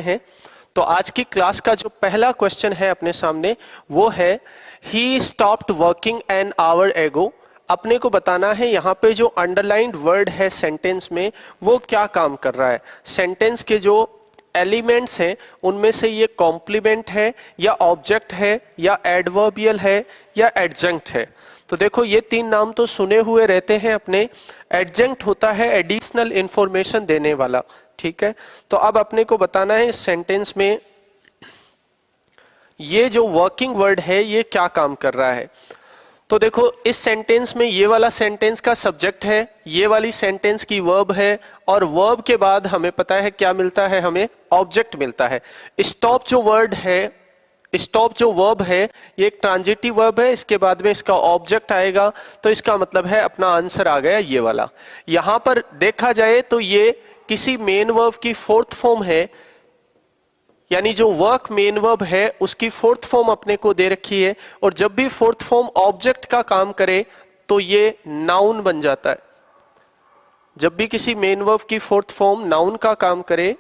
हैं। तो आज की क्लास का जो पहला क्वेश्चन है अपने सामने वो है he stopped working an hour एगो। अपने को बताना है यहाँ पे जो अंडरलाइंड वर्ड है सेंटेंस में वो क्या काम कर रहा है। सेंटेंस के जो एलिमेंट्स हैं उनमें से ये कॉम्प्लीमेंट है या ऑब्जेक्ट है या एडवर्बियल है या एडजंक्ट है। तो देखो ये तीन नाम तो सुने हुए रहते हैं अपने। एडजंक्ट होता है एडिशनल इंफॉर्मेशन देने वाला, ठीक है। तो अब अपने को बताना है इस सेंटेंस में ये जो वर्किंग वर्ड है ये क्या काम कर रहा है। तो देखो इस सेंटेंस में ये वाला सेंटेंस का सब्जेक्ट है, ये वाली सेंटेंस की वर्ब है और वर्ब के बाद हमें पता है क्या मिलता है, हमें ऑब्जेक्ट मिलता है। स्टॉप जो वर्ड है, स्टॉप जो वर्ब है ये एक ट्रांजिटिव वर्ब है, इसके बाद में इसका ऑब्जेक्ट आएगा। तो इसका मतलब है अपना आंसर आ गया ये वाला। यहां पर देखा जाए तो ये किसी मेन वर्ब की फोर्थ फॉर्म है, यानी जो वर्क मेन वर्ब है उसकी फोर्थ फॉर्म अपने को दे रखी है। और जब भी फोर्थ फॉर्म ऑब्जेक्ट का काम करे तो ये नाउन बन जाता है। जब भी किसी मेन वर्ब की फोर्थ फॉर्म नाउन का काम करे,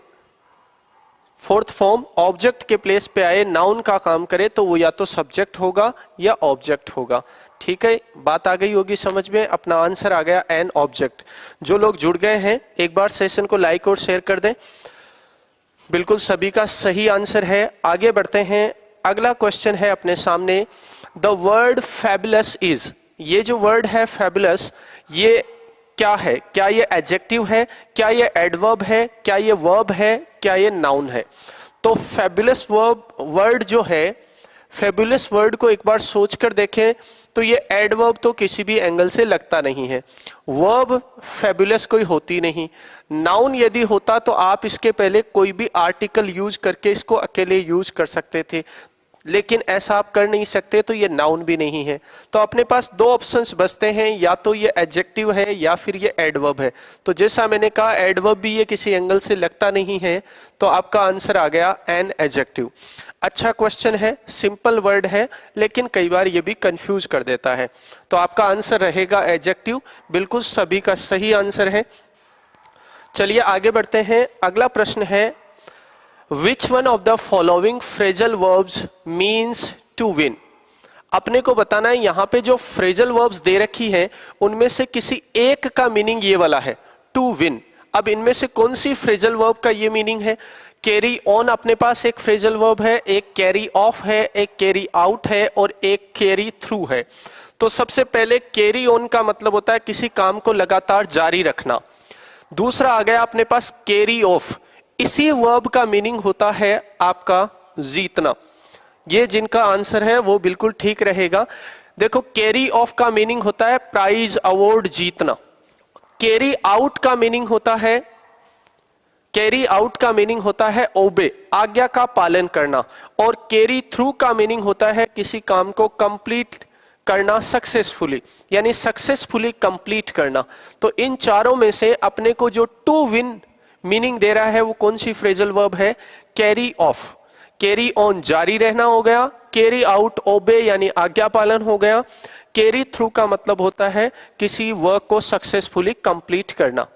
फोर्थ फॉर्म ऑब्जेक्ट के प्लेस पे आए, नाउन का काम करे, तो वो या तो सब्जेक्ट होगा या ऑब्जेक्ट होगा। ठीक है, बात आ गई होगी समझ में। अपना आंसर आ गया एन ऑब्जेक्ट। जो लोग जुड़ गए हैं एक बार सेशन को लाइक और शेयर कर दें। बिल्कुल सभी का सही आंसर है। आगे बढ़ते हैं, अगला क्वेश्चन है अपने सामने। द वर्ड फैबुलस इज, ये जो वर्ड है फैबुलस ये क्या है? क्या ये एडजेक्टिव है, क्या ये एडवर्ब है, क्या ये वर्ब है, क्या ये नाउन है? तो फैबुलस वर्ड जो है, फैबुलस वर्ड को एक बार सोच कर देखें तो ये एडवर्ब तो किसी भी एंगल से लगता नहीं है। वर्ब फैबुलस कोई होती नहीं। नाउन यदि होता तो आप इसके पहले कोई भी आर्टिकल यूज करके इसको अकेले यूज कर सकते थे, लेकिन ऐसा आप कर नहीं सकते, तो ये नाउन भी नहीं है। तो अपने पास दो ऑप्शंस बचते हैं, या तो ये एडजेक्टिव है या फिर ये एडवर्ब है। तो जैसा मैंने कहा एडवर्ब भी ये किसी एंगल से लगता नहीं है, तो आपका आंसर आ गया एन एडजेक्टिव। अच्छा क्वेश्चन है, सिंपल वर्ड है लेकिन कई बार ये भी कंफ्यूज कर देता है। तो आपका आंसर रहेगा एडजेक्टिव। बिल्कुल सभी का सही आंसर है। चलिए आगे बढ़ते हैं। अगला प्रश्न है Which one of the following phrasal verbs means to win? अपने को बताना है यहां पे जो फ्रेजल वर्ब्स दे रखी है उनमें से किसी एक का मीनिंग ये वाला है, टू विन। अब इनमें से कौन सी फ्रेजल वर्ब का ये मीनिंग है? कैरी ऑन अपने पास एक फ्रेजल वर्ब है, एक कैरी ऑफ है, एक कैरी आउट है और एक कैरी थ्रू है। तो सबसे पहले कैरी ऑन का मतलब होता है किसी काम को लगातार जारी रखना। दूसरा आ गया अपने पास कैरी ऑफ, इसी वर्ब का मीनिंग होता है आपका जीतना। ये जिनका आंसर है वो बिल्कुल ठीक रहेगा। देखो कैरी ऑफ का मीनिंग होता है प्राइज अवार्ड जीतना। कैरी आउट का मीनिंग होता है, कैरी आउट का मीनिंग होता है ओबे, आज्ञा का पालन करना। और कैरी थ्रू का मीनिंग होता है किसी काम को कंप्लीट करना सक्सेसफुली, यानी सक्सेसफुली कंप्लीट करना। तो इन चारों में से अपने को जो टू विन मीनिंग दे रहा है वो कौन सी फ्रेजल वर्ब है? Carry off. कैरी ऑन जारी रहना हो गया, कैरी आउट ओबे यानी आज्ञा पालन हो गया, कैरी थ्रू का मतलब होता है किसी वर्क को सक्सेसफुली कंप्लीट करना।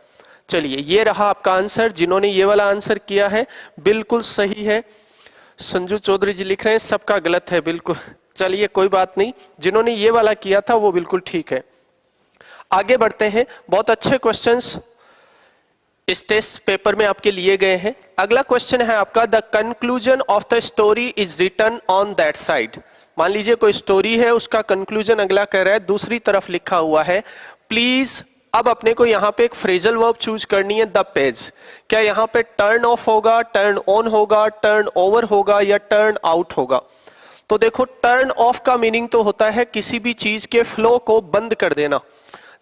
चलिए ये रहा आपका आंसर। जिन्होंने ये वाला आंसर किया है बिल्कुल सही है। संजू चौधरी जी लिख रहे हैं सबका गलत है, बिल्कुल। चलिए कोई बात नहीं, जिन्होंने ये वाला किया था वो बिल्कुल ठीक है। आगे बढ़ते हैं। बहुत अच्छे क्वेश्चंस इस टेस्ट पेपर में आपके लिए गए हैं। अगला क्वेश्चन है आपका, the conclusion of the story is written on that side. मान लीजिए कोई स्टोरी है, उसका कंक्लूजन अगला कह रहा है दूसरी तरफ लिखा हुआ है, प्लीज। अब अपने को यहाँ पे एक फ्रेजल वर्ब चूज करनी है, द पेज। क्या यहाँ पे टर्न ऑफ होगा, टर्न ऑन होगा, टर्न ओवर होगा या टर्न आउट होगा? तो देखो टर्न ऑफ का मीनिंग तो होता है किसी भी चीज के फ्लो को बंद कर देना।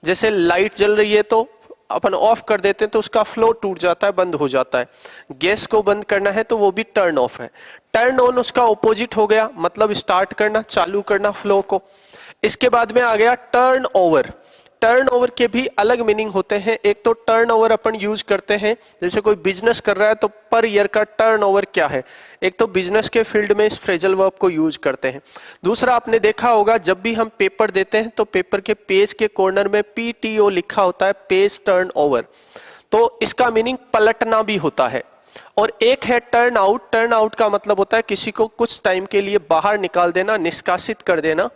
जैसे लाइट जल रही है तो अपन ऑफ कर देते हैं तो उसका फ्लो टूट जाता है, बंद हो जाता है। गैस को बंद करना है तो वो भी टर्न ऑफ है। टर्न ऑन उसका ऑपोजिट हो गया, मतलब स्टार्ट करना, चालू करना फ्लो को। इसके बाद में आ गया टर्न ओवर। टर्न ओवर के भी अलग मीनिंग होते हैं। एक तो टर्न ओवर अपन यूज करते हैं जैसे कोई बिजनेस कर रहा है तो पर ईयर का टर्न ओवर क्या है, एक तो बिजनेस के फील्ड में इस फ्रेजल वर्ब को यूज करते हैं। दूसरा आपने देखा होगा जब भी हम पेपर देते हैं तो पेपर के पेज के कॉर्नर में PTO लिखा होता है, पेज टर्न ओवर। तो इसका मीनिंग पलटना भी होता है। और एक है टर्न आउट। टर्न आउट का मतलब होता है किसी को कुछ टाइम के लिए बाहर निकाल देना, निष्कासित कर देना।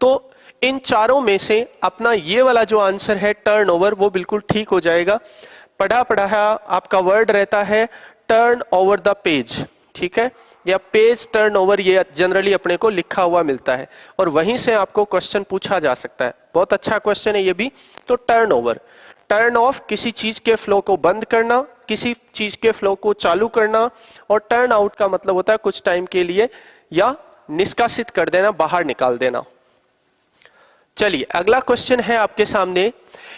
तो इन चारों में से अपना ये वाला जो आंसर है टर्न ओवर, वो बिल्कुल ठीक हो जाएगा। पढ़ा पढ़ाया आपका वर्ड रहता है टर्न ओवर द पेज, ठीक है, या पेज टर्न ओवर, ये जनरली अपने को लिखा हुआ मिलता है और वहीं से आपको क्वेश्चन पूछा जा सकता है। बहुत अच्छा क्वेश्चन है ये भी। तो टर्न ओवर, टर्न ऑफ किसी चीज के फ्लो को बंद करना, किसी चीज के फ्लो को चालू करना, और टर्न आउट का मतलब होता है कुछ टाइम के लिए या निष्कासित कर देना, बाहर निकाल देना। चलिए अगला क्वेश्चन है आपके सामने,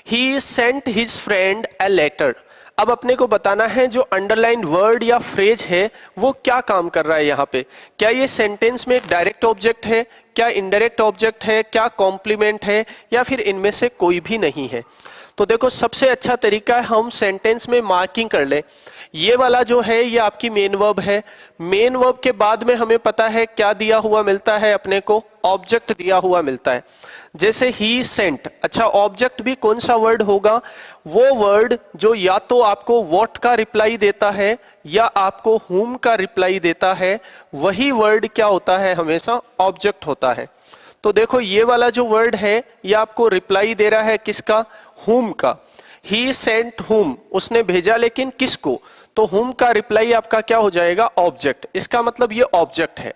he sent his friend a letter. अब अपने को बताना है जो अंडरलाइन वर्ड या फ्रेज है वो क्या काम कर रहा है यहाँ पे। क्या ये सेंटेंस में एक डायरेक्ट ऑब्जेक्ट है, क्या इनडायरेक्ट ऑब्जेक्ट है, क्या कॉम्प्लीमेंट है, या फिर इनमें से कोई भी नहीं है। तो देखो सबसे अच्छा तरीका है हम सेंटेंस में मार्किंग कर लें। ये वाला जो है ये आपकी मेन वर्ब है। मेन वर्ब के बाद में हमें पता है क्या दिया हुआ मिलता है, अपने को ऑब्जेक्ट दिया हुआ मिलता है। जैसे ही सेंट, अच्छा ऑब्जेक्ट भी कौन सा वर्ड होगा, वो वर्ड जो या तो आपको व्हाट का रिप्लाई देता है या आपको हुम का रिप्लाई देता है, वही वर्ड क्या होता है, हमेशा ऑब्जेक्ट होता है। तो देखो ये वाला जो वर्ड है ये आपको रिप्लाई दे रहा है किसका, हुम का। ही सेंट हुम, उसने भेजा लेकिन किसको, तो हुम का रिप्लाई आपका क्या हो जाएगा, ऑब्जेक्ट। इसका मतलब ये ऑब्जेक्ट है।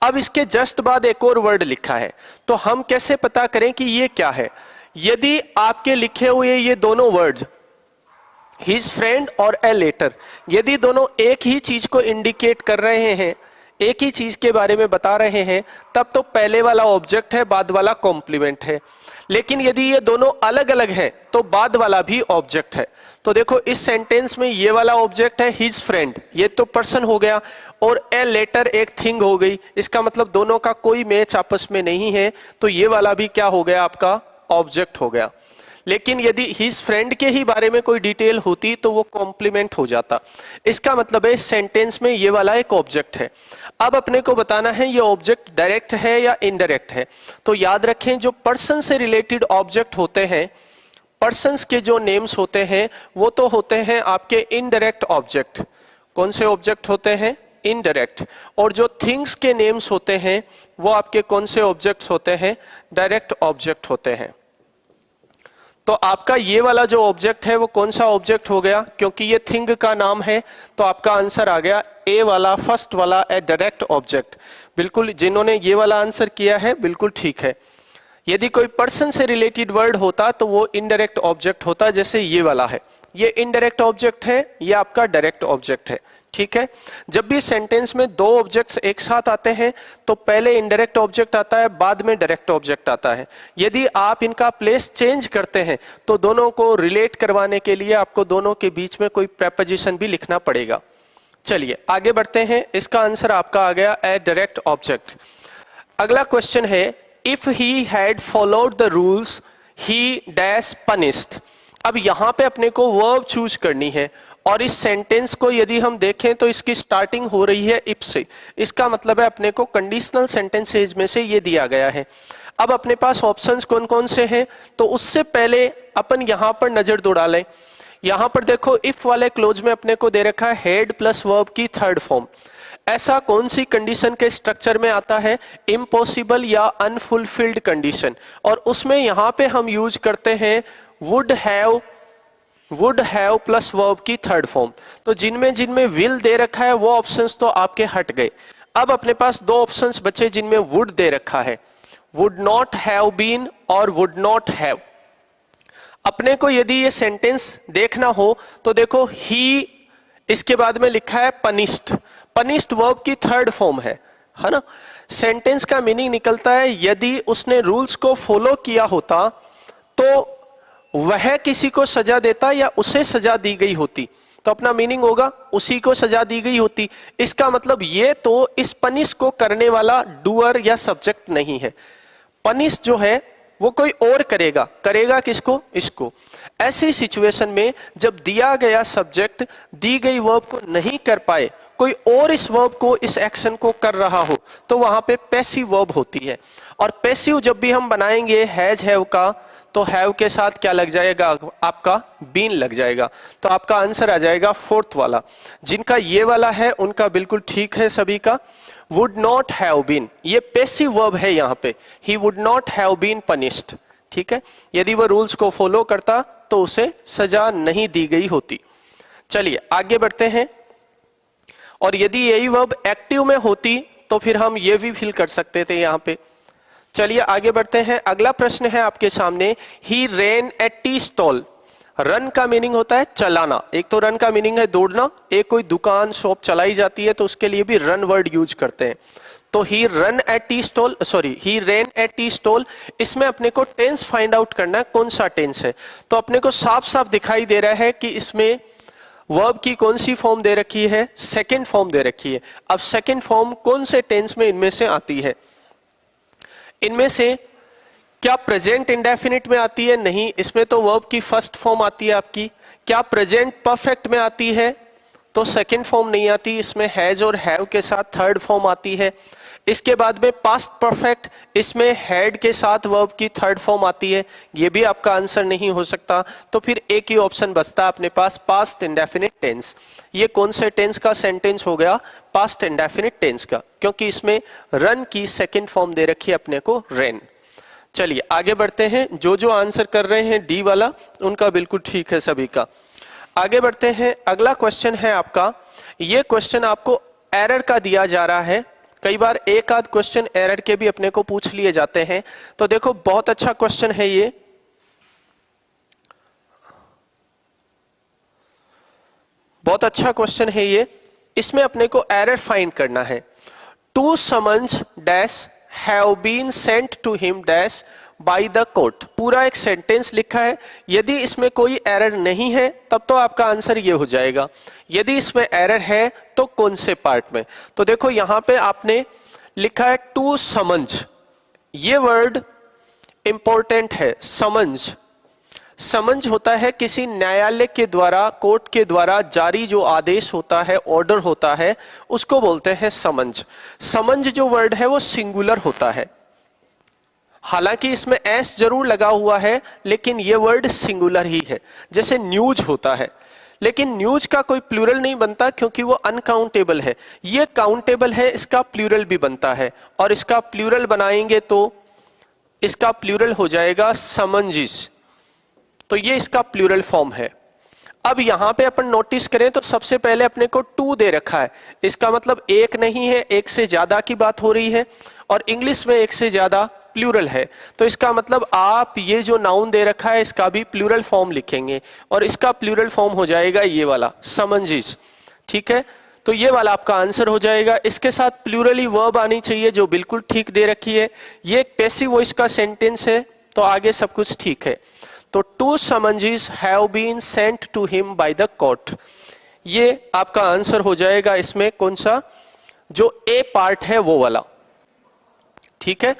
अब इसके जस्ट बाद एक और वर्ड लिखा है, तो हम कैसे पता करें कि ये क्या है। यदि आपके लिखे हुए ये दोनों वर्ड हिज फ्रेंड और ए लेटर, यदि दोनों एक ही चीज को इंडिकेट कर रहे हैं, एक ही चीज के बारे में बता रहे हैं, तब तो पहले वाला ऑब्जेक्ट है, बाद वाला कॉम्प्लीमेंट है। लेकिन यदि ये दोनों अलग अलग है तो बाद वाला भी ऑब्जेक्ट है। तो देखो इस सेंटेंस में ये वाला ऑब्जेक्ट है हिज फ्रेंड, ये तो पर्सन हो गया, और ए लेटर एक थिंग हो गई। इसका मतलब दोनों का कोई मैच आपस में नहीं है, तो ये वाला भी क्या हो गया, आपका ऑब्जेक्ट हो गया। लेकिन यदि हिज फ्रेंड के ही बारे में कोई डिटेल होती तो वो कॉम्प्लीमेंट हो जाता। इसका मतलब है इस सेंटेंस में ये वाला एक ऑब्जेक्ट है। अब अपने को बताना है ये ऑब्जेक्ट डायरेक्ट है या इनडायरेक्ट है। तो याद रखें जो पर्सन से रिलेटेड ऑब्जेक्ट होते हैं, पर्सन्स के जो नेम्स होते हैं वो तो होते हैं आपके इनडायरेक्ट ऑब्जेक्ट। कौन से ऑब्जेक्ट होते हैं, इनडायरेक्ट। और जो थिंग्स के नेम्स होते हैं वो आपके कौन से ऑब्जेक्ट्स होते हैं, डायरेक्ट ऑब्जेक्ट होते हैं। तो आपका ये वाला जो ऑब्जेक्ट है वो कौन सा ऑब्जेक्ट हो गया, क्योंकि ये थिंग का नाम है, तो आपका आंसर आ गया ए वाला, फर्स्ट वाला, ए डायरेक्ट ऑब्जेक्ट। बिल्कुल जिन्होंने ये वाला आंसर किया है बिल्कुल ठीक है। यदि कोई पर्सन से रिलेटेड वर्ड होता तो वो इनडायरेक्ट ऑब्जेक्ट होता, जैसे ये वाला है, ये इनडायरेक्ट ऑब्जेक्ट है, ये आपका डायरेक्ट ऑब्जेक्ट है, ठीक है। जब भी सेंटेंस में दो ऑब्जेक्ट्स एक साथ आते हैं तो पहले इनडायरेक्ट ऑब्जेक्ट आता है, बाद में डायरेक्ट ऑब्जेक्ट आता है। यदि आप इनका प्लेस चेंज करते हैं तो दोनों को रिलेट करवाने के लिए आपको दोनों के बीच में कोई प्रेपोजिशन भी लिखना पड़ेगा। चलिए आगे बढ़ते हैं। इसका आंसर आपका आ गया ए डायरेक्ट ऑब्जेक्ट। अगला क्वेश्चन है, if he had followed the rules he dash punished. अब यहां पे अपने को वर्ब चूज करनी है, और इस सेंटेंस को यदि हम देखें तो इसकी स्टार्टिंग हो रही है इफ से। इसका मतलब है अपने को कंडीशनल सेंटेंसेज में से ये दिया गया है। अब अपने पास ऑप्शंस कौन कौन से हैं, तो उससे पहले अपन यहां पर नजर दौड़ा लें। यहां पर देखो इफ वाले क्लोज में अपने को दे रखा है हेड प्लस वर्ब की थर्ड फॉर्म। ऐसा कौन सी कंडीशन के स्ट्रक्चर में आता है, इम्पॉसिबल या अनफुलफिल्ड कंडीशन, और उसमें यहां पे हम यूज करते हैं वुड हैव प्लस वर्ब की थर्ड फॉर्म। तो जिनमें जिनमें विल दे रखा है वो ऑप्शंस तो आपके हट गए। अब अपने पास दो ऑप्शंस बचे जिनमें वुड दे रखा है, वुड नॉट हैव बीन और वुड नॉट हैव। अपने को यदि ये सेंटेंस देखना हो तो देखो ही, इसके बाद में लिखा है पनिश्ड। पनिश्ड वर्ब की थर्ड फॉर्म है ना। सेंटेंस का मीनिंग निकलता है यदि उसने रूल्स को फॉलो किया होता तो वह किसी को सजा देता या उसे सजा दी गई होती, तो अपना मीनिंग होगा उसी को सजा दी गई होती। इसका मतलब ये तो इस पनिश को करने वाला डूअर या सब्जेक्ट नहीं है। पनिश जो है वो कोई और करेगा, करेगा किसको, इसको। ऐसी सिचुएशन में जब दिया गया सब्जेक्ट दी गई वर्ब को नहीं कर पाए, कोई और इस वर्ब को, इस एक्शन को कर रहा हो, तो वहां पे पैसिव वर्ब होती है। और पैसिव जब भी हम बनाएंगे हैज हैव का, तो हैव के साथ क्या लग जाएगा आपका, बीन लग जाएगा। तो आपका आंसर आ जाएगा फोर्थ वाला। जिनका ये वाला है उनका बिल्कुल ठीक है सभी का। वुड नॉट हैव बीन, ये पैसिव वर्ब है यहाँ पे, he would not have been punished, ठीक है। यदि वह रूल्स को फॉलो करता तो उसे सजा नहीं दी गई होती। चलिए आगे बढ़ते हैं। और यदि यही वर्ब एक्टिव में होती तो फिर हम ये भी फिल कर सकते थे यहाँ पे। चलिए आगे बढ़ते हैं। अगला प्रश्न है आपके सामने, he ran at tea stall. Run का मीनिंग होता है चलाना। एक तो रन का मीनिंग है दौड़ना, एक कोई दुकान शॉप चलाई जाती है तो उसके लिए भी रन वर्ड यूज करते हैं। तो he run at tea stall, sorry he ran at tea stall, इसमें अपने को टेंस फाइंड आउट करना है, कौन सा टेंस है। तो अपने को साफ साफ दिखाई दे रहा है कि इसमें वर्ब की कौन सी फॉर्म दे रखी है, सेकंड फॉर्म दे रखी है। अब सेकंड फॉर्म कौन से टेंस में इनमें से आती है, इनमें से क्या प्रेजेंट इंडेफिनिट में आती है, नहीं, इसमें तो वर्ब की फर्स्ट फॉर्म आती है आपकी। क्या प्रेजेंट परफेक्ट में आती है, तो सेकंड फॉर्म नहीं आती, इसमें हैज और हैव के साथ थर्ड फॉर्म आती है। इसके बाद में पास्ट परफेक्ट, इसमें हैड के साथ वर्ब की थर्ड फॉर्म आती है, ये भी आपका आंसर नहीं हो सकता। तो फिर एक ही ऑप्शन बचता है अपने पास, पास्ट इंडेफिनिट टेंस। ये कौन से टेंस का सेंटेंस हो गया, पास्ट इंडेफिनिट टेंस का, क्योंकि इसमें रन की सेकंड फॉर्म दे रखी है अपने को रेन। चलिए आगे बढ़ते हैं। जो जो आंसर कर रहे हैं डी वाला उनका बिल्कुल ठीक है सभी का। आगे बढ़ते हैं। अगला क्वेश्चन है आपका, ये क्वेश्चन आपको एरर का दिया जा रहा है। कई बार एक आध क्वेश्चन एरर के भी अपने को पूछ लिए जाते हैं। तो देखो बहुत अच्छा क्वेश्चन है ये, बहुत अच्छा क्वेश्चन है ये। इसमें अपने को एरर फाइंड करना है। Two summons dash have been sent to him dash by the court. पूरा एक सेंटेंस लिखा है। यदि इसमें कोई एरर नहीं है तब तो आपका आंसर ये हो जाएगा। यदि इसमें एरर है तो कौन से पार्ट में, तो देखो यहां पे आपने लिखा है टू समन्स। ये वर्ड इंपॉर्टेंट है। समन्स, समन्स होता है किसी न्यायालय के द्वारा, कोर्ट के द्वारा जारी जो आदेश होता है, ऑर्डर होता है, उसको बोलते हैं समन्स। समन्स जो वर्ड है वो सिंगुलर होता है। हालांकि इसमें एस जरूर लगा हुआ है लेकिन ये वर्ड सिंगुलर ही है। जैसे न्यूज होता है, लेकिन न्यूज का कोई प्लूरल नहीं बनता क्योंकि वो अनकाउंटेबल है। ये काउंटेबल है, इसका प्लूरल भी बनता है, और इसका प्लूरल बनाएंगे तो इसका प्लूरल हो जाएगा समन्जिस। तो ये इसका प्लूरल फॉर्म है। अब यहां पे अपन नोटिस करें तो सबसे पहले अपने को टू दे रखा है, इसका मतलब एक नहीं है, एक से ज्यादा की बात हो रही है, और इंग्लिश में एक से ज्यादा प्लूरल है। तो इसका मतलब आप ये जो नाउन दे रखा है इसका भी प्लूरल फॉर्म लिखेंगे, और इसका प्लूरल फॉर्म हो जाएगा ये वाला समन्जिस, ठीक है। तो ये वाला आपका आंसर हो जाएगा। इसके साथ प्लूरली वर्ब आनी चाहिए जो बिल्कुल ठीक दे रखी है। ये एक पैसिव वॉइस का सेंटेंस है तो आगे सब कुछ ठीक है। तो two summonses have been sent to him by the court, ये आपका आंसर हो जाएगा। इसमें कौन सा, जो ए पार्ट है वो वाला, ठीक है।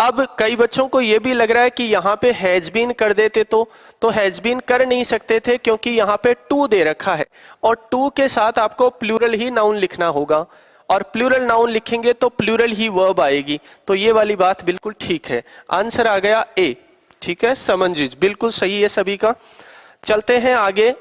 अब कई बच्चों को यह भी लग रहा है कि यहां पे हैज बीन कर देते तो हैज बीन कर नहीं सकते थे क्योंकि यहां पे टू दे रखा है, और टू के साथ आपको प्लूरल ही नाउन लिखना होगा, और प्लूरल नाउन लिखेंगे तो प्लूरल ही वर्ब आएगी। तो ये वाली बात बिल्कुल ठीक है। आंसर आ गया ए, ठीक है, समन्जिस बिल्कुल सही है सभी का। चलते हैं आगे।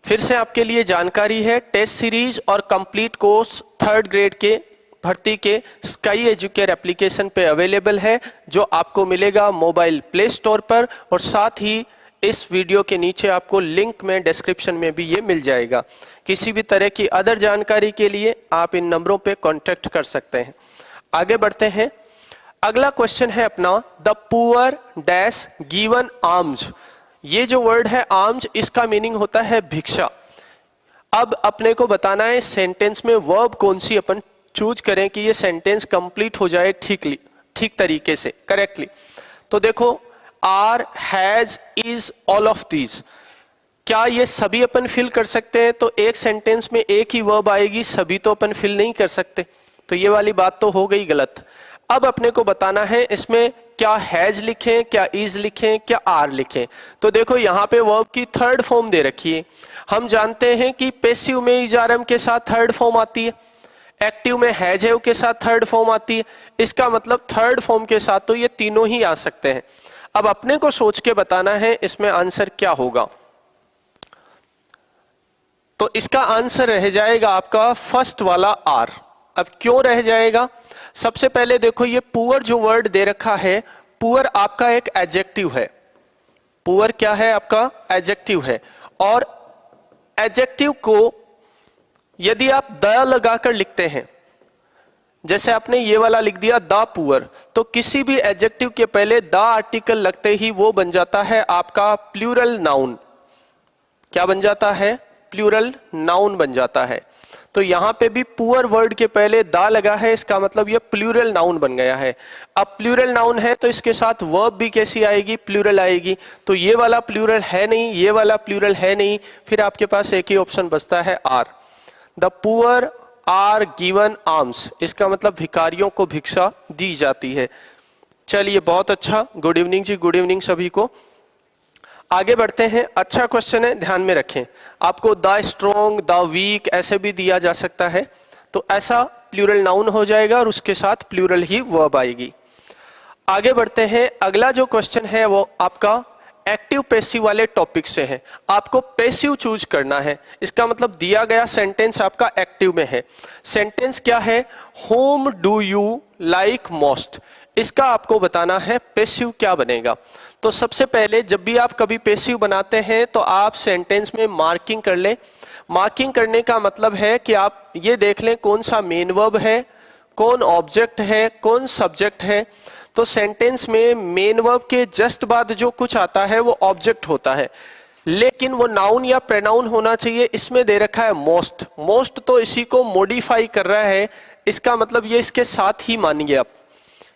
फिर से आपके लिए जानकारी है, टेस्ट सीरीज और कंप्लीट कोर्स थर्ड ग्रेड के भर्ती के स्काई एजुकेयर एप्लीकेशन पे अवेलेबल है, जो आपको मिलेगा मोबाइल प्ले स्टोर पर, और साथ ही इस वीडियो के नीचे आपको लिंक में डिस्क्रिप्शन में भी ये मिल जाएगा। किसी भी तरह की अदर जानकारी के लिए आप इन नंबरों पे कांटेक्ट कर सकते हैं। आगे बढ़ते हैं। अगला क्वेश्चन है अपना, the poor dash given arms. ये जो वर्ड है आर्म्स, इसका मीनिंग होता है भिक्षा। अब अपने को बताना है सेंटेंस में वर्ब कौन सी अपन चूज करें कि ये सेंटेंस कंप्लीट हो जाए ठीक तरीके से, करेक्टली। तो देखो are, has, is, all of these, क्या ये सभी अपन फिल कर सकते हैं? तो एक सेंटेंस में एक ही वर्ब आएगी, सभी तो अपन फिल नहीं कर सकते, तो ये वाली बात तो हो गई गलत। अब अपने को बताना है इसमें क्या हैज लिखें, क्या इज लिखें, क्या आर लिखें। तो देखो यहाँ पे वर्ब की थर्ड फॉर्म दे रखी है। हम जानते हैं कि पैसिव में इज आर एम के साथ थर्ड फॉर्म आती है, एक्टिव में हैज हैव के साथ थर्ड फॉर्म आती है। इसका मतलब थर्ड फॉर्म के साथ तो ये तीनों ही आ सकते हैं। अब अपने को सोच के बताना है इसमें आंसर क्या होगा। तो इसका आंसर रह जाएगा आपका फर्स्ट वाला आर। अब क्यों रह जाएगा? सबसे पहले देखो ये पुअर जो वर्ड दे रखा है, पुअर आपका एक एडजेक्टिव है। पुअर क्या है? आपका एडजेक्टिव है। और एडजेक्टिव को यदि आप द लगाकर लिखते हैं, जैसे आपने ये वाला लिख दिया द पुअर, तो किसी भी एडजेक्टिव के पहले द आर्टिकल लगते ही वो बन जाता है आपका प्लूरल नाउन। क्या बन जाता है? प्लूरल नाउन बन जाता है। तो यहां पे भी पुअर वर्ड के पहले दा लगा है, इसका मतलब ये प्लूरल नाउन बन गया है। अब प्लूरल नाउन है तो इसके साथ वर्ब भी कैसी आएगी? प्लूरल आएगी। तो ये वाला प्लूरल है नहीं, ये वाला प्लूरल है नहीं, फिर आपके पास एक ही ऑप्शन बचता है are. The poor are given alms, इसका मतलब भिखारियों को भिक्षा दी जाती है। चलिए बहुत अच्छा, गुड इवनिंग जी, गुड इवनिंग सभी को। आगे बढ़ते हैं। अच्छा क्वेश्चन है, ध्यान में रखें। आपको द स्ट्रॉन्ग, द वीक ऐसे भी दिया जा सकता है, तो ऐसा प्लूरल नाउन हो जाएगा और उसके साथ प्लूरल ही वर्ब आएगी। आगे बढ़ते हैं। अगला जो क्वेश्चन है वो आपका एक्टिव पैसिव वाले टॉपिक से है। आपको पैसिव चूज करना है, इसका मतलब दिया गया सेंटेंस आपका एक्टिव में है। सेंटेंस क्या है? Home do you like most, इसका आपको बताना है पैसिव क्या बनेगा। तो सबसे पहले जब भी आप कभी पैसिव बनाते हैं तो आप सेंटेंस में मार्किंग कर लें। मार्किंग करने का मतलब है कि आप ये देख लें कौन सा मेन वर्ब है, कौन ऑब्जेक्ट है, कौन सब्जेक्ट है। तो सेंटेंस में मेन वर्ब के जस्ट बाद जो कुछ आता है वो ऑब्जेक्ट होता है, लेकिन वो नाउन या प्रोनाउन होना चाहिए। इसमें दे रखा है मोस्ट, मोस्ट तो इसी को मॉडिफाई कर रहा है, इसका मतलब ये इसके साथ ही मानिए आप,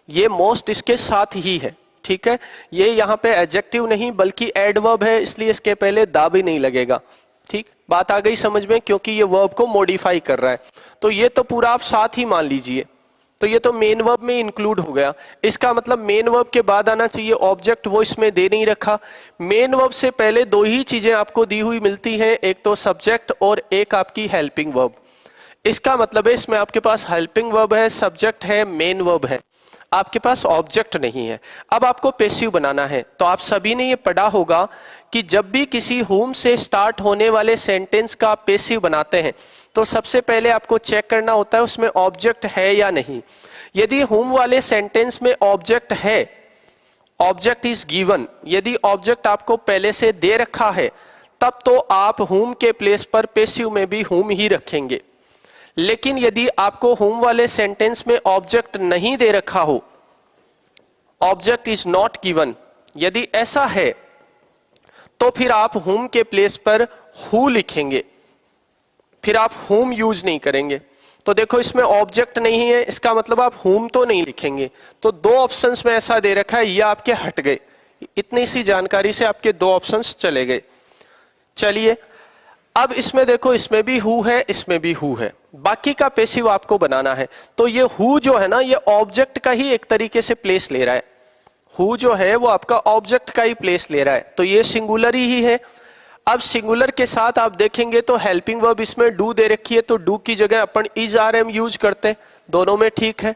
ये मोस्ट इसके साथ ही है, ठीक है। ये यहाँ पे एडजेक्टिव नहीं बल्कि एडवर्ब है, इसलिए इसके पहले दा भी नहीं लगेगा। ठीक, बात आ गई समझ में, क्योंकि ये वर्ब को मॉडिफाई कर रहा है। तो ये तो पूरा आप साथ ही मान लीजिए, तो ये तो मेन वर्ब में इंक्लूड हो गया। इसका मतलब मेन वर्ब के बाद आना चाहिए ऑब्जेक्ट, वो इसमें दे नहीं रखा। मेन वर्ब से पहले दो ही चीजें आपको दी हुई मिलती हैं, एक तो सब्जेक्ट और एक आपकी हेल्पिंग वर्ब। इसका मतलब है इसमें आपके पास हेल्पिंग वर्ब है, सब्जेक्ट है, मेन वर्ब है, आपके पास ऑब्जेक्ट नहीं है। अब आपको पैसिव बनाना है। तो आप सभी ने ये पढ़ा होगा कि जब भी किसी होम से स्टार्ट होने वाले सेंटेंस का पैसिव बनाते हैं तो सबसे पहले आपको चेक करना होता है उसमें ऑब्जेक्ट है या नहीं। यदि होम वाले सेंटेंस में ऑब्जेक्ट है, ऑब्जेक्ट इज गिवन, यदि ऑब्जेक्ट आपको पहले से दे रखा है, तब तो आप होम के प्लेस पर पैसिव में भी होम ही रखेंगे। लेकिन यदि आपको होम वाले सेंटेंस में ऑब्जेक्ट नहीं दे रखा हो, ऑब्जेक्ट इज नॉट गिवन, यदि ऐसा है तो फिर आप होम के प्लेस पर हु लिखेंगे, फिर आप होम यूज नहीं करेंगे। तो देखो इसमें ऑब्जेक्ट नहीं है, इसका मतलब आप होम तो नहीं लिखेंगे। तो दो ऑप्शंस में ऐसा दे रखा है, ये आपके हट गए। इतनी सी जानकारी से आपके दो ऑप्शंस चले गए। चलिए अब इसमें देखो, इसमें भी हु है, इसमें भी हु है, बाकी का पैसिव आपको बनाना है। तो ये हु जो है ना, ये ऑब्जेक्ट का ही एक तरीके से प्लेस ले रहा है। हु जो है वो आपका ऑब्जेक्ट का ही प्लेस ले रहा है, तो ये सिंगुलर ही है। अब सिंगुलर के साथ आप देखेंगे तो हेल्पिंग वर्ब इसमें डू दे रखी है, तो डू की जगह अपन इज आर एम यूज करते हैं, दोनों में ठीक है।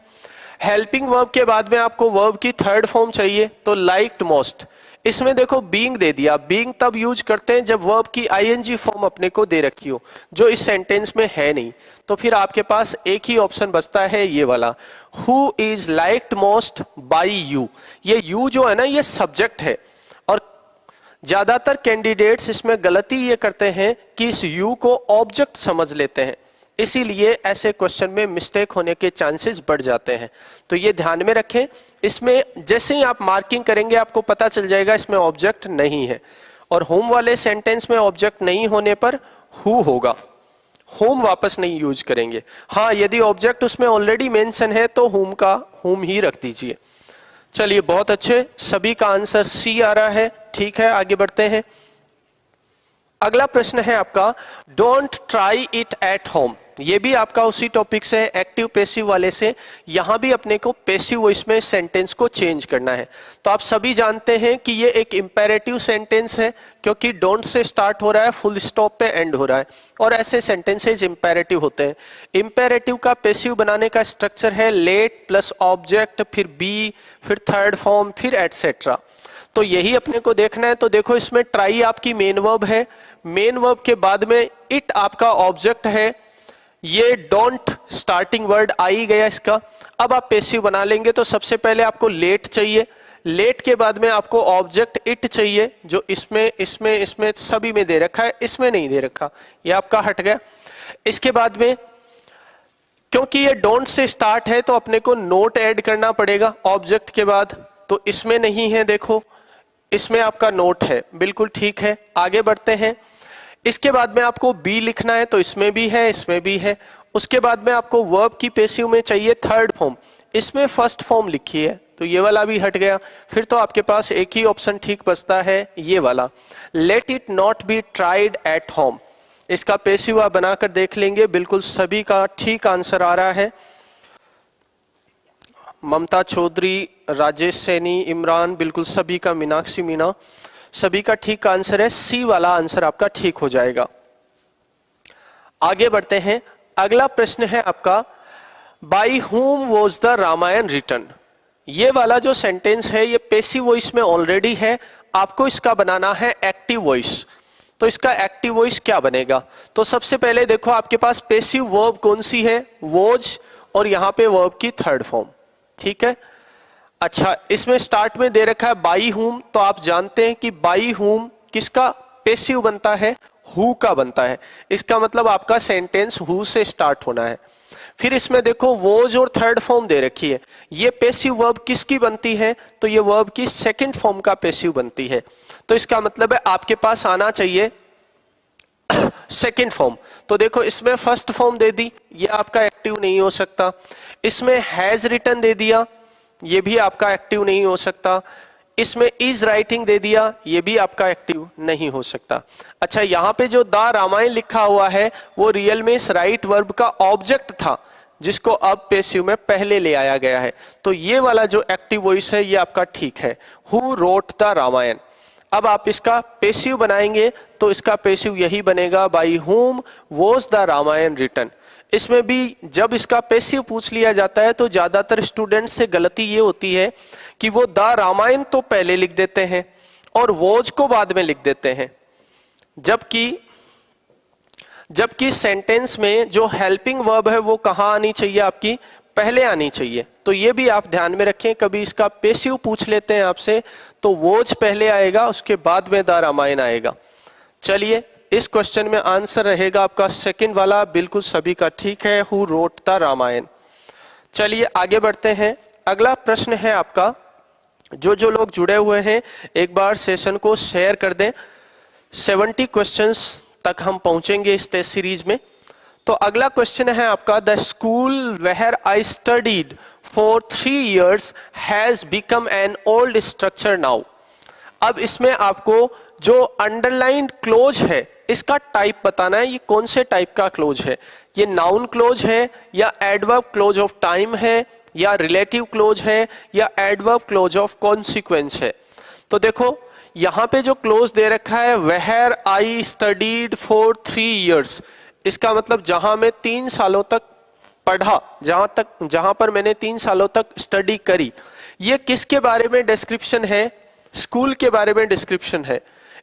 हेल्पिंग वर्ब के बाद में आपको वर्ब की थर्ड फॉर्म चाहिए, तो लाइक्ड मोस्ट, इसमें देखो बीइंग दे दिया। बीइंग तब यूज करते हैं जब वर्ब की आईएनजी फॉर्म अपने को दे रखी हो, जो इस सेंटेंस में है नहीं। तो फिर आपके पास एक ही ऑप्शन बचता है ये वाला, who is liked most by you. ये यू जो है ना, ये सब्जेक्ट है, और ज्यादातर कैंडिडेट्स इसमें गलती ये करते हैं कि इस यू को ऑब्जेक्ट समझ लेते हैं, इसीलिए ऐसे क्वेश्चन में मिस्टेक होने के चांसेस बढ़ जाते हैं। तो ये ध्यान में रखें, इसमें जैसे ही आप मार्किंग करेंगे आपको पता चल जाएगा इसमें ऑब्जेक्ट नहीं है। और होम वाले सेंटेंस में ऑब्जेक्ट नहीं होने पर हु होगा, होम वापस नहीं यूज करेंगे। हाँ, यदि ऑब्जेक्ट उसमें ऑलरेडी मेंशन है तो होम का होम ही रख दीजिए। चलिए बहुत अच्छे, सभी का आंसर सी आ रहा है, ठीक है। आगे बढ़ते हैं। अगला प्रश्न है आपका, don't try it at home. ये भी आपका उसी टॉपिक से है, एक्टिव पैसिव वाले से। यहां भी अपने को पैसिव वॉइस में सेंटेंस को चेंज करना है। तो आप सभी जानते हैं कि ये एक इंपेरेटिव सेंटेंस है, क्योंकि डोंट से स्टार्ट हो रहा है, फुल स्टॉप पे एंड हो रहा है, और ऐसे सेंटेंसेज इंपेरेटिव होते हैं। इंपेरेटिव का पैसिव बनाने का स्ट्रक्चर है लेट प्लस ऑब्जेक्ट, फिर बी, फिर थर्ड फॉर्म, फिर एटसेट्रा। तो यही अपने को देखना है। तो देखो इसमें ट्राई आपकी मेन वर्ब है, मेन वर्ब के बाद में इट आपका ऑब्जेक्ट है, ये डोंट स्टार्टिंग वर्ड आ ही गया इसका। अब आप पैसिव बना लेंगे तो सबसे पहले आपको लेट चाहिए, लेट के बाद में आपको ऑब्जेक्ट इट चाहिए, जो इसमें इसमें इसमें सभी में दे रखा है, इसमें नहीं दे रखा, ये आपका हट गया। इसके बाद में क्योंकि ये डोंट से स्टार्ट है तो अपने को नोट ऐड करना पड़ेगा ऑब्जेक्ट के बाद, तो इसमें नहीं है, देखो इसमें आपका नोट है, बिल्कुल ठीक है। आगे बढ़ते हैं। इसके बाद में आपको बी लिखना है, तो इसमें भी है, इसमें भी है। उसके बाद में आपको वर्ब की पैसिव में चाहिए थर्ड फॉर्म, इसमें फर्स्ट फॉर्म लिखी है, तो ये वाला भी हट गया। फिर तो आपके पास एक ही ऑप्शन ठीक बचता है, ये वाला, let it not be tried at home. इसका पैसिव आप बनाकर देख लेंगे, बिल्कुल सभी का ठीक आंसर आ रहा है। ममता चौधरी, राजेश सैनी, इमरान, बिल्कुल सभी का, मीनाक्षी मीना, सभी का ठीक आंसर है, सी वाला आंसर आपका ठीक हो जाएगा। आगे बढ़ते हैं। अगला प्रश्न है आपका, बाई हुम वॉज द रामायण रिटन। ये वाला जो सेंटेंस है ये पैसिव वॉइस में ऑलरेडी है, आपको इसका बनाना है एक्टिव वॉइस। तो इसका एक्टिव वॉइस क्या बनेगा? तो सबसे पहले देखो आपके पास पैसिव वर्ब कौन सी है, वॉज, और यहां पे वर्ब की थर्ड फॉर्म, ठीक है। अच्छा, इसमें स्टार्ट में दे रखा है बाई हुम, तो आप जानते हैं कि बाई हुम किसका पैसिव बनता है, हु का बनता है। इसका मतलब आपका सेंटेंस हु से स्टार्ट होना है। फिर इसमें देखो वॉज और थर्ड फॉर्म दे रखी है, ये पैसिव वर्ब किसकी बनती है, तो ये वर्ब की सेकंड फॉर्म का पैसिव बनती है। तो इसका मतलब है आपके पास आना चाहिए सेकंड फॉर्म। तो देखो इसमें फर्स्ट फॉर्म दे दी, ये आपका एक्टिव नहीं हो सकता। इसमें हैज रिटन दे दिया, ये भी आपका एक्टिव नहीं हो सकता। इसमें इज राइटिंग दे दिया, ये भी आपका एक्टिव नहीं हो सकता। अच्छा, यहाँ पे जो द रामायण लिखा हुआ है वो रियल में इस राइट वर्ब का ऑब्जेक्ट था, जिसको अब पैसिव में पहले ले आया गया है। तो ये वाला जो एक्टिव वॉइस है ये आपका ठीक है, हु रोट द रामायण। अब आप इसका पैसिव बनाएंगे तो इसका पैसिव यही बनेगा, बाई हुम वॉज द रामायण रिटन। इसमें भी जब इसका पैसिव पूछ लिया जाता है तो ज्यादातर स्टूडेंट से गलती ये होती है कि वो द रामायण तो पहले लिख देते हैं और वॉज को बाद में लिख देते हैं, जबकि सेंटेंस में जो हेल्पिंग वर्ब है वो कहाँ आनी चाहिए, आपकी पहले आनी चाहिए। तो ये भी आप ध्यान में रखें, कभी इसका पैसिव पूछ लेते हैं आपसे तो वॉज पहले आएगा, उसके बाद में द रामायण आएगा। चलिए, इस क्वेश्चन में आंसर रहेगा आपका सेकंड वाला, बिल्कुल सभी का ठीक है, हु रोट द रामायण। चलिए आगे बढ़ते हैं। अगला प्रश्न है आपका, जो लोग जुड़े हुए हैं एक बार सेशन को शेयर कर दें, 70 क्वेश्चंस तक हम पहुंचेंगे इस टेस्ट सीरीज में। तो अगला क्वेश्चन है आपका, the school where I studied for 3 years has become an old structure now. अब इसमें आपको जो अंडरलाइंड क्लोज है इसका टाइप बताना है, ये कौन से टाइप का क्लोज है, ये नाउन क्लोज है या एडवर्ब क्लोज ऑफ टाइम है या रिलेटिव क्लोज है या एडवर्ब क्लोज ऑफ कॉन्सिक्वेंस है। तो देखो यहां पे जो क्लोज दे रखा है, where I studied for 3 years, इसका मतलब जहां मैं 3 सालों तक पढ़ा, जहां पर मैंने 3 सालों तक स्टडी करी। ये किसके बारे में डिस्क्रिप्शन है, स्कूल के बारे में डिस्क्रिप्शन है।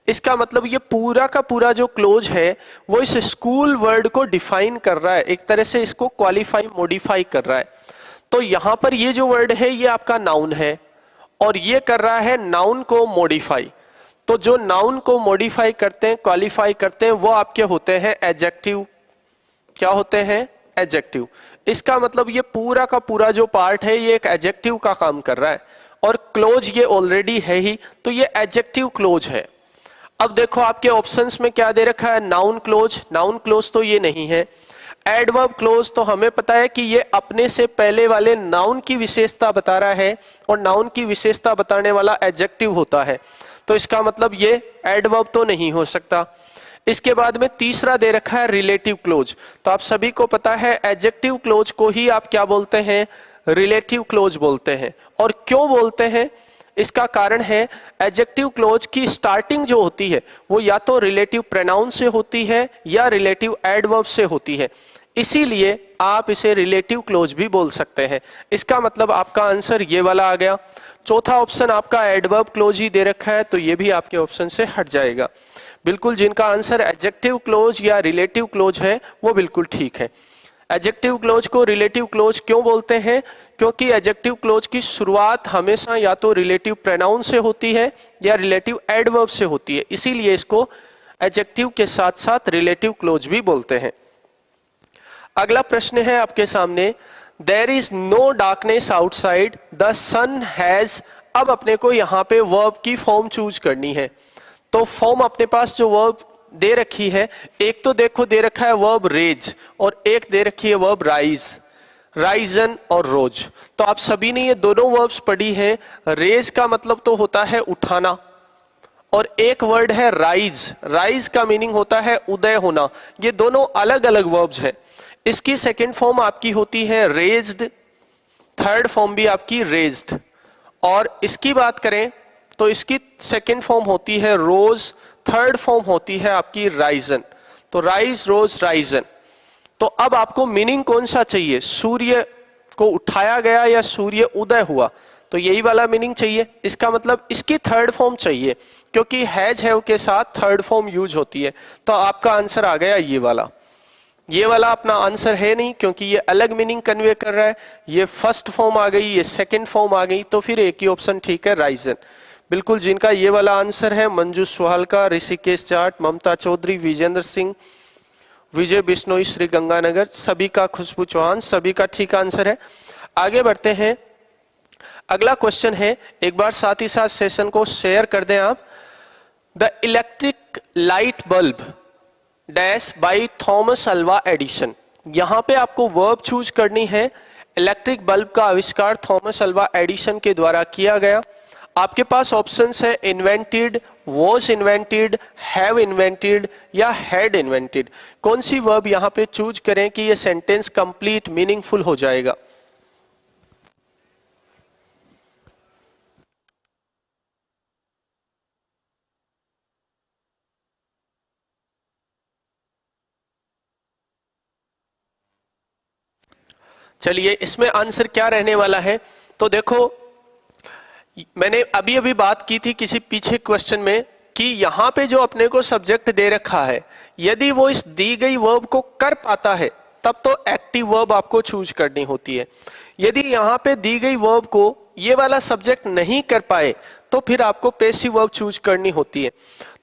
इसका मतलब ये पूरा का पूरा जो क्लोज है वो इस स्कूल वर्ड को डिफाइन कर रहा है, एक तरह से इसको क्वालिफाई मॉडिफाई कर रहा है। तो यहां पर ये जो वर्ड है ये आपका नाउन है और ये कर रहा है नाउन को मॉडिफाई। तो जो नाउन को मॉडिफाई करते हैं, क्वालिफाई करते हैं, वो आपके होते हैं एडजेक्टिव। क्या होते हैं? एडजेक्टिव। इसका मतलब ये पूरा का पूरा जो पार्ट है ये एक एडजेक्टिव का काम कर रहा है और क्लोज ये ऑलरेडी है ही, तो ये एडजेक्टिव क्लोज है। अब देखो आपके ऑप्शंस में क्या दे रखा है, नाउन क्लोज, नाउन क्लोज तो ये नहीं है। एडवर्ब क्लोज तो हमें पता है कि ये अपने से पहले वाले नाउन की विशेषता बता रहा है और नाउन की विशेषता बताने वाला एडजेक्टिव होता है, तो इसका मतलब ये एडवर्ब तो नहीं हो सकता। इसके बाद में तीसरा दे रखा है रिलेटिव क्लोज, तो आप सभी को पता है एडजेक्टिव क्लोज को ही आप क्या बोलते हैं, रिलेटिव क्लोज बोलते हैं। और क्यों बोलते हैं, इसका कारण है एडजेक्टिव क्लोज की स्टार्टिंग जो होती है वो या तो रिलेटिव प्रोनाउन से होती है या रिलेटिव एडवर्ब से होती है। इसीलिए आप इसे रिलेटिव क्लोज भी बोल सकते हैं। इसका मतलब आपका आंसर ये वाला आ गया। चौथा ऑप्शन आपका एडवर्ब क्लोज ही दे रखा है, तो ये भी आपके ऑप्शन से हट जाएगा। बिल्कुल जिनका आंसर एडजेक्टिव क्लोज या रिलेटिव क्लोज है वो बिल्कुल ठीक है। एडजेक्टिव क्लोज को रिलेटिव क्लोज क्यों बोलते हैं? क्योंकि एडजेक्टिव क्लोज की शुरुआत हमेशा या तो रिलेटिव प्रोनाउन से होती है या रिलेटिव एडवर्ब से होती है, इसीलिए इसको एडजेक्टिव के साथ साथ रिलेटिव क्लोज भी बोलते हैं। अगला प्रश्न है आपके सामने, there is no darkness outside the sun has. अब अपने को यहाँ पे वर्ब की फॉर्म चूज करनी है। तो फॉर्म अपने पास जो वर्ब दे रखी है, एक तो देखो दे रखा है वर्ब रेज और एक दे रखी है वर्ब राइज, राइजन और रोज। तो आप सभी ने ये दोनों वर्ब्स पढ़ी है। रेज का मतलब तो होता है उठाना, और एक वर्ड है राइज, राइज का मीनिंग होता है उदय होना। ये दोनों अलग अलग वर्ब्स हैं। इसकी सेकेंड फॉर्म आपकी होती है रेज्ड, थर्ड फॉर्म भी आपकी रेज्ड। और इसकी बात करें तो इसकी सेकेंड फॉर्म होती है रोज, थर्ड फॉर्म होती है आपकी राइजन। तो राइज, रोज, राइजन। तो अब आपको मीनिंग कौन सा चाहिए? सूर्य को उठाया गया या सूर्य उदय हुआ? तो यही वाला मीनिंग चाहिए। इसका मतलब इसकी थर्ड फॉर्म चाहिए, क्योंकि हैज हैव के साथ थर्ड फॉर्म यूज होती है। तो आपका आंसर आ गया ये वाला। ये वाला अपना आंसर है नहीं, क्योंकि ये अलग मीनिंग कन्वे कर रहा है। ये फर्स्ट फॉर्म आ गई, ये सेकंड फॉर्म आ गई, तो फिर एक ही ऑप्शन ठीक है, राइजन। बिल्कुल जिनका ये वाला आंसर है, मंजू सुहालका, ऋषिकेश जाट, ममता चौधरी, विजेंद्र सिंह, विजय बिश्नोई, श्री गंगानगर, सभी का, खुशबू चौहान, सभी का ठीक आंसर है। आगे बढ़ते हैं। अगला क्वेश्चन है, एक बार साथ ही साथ सेशन को शेयर कर दें आप। The electric light bulb dash by Thomas Alva Edison. यहां पे आपको वर्ब चूज करनी है। इलेक्ट्रिक बल्ब का आविष्कार थॉमस अल्वा एडिशन के द्वारा किया गया। आपके पास ऑप्शंस है invented, was invented, have invented या हैड इन्वेंटेड। कौन सी वर्ब यहां पे चूज करें कि ये सेंटेंस कंप्लीट मीनिंगफुल हो जाएगा? चलिए, इसमें आंसर क्या रहने वाला है? तो देखो, मैंने अभी अभी बात की थी किसी पीछे क्वेश्चन में कि यहां पे जो अपने को सब्जेक्ट दे रखा है, यदि वो इस दी गई वर्ब को कर पाता है तब तो एक्टिव वर्ब आपको चूज करनी होती है। यदि यहां पे दी गई वर्ब को ये वाला सब्जेक्ट नहीं कर पाए तो फिर आपको पैसिव वर्ब चूज करनी होती है।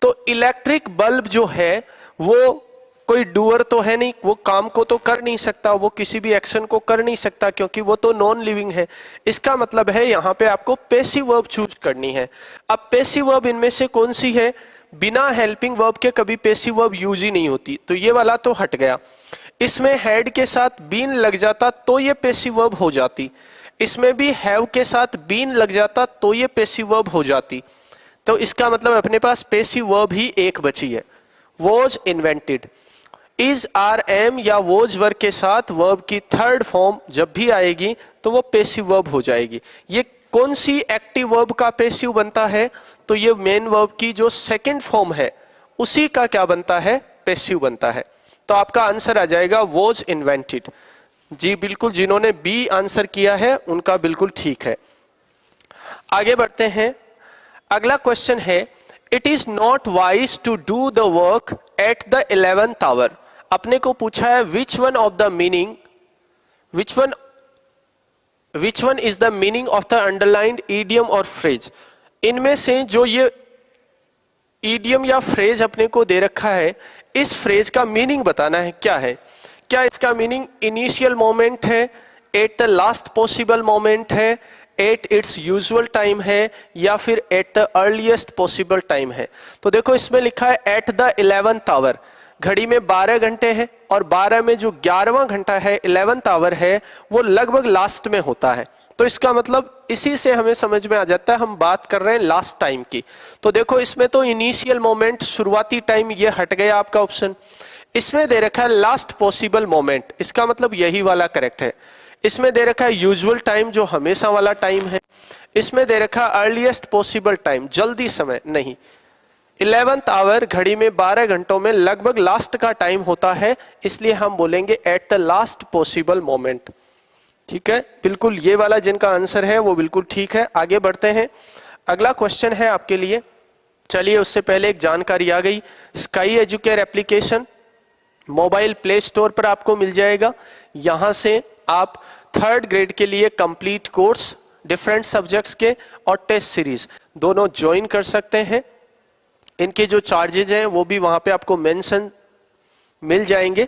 तो इलेक्ट्रिक बल्ब जो है वो कोई डूअर तो है नहीं, वो काम को तो कर नहीं सकता, वो किसी भी एक्शन को कर नहीं सकता, क्योंकि वो तो नॉन लिविंग है। इसका मतलब है यहाँ पे आपको पैसिव वर्ब चूज करनी है। अब पैसिव वर्ब इनमें से कौन सी है? बिना हेल्पिंग वर्ब के कभी पैसिव वर्ब यूज ही नहीं होती, तो ये वाला तो हट गया। इसमें हैड के साथ बीन लग जाता तो ये पैसिव वर्ब हो जाती। इसमें भी हैव के साथ बीन लग जाता तो ये पैसिव वर्ब हो जाती। तो इसका मतलब अपने पास पैसिव वर्ब ही एक बची है, was invented. Is, are, am या वॉज वर्ब के साथ वर्ब की थर्ड फॉर्म जब भी आएगी तो वो पैसिव वर्ब हो जाएगी। ये कौन सी एक्टिव वर्ब का पैसिव बनता है? तो ये मेन वर्ब की जो सेकंड फॉर्म है उसी का क्या बनता है? पैसिव बनता है। तो आपका आंसर आ जाएगा वॉज इन्वेंटेड। जी बिल्कुल, जिन्होंने बी आंसर किया है उनका बिल्कुल ठीक है। आगे बढ़ते हैं। अगला क्वेश्चन है, it is not wise to do the work at the 11th hour. अपने को पूछा है which one of the meaning, which one is the meaning of the underlined idiom और फ्रेज। इनमें से जो ये ईडियम या फ्रेज अपने को दे रखा है, इस फ्रेज का मीनिंग बताना है क्या है। क्या इसका मीनिंग इनिशियल मोमेंट है, at the last possible moment है, एट इट्स यूजुअल टाइम है, या फिर at the earliest possible time है। तो देखो इसमें लिखा है एट द 11th आवर। घड़ी में 12 घंटे हैं और 12 में जो 11वां घंटा है, 11th आवर है, वो लगभग लास्ट में होता है। तो इसका मतलब इसी से हमें समझ में आ जाता है हम बात कर रहे हैं लास्ट टाइम की। तो देखो इसमें तो इनिशियल मोमेंट, शुरुआती टाइम, ये हट गया आपका ऑप्शन। इसमें दे रखा है लास्ट पॉसिबल मोमेंट, इसका मतलब यही वाला करेक्ट है। इसमें दे रखा है यूजुअल टाइम, जो हमेशा वाला टाइम है। इसमें दे रखा है अर्लीस्ट पॉसिबल टाइम, जल्दी समय नहीं। 11th आवर, घड़ी में 12 घंटों में लगभग लास्ट का टाइम होता है, इसलिए हम बोलेंगे at the last possible moment. ठीक है, बिल्कुल ये वाला जिनका आंसर है वो बिल्कुल ठीक है। आगे बढ़ते हैं, अगला क्वेश्चन है आपके लिए। चलिए उससे पहले एक जानकारी आ गई, sky educare application mobile play store पर आपको मिल जाएगा। यहां से आप 3rd ग्रेड के लिए कंप्लीट कोर्स डिफरेंट सब्जेक्ट्स के और टेस्ट सीरीज दोनों ज्वाइन कर सकते हैं। इनके जो चार्जेज हैं वो भी वहां पे आपको मेंशन मिल जाएंगे।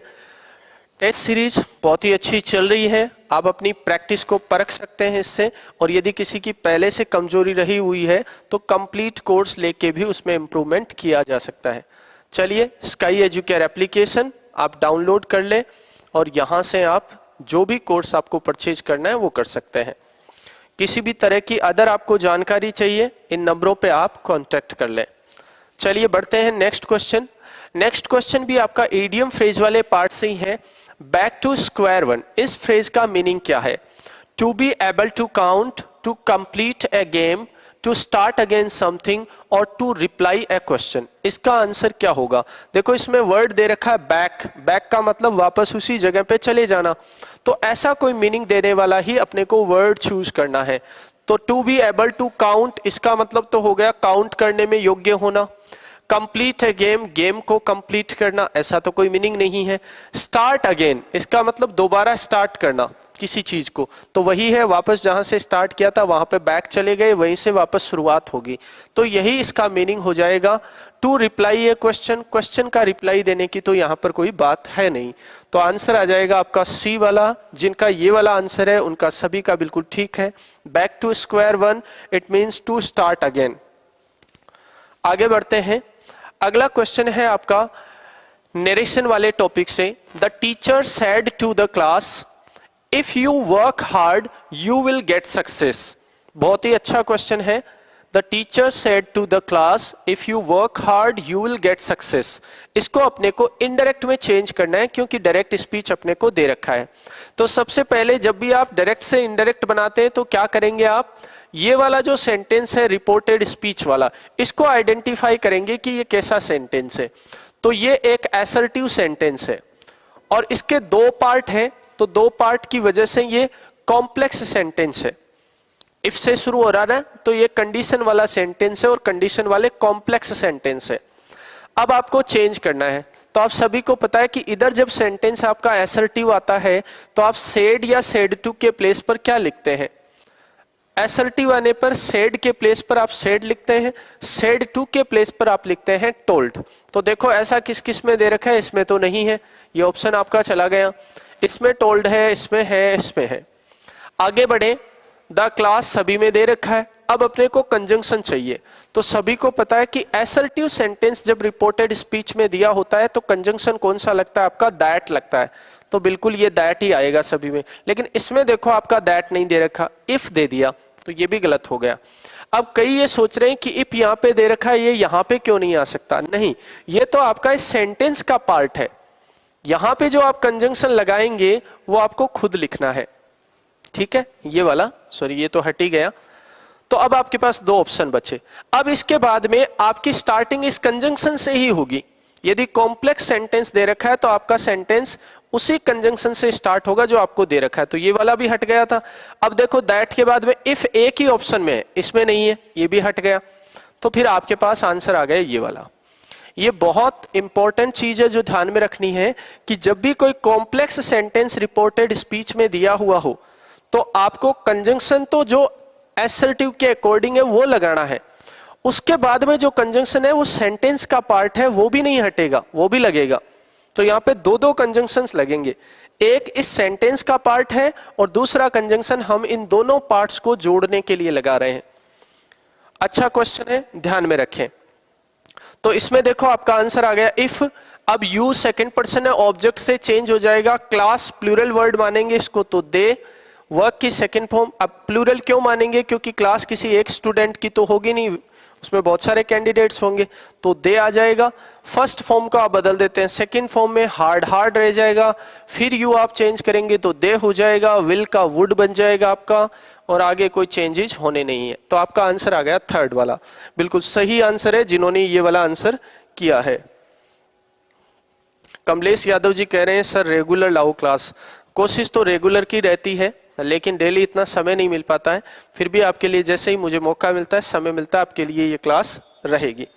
टेस्ट सीरीज बहुत ही अच्छी चल रही है, आप अपनी प्रैक्टिस को परख सकते हैं इससे, और यदि किसी की पहले से कमजोरी रही हुई है तो कंप्लीट कोर्स लेके भी उसमें इंप्रूवमेंट किया जा सकता है। चलिए स्काई एजुकेयर एप्लीकेशन आप डाउनलोड कर लें और यहां से आप जो भी कोर्स आपको परचेज करना है वो कर सकते हैं। किसी भी तरह की अदर आपको जानकारी चाहिए, इन नंबरों पे आप कांटेक्ट कर लें। चलिए बढ़ते हैं नेक्स्ट क्वेश्चन। नेक्स्ट क्वेश्चन भी आपका इडियम फ्रेज वाले पार्ट से ही है। बैक टू स्क्वायर वन, इस फ्रेज का मीनिंग क्या है? To be able to count, to complete a game, to start again something और टू रिप्लाई ए क्वेश्चन। इसका आंसर क्या होगा? देखो इसमें वर्ड दे रखा है बैक, बैक का मतलब वापस उसी जगह पे चले जाना, तो ऐसा कोई मीनिंग देने वाला ही अपने को वर्ड चूज करना है। तो to be able to count, इसका मतलब तो हो गया काउंट करने में योग्य होना। कंप्लीट है गेम, गेम को कंप्लीट करना, ऐसा तो कोई मीनिंग नहीं है। स्टार्ट अगेन, इसका मतलब दोबारा स्टार्ट करना किसी चीज को, तो वही है वापस जहां से स्टार्ट किया था वहां पे बैक चले गए, वहीं से वापस शुरुआत होगी, तो यही इसका मीनिंग हो जाएगा। To reply a question, question का रिप्लाई देने की तो यहाँ पर कोई बात है नहीं, तो आंसर आ जाएगा आपका सी वाला। जिनका ये वाला आंसर है उनका सभी का बिल्कुल ठीक है। Back to square one it means to start again. आगे बढ़ते हैं, अगला क्वेश्चन है आपका नरेशन वाले टॉपिक से। The teacher said to the class, if you work hard you will get success. बहुत ही अच्छा क्वेश्चन है। The teacher said to the class, if you work hard you will get success. इसको अपने को indirect में change करना है क्योंकि डायरेक्ट स्पीच अपने को दे रखा है। तो सबसे पहले जब भी आप डायरेक्ट से इनडायरेक्ट बनाते हैं तो क्या करेंगे आप, ये वाला जो सेंटेंस है रिपोर्टेड स्पीच वाला, इसको आइडेंटिफाई करेंगे कि ये कैसा सेंटेंस है। तो ये एक असर्टिव सेंटेंस है और इसके दो पार्ट हैं, तो दो पार्ट की वजह से ये कॉम्प्लेक्स सेंटेंस है। इफ से शुरू हो रहा है तो ये कंडीशन वाला सेंटेंस है और कंडीशन वाले कॉम्प्लेक्स सेंटेंस है। अब आपको चेंज करना है, तो आप सभी को पता है कि इधर जब सेंटेंस आपका असर्टिव आता है तो आप सेड या सेड टू के प्लेस पर क्या लिखते हैं? असर्टिव आने पर सेड के प्लेस पर आप सेड लिखते हैं, सेड टू के प्लेस पर आप लिखते हैं टोल्ड। तो देखो ऐसा किस किस में दे रखा है, इसमें तो नहीं है, ये ऑप्शन आपका चला गया। इसमें टोल्ड है, इसमें है, इसमें है। आगे बढ़े, द क्लास सभी में दे रखा है। अब अपने को कंजंक्शन चाहिए, तो सभी को पता है कि असर्टिव सेंटेंस जब रिपोर्टेड स्पीच में दिया होता है तो कंजंक्शन कौन सा लगता है आपका? दैट लगता है, तो बिल्कुल ये दैट ही आएगा सभी में। लेकिन इसमें देखो आपका दैट नहीं दे रखा, इफ दे दिया, तो ये भी गलत हो गया। अब कई ये सोच रहे हैं कि इफ यहाँ पे दे रखा है ये यहाँ पे क्यों नहीं आ सकता? नहीं, ये तो आपका इस सेंटेंस का पार्ट है। यहां पे जो आप कंजंक्शन लगाएंगे वो आपको खुद लिखना है। ठीक है, ये वाला, सॉरी ये तो हट ही गया। तो अब आपके पास दो ऑप्शन बचे। अब इसके बाद में आपकी स्टार्टिंग इस कंजंक्शन से ही होगी। यदि कॉम्प्लेक्स सेंटेंस दे रखा है तो आपका सेंटेंस उसी कंजंक्शन से स्टार्ट होगा जो आपको दे रखा है, तो ये वाला भी हट गया था। अब देखो दैट के बाद में इफ एक ही ऑप्शन में है, इसमें नहीं है, ये भी हट गया, तो फिर आपके पास आंसर आ गया ये वाला। ये बहुत इंपॉर्टेंट चीज है जो ध्यान में रखनी है कि जब भी कोई कॉम्प्लेक्स सेंटेंस रिपोर्टेड स्पीच में दिया हुआ हो तो आपको कंजंक्शन तो जो असर्टिव के अकॉर्डिंग है वो लगाना है। उसके बाद में जो कंजंक्शन है वो सेंटेंस का पार्ट है, वो भी नहीं हटेगा, वो भी लगेगा। तो यहाँ पे दो दो कंजंक्शंस लगेंगे, एक इस सेंटेंस का पार्ट है और दूसरा कंजंक्शन हम इन दोनों पार्ट्स को जोड़ने के लिए लगा रहे हैं। अच्छा क्वेश्चन है, ध्यान में रखें। तो इसमें देखो आपका आंसर आ गया इफ। अब यू सेकंड पर्सन है, ऑब्जेक्ट से चेंज हो जाएगा। क्लास प्लूरल वर्ड मानेंगे इसको तो दे, वर्क की सेकंड फॉर्म। अब प्लूरल क्यों मानेंगे? क्योंकि क्लास किसी एक स्टूडेंट की तो होगी नहीं, उसमें बहुत सारे कैंडिडेट्स होंगे, तो दे आ जाएगा। फर्स्ट फॉर्म को आप बदल देते हैं, सेकंड फॉर्म में हार्ड हार्ड रह जाएगा, फिर यू आप चेंज करेंगे तो दे हो जाएगा, विल का वुड बन जाएगा आपका, और आगे कोई चेंजेस होने नहीं है। तो आपका आंसर आ गया थर्ड वाला, बिल्कुल सही आंसर है जिन्होंने ये वाला आंसर किया है। कमलेश यादव जी कह रहे हैं सर रेगुलर लाओ क्लास। कोशिश तो रेगुलर की रहती है, लेकिन डेली इतना समय नहीं मिल पाता है, फिर भी आपके लिए जैसे ही मुझे मौका मिलता है, समय मिलता है, आपके लिए ये क्लास रहेगी।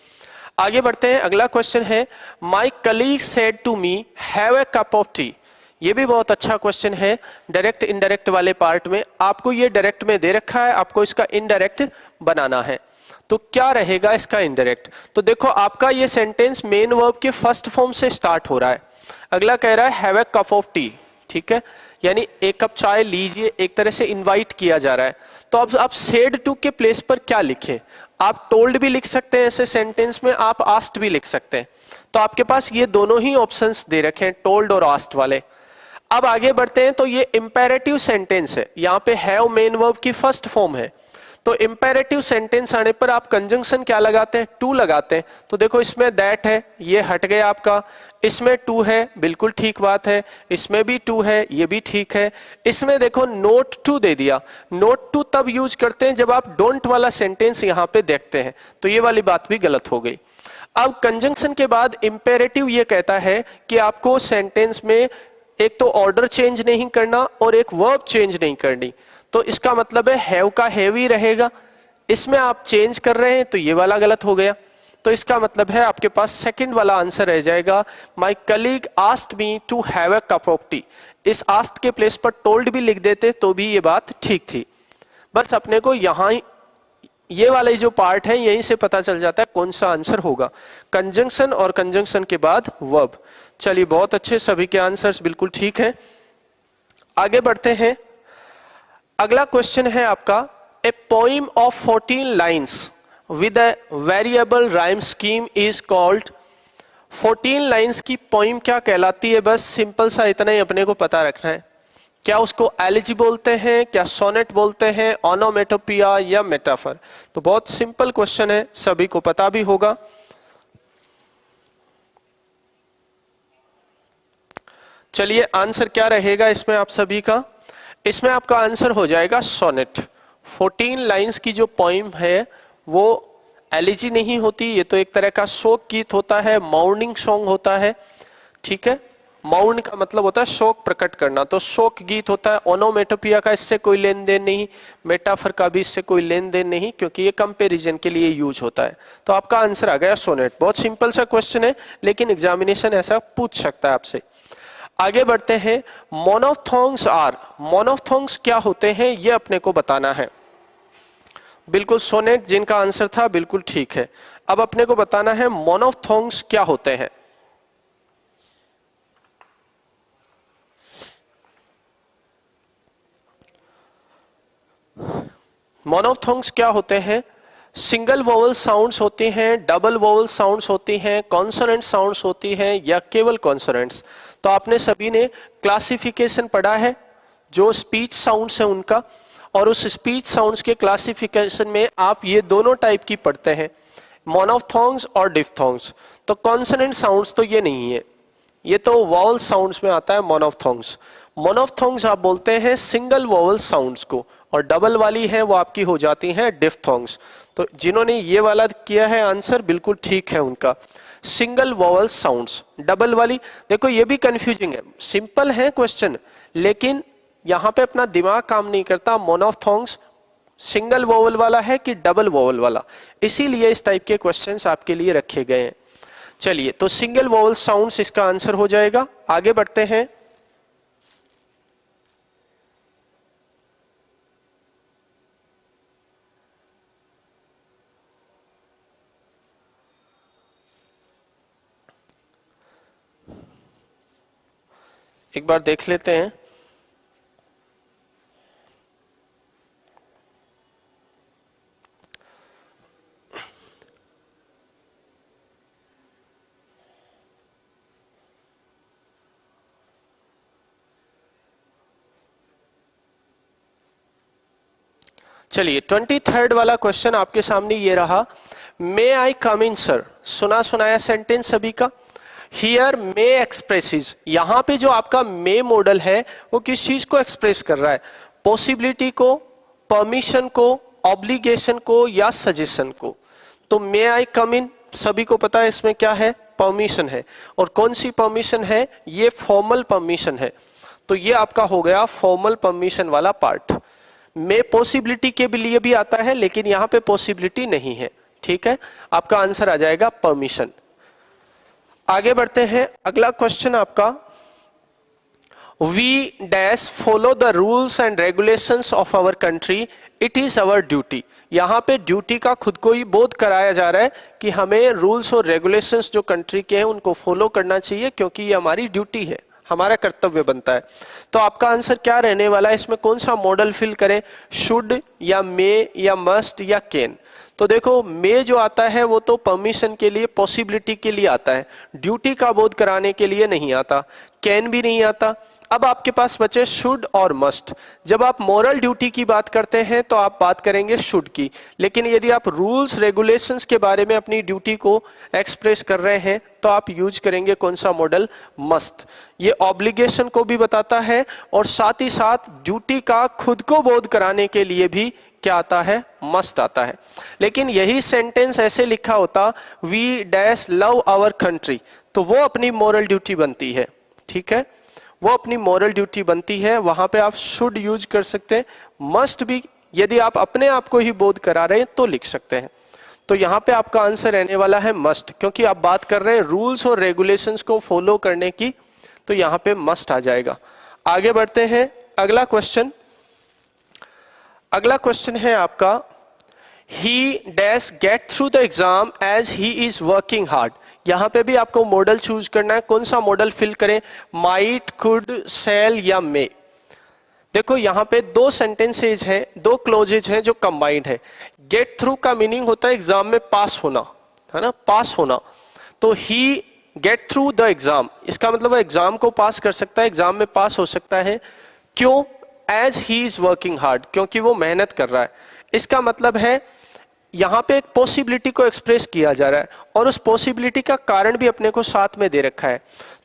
आगे बढ़ते हैं, अगला क्वेश्चन है, my colleague said to me have a cup of tea. ये भी बहुत अच्छा क्वेश्चन है, डायरेक्ट इनडायरेक्ट वाले पार्ट में। आपको ये डायरेक्ट में दे रखा है, आपको इसका इनडायरेक्ट बनाना है। तो क्या रहेगा इसका इनडायरेक्ट? तो देखो आपका ये सेंटेंस मेन वर्ब के फर्स्ट फॉर्म से स्टार्ट हो रहा है। अगला कह रहा है have a cup of T, ठीक है, यानी एक कप चाय लीजिए, एक तरह से इनवाइट किया जा रहा है। तो अब आप सेड टू के प्लेस पर क्या लिखें? आप टोल्ड भी लिख सकते हैं ऐसे सेंटेंस में, आप आस्क्ड भी लिख सकते हैं। तो आपके पास ये दोनों ही ऑप्शंस दे रखे हैं, टोल्ड और आस्क्ड वाले। अब आगे बढ़ते हैं, तो ये इंपेरेटिव सेंटेंस है, यहाँ पे हैव मेन वर्ब की फर्स्ट फॉर्म है। तो इंपेरेटिव सेंटेंस आने पर आप कंजंक्शन क्या लगाते हैं? टू लगाते हैं। तो देखो इसमें दैट है, ये हट गया आपका, इसमें टू है, बिल्कुल ठीक बात है, इसमें भी टू है, ये भी ठीक है। इसमें देखो नोट टू दे दिया। नोट टू तब यूज करते हैं जब आप डोंट वाला सेंटेंस यहाँ पे देखते हैं, तो ये वाली बात भी गलत हो गई। अब कंजंक्शन के बाद इंपेरेटिव ये कहता है कि आपको सेंटेंस में एक तो ऑर्डर चेंज नहीं करना और एक वर्ब चेंज नहीं करनी। तो इसका मतलब है हैव का हैव ही रहेगा, इसमें आप चेंज कर रहे हैं तो ये वाला गलत हो गया। तो इसका मतलब है आपके पास सेकंड वाला आंसर रह जाएगा, my colleague asked me to have a cup of tea. इस आस्क्ड के प्लेस पर टोल्ड भी लिख देते तो भी ये बात ठीक थी। बस अपने को यहाँ ये वाला जो पार्ट है यहीं से पता चल जाता है कौन सा आंसर होगा, कंजंक्शन और कंजंक्शन के बाद वर्ब। चलिए बहुत अच्छे, सभी के आंसर्स बिल्कुल ठीक है। आगे बढ़ते हैं, अगला क्वेश्चन है आपका, a poem of 14 lines with a variable rhyme scheme is called. 14 lines की पोइम क्या कहलाती है? बस सिंपल सा इतना ही अपने को पता रखना है। क्या उसको एलिजी बोलते हैं, क्या सोनेट बोलते हैं, ओनोमेटोपिया या मेटाफर? तो बहुत सिंपल क्वेश्चन है, सभी को पता भी होगा। चलिए आंसर क्या रहेगा इसमें आप सभी का? इसमें आपका आंसर हो जाएगा सोनेट। 14 लाइंस की जो पोइम है वो एलिजी नहीं होती, ये तो एक तरह का शोक गीत होता है, मॉर्निंग सॉन्ग होता है, ठीक है। माउन का मतलब होता है शोक प्रकट करना, तो शोक गीत होता है। ओनोमेटोपिया का इससे कोई लेन देन नहीं, मेटाफर का भी इससे कोई लेन देन नहीं, क्योंकि ये कंपैरिजन के लिए यूज होता है। तो आपका आंसर आ गया सोनेट। बहुत सिंपल सा क्वेश्चन है, लेकिन एग्जामिनेशन ऐसा पूछ सकता है आपसे। आगे बढ़ते हैं, मोनोफथोंग्स आर। मोनोफथोंग्स क्या होते हैं ये अपने को बताना है। बिल्कुल सोनेट जिनका आंसर था बिल्कुल ठीक है। अब अपने को बताना है मोनोफथोंग्स क्या होते हैं। मोनोफथोंग्स क्या होते हैं? सिंगल वोवल साउंड्स होती हैं, डबल वोवल साउंड्स होती हैं, कॉन्सोनेंट साउंड्स होती हैं या केवल कॉन्सोनेंट्स। तो आपने सभी ने क्लासिफिकेशन पढ़ा है जो स्पीच साउंड्स है उनका, और उस स्पीच साउंड्स के क्लासिफिकेशन में आप ये दोनों टाइप की पढ़ते हैं, मोनोफथोंग्स और डिफथोंग्स। तो कॉन्सोनेंट साउंड्स तो ये नहीं है, ये तो वोवल साउंड्स में आता है मोनोफथोंग्स। मोनोफथोंग्स आप बोलते हैं सिंगल वोवल साउंड्स को, और डबल वाली है वो आपकी हो जाती है डिफथोंग्स। तो जिन्होंने ये वाला किया है आंसर बिल्कुल ठीक है उनका, सिंगल वोवल साउंड्स। डबल वाली देखो ये भी कंफ्यूजिंग है, सिंपल है क्वेश्चन लेकिन यहाँ पे अपना दिमाग काम नहीं करता। मोनोफथोंग्स सिंगल वोवल वाला है कि डबल वोवल वाला, इसीलिए इस टाइप के क्वेश्चंस आपके लिए रखे गए हैं। चलिए तो सिंगल वोवल साउंड्स इसका आंसर हो जाएगा। आगे बढ़ते हैं, एक बार देख लेते हैं। चलिए 23rd वाला क्वेश्चन आपके सामने ये रहा, मे आई कम इन सर, सुना सुनाया सेंटेंस सभी का। हियर मे एक्सप्रेसिज, यहां पे जो आपका मे मॉडल है वो किस चीज को एक्सप्रेस कर रहा है? पॉसिबिलिटी को, परमिशन को, ऑब्लिगेशन को या सजेशन को। तो मे आई कम इन, सभी को पता है इसमें क्या है? परमिशन है। और कौन सी परमिशन है? ये फॉर्मल परमिशन है। तो ये आपका हो गया फॉर्मल परमिशन वाला पार्ट। मे पॉसिबिलिटी के लिए भी आता है लेकिन यहां पे पॉसिबिलिटी नहीं है, ठीक है। आपका आंसर आ जाएगा परमिशन। आगे बढ़ते हैं, अगला क्वेश्चन आपका, we dash follow the rules and regulations of our country, it is our duty. यहां पे ड्यूटी का खुद को ही बोध कराया जा रहा है कि हमें रूल्स और रेगुलेशंस जो कंट्री के हैं उनको फॉलो करना चाहिए क्योंकि ये हमारी ड्यूटी है, हमारा कर्तव्य बनता है। तो आपका आंसर क्या रहने वाला है? इसमें कौन सा मॉडल फिल करें? शुड या मे या मस्ट या कैन? तो देखो मे जो आता है वो तो परमिशन के लिए, पॉसिबिलिटी के लिए आता है, ड्यूटी का बोध कराने के लिए नहीं आता। कैन भी नहीं आता। अब आपके पास बचे शुड और मस्ट। जब आप मोरल ड्यूटी की बात करते हैं तो आप बात करेंगे शुड की, लेकिन यदि आप रूल्स रेगुलेशंस के बारे में अपनी ड्यूटी को एक्सप्रेस कर रहे हैं तो आप यूज करेंगे कौन सा मॉडल? मस्ट। ये ऑब्लिगेशन को भी बताता है और साथ ही साथ ड्यूटी का खुद को बोध कराने के लिए भी क्या आता है? मस्ट आता है। लेकिन यही सेंटेंस ऐसे लिखा होता, we dash love our country, तो वो अपनी मोरल ड्यूटी बनती है, ठीक है, वो अपनी मॉरल ड्यूटी बनती है। वहां पे आप शुड यूज कर सकते हैं, मस्ट भी यदि आप अपने आप को ही बोध करा रहे हैं तो लिख सकते हैं। तो यहां पे आपका आंसर रहने वाला है मस्ट, क्योंकि आप बात कर रहे हैं रूल्स और रेगुलेशंस को फॉलो करने की, तो यहां पे मस्ट आ जाएगा। आगे बढ़ते हैं, अगला क्वेश्चन। अगला क्वेश्चन है आपका, he dash get through the exam as he is working hard. यहां पे भी आपको मॉडल चूज करना है, कौन सा मॉडल फिल करें? माइट, कुड, शैल या मे। देखो यहां पे दो सेंटेंसेज हैं, दो क्लोजेज हैं जो कंबाइंड है। गेट थ्रू का मीनिंग होता है एग्जाम में पास होना, है ना, पास होना। तो ही गेट थ्रू द एग्जाम, इसका मतलब एग्जाम को पास कर सकता है, एग्जाम में पास हो सकता है। क्यों? As he is working hard, क्योंकि वो मेहनत कर रहा है। इसका मतलब है यहां पे एक पॉसिबिलिटी को एक्सप्रेस किया जा रहा है और उस पॉसिबिलिटी का कारण भी अपने को साथ में दे रखा है।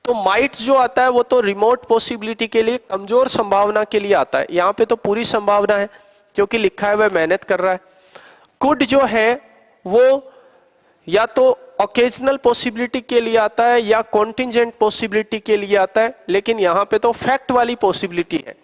तो माइट जो आता है वो तो रिमोट पॉसिबिलिटी के लिए, कमजोर संभावना के लिए आता है। यहां पे तो पूरी संभावना है क्योंकि लिखा है वह मेहनत कर रहा है। कुड जो है वो या तो ओकेजनल पॉसिबिलिटी के लिए आता है या कॉन्टिजेंट पॉसिबिलिटी के लिए आता है, लेकिन यहां पे तो फैक्ट वाली पॉसिबिलिटी है,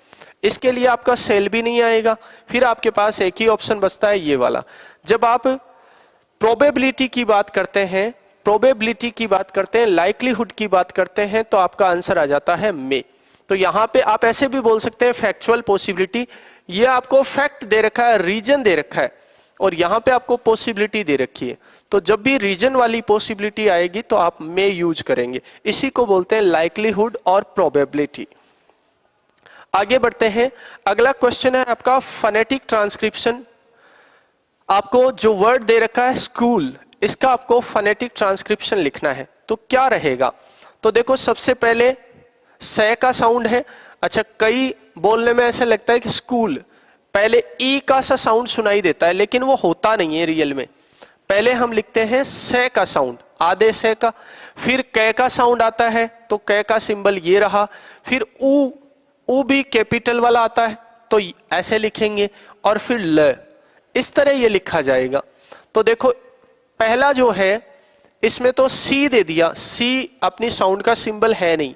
इसके लिए आपका सेल भी नहीं आएगा। फिर आपके पास एक ही ऑप्शन बचता है, ये वाला। जब आप प्रोबेबिलिटी की बात करते हैं, प्रोबेबिलिटी की बात करते हैं, लाइक्लीहुड की बात करते हैं, तो आपका आंसर आ जाता है मे। तो यहां पे आप ऐसे भी बोल सकते हैं फैक्चुअल पॉसिबिलिटी, ये आपको फैक्ट दे रखा है, रीजन दे रखा है, और यहां पे आपको पॉसिबिलिटी दे रखी है। तो जब भी रीजन वाली पॉसिबिलिटी आएगी तो आप मे यूज करेंगे। इसी को बोलते हैं लाइक्लीहुड और प्रोबेबिलिटी। आगे बढ़ते हैं, अगला क्वेश्चन है आपका फोनेटिक ट्रांसक्रिप्शन। आपको जो वर्ड दे रखा है स्कूल, इसका आपको फोनेटिक ट्रांसक्रिप्शन लिखना है। तो क्या रहेगा? तो देखो सबसे पहले से का साउंड है। अच्छा, कई बोलने में ऐसा लगता है कि स्कूल पहले ई का सा साउंड सुनाई देता है, लेकिन वो होता नहीं है रियल में। पहले हम लिखते हैं से का साउंड, आधे से का, फिर कै का साउंड आता है तो कै का सिंबल ये रहा, फिर ऊ भी कैपिटल वाला आता है तो ऐसे लिखेंगे, और फिर ल, इस तरह ये लिखा जाएगा। तो देखो पहला जो है इसमें तो सी दे दिया, सी अपनी साउंड का सिंबल है नहीं,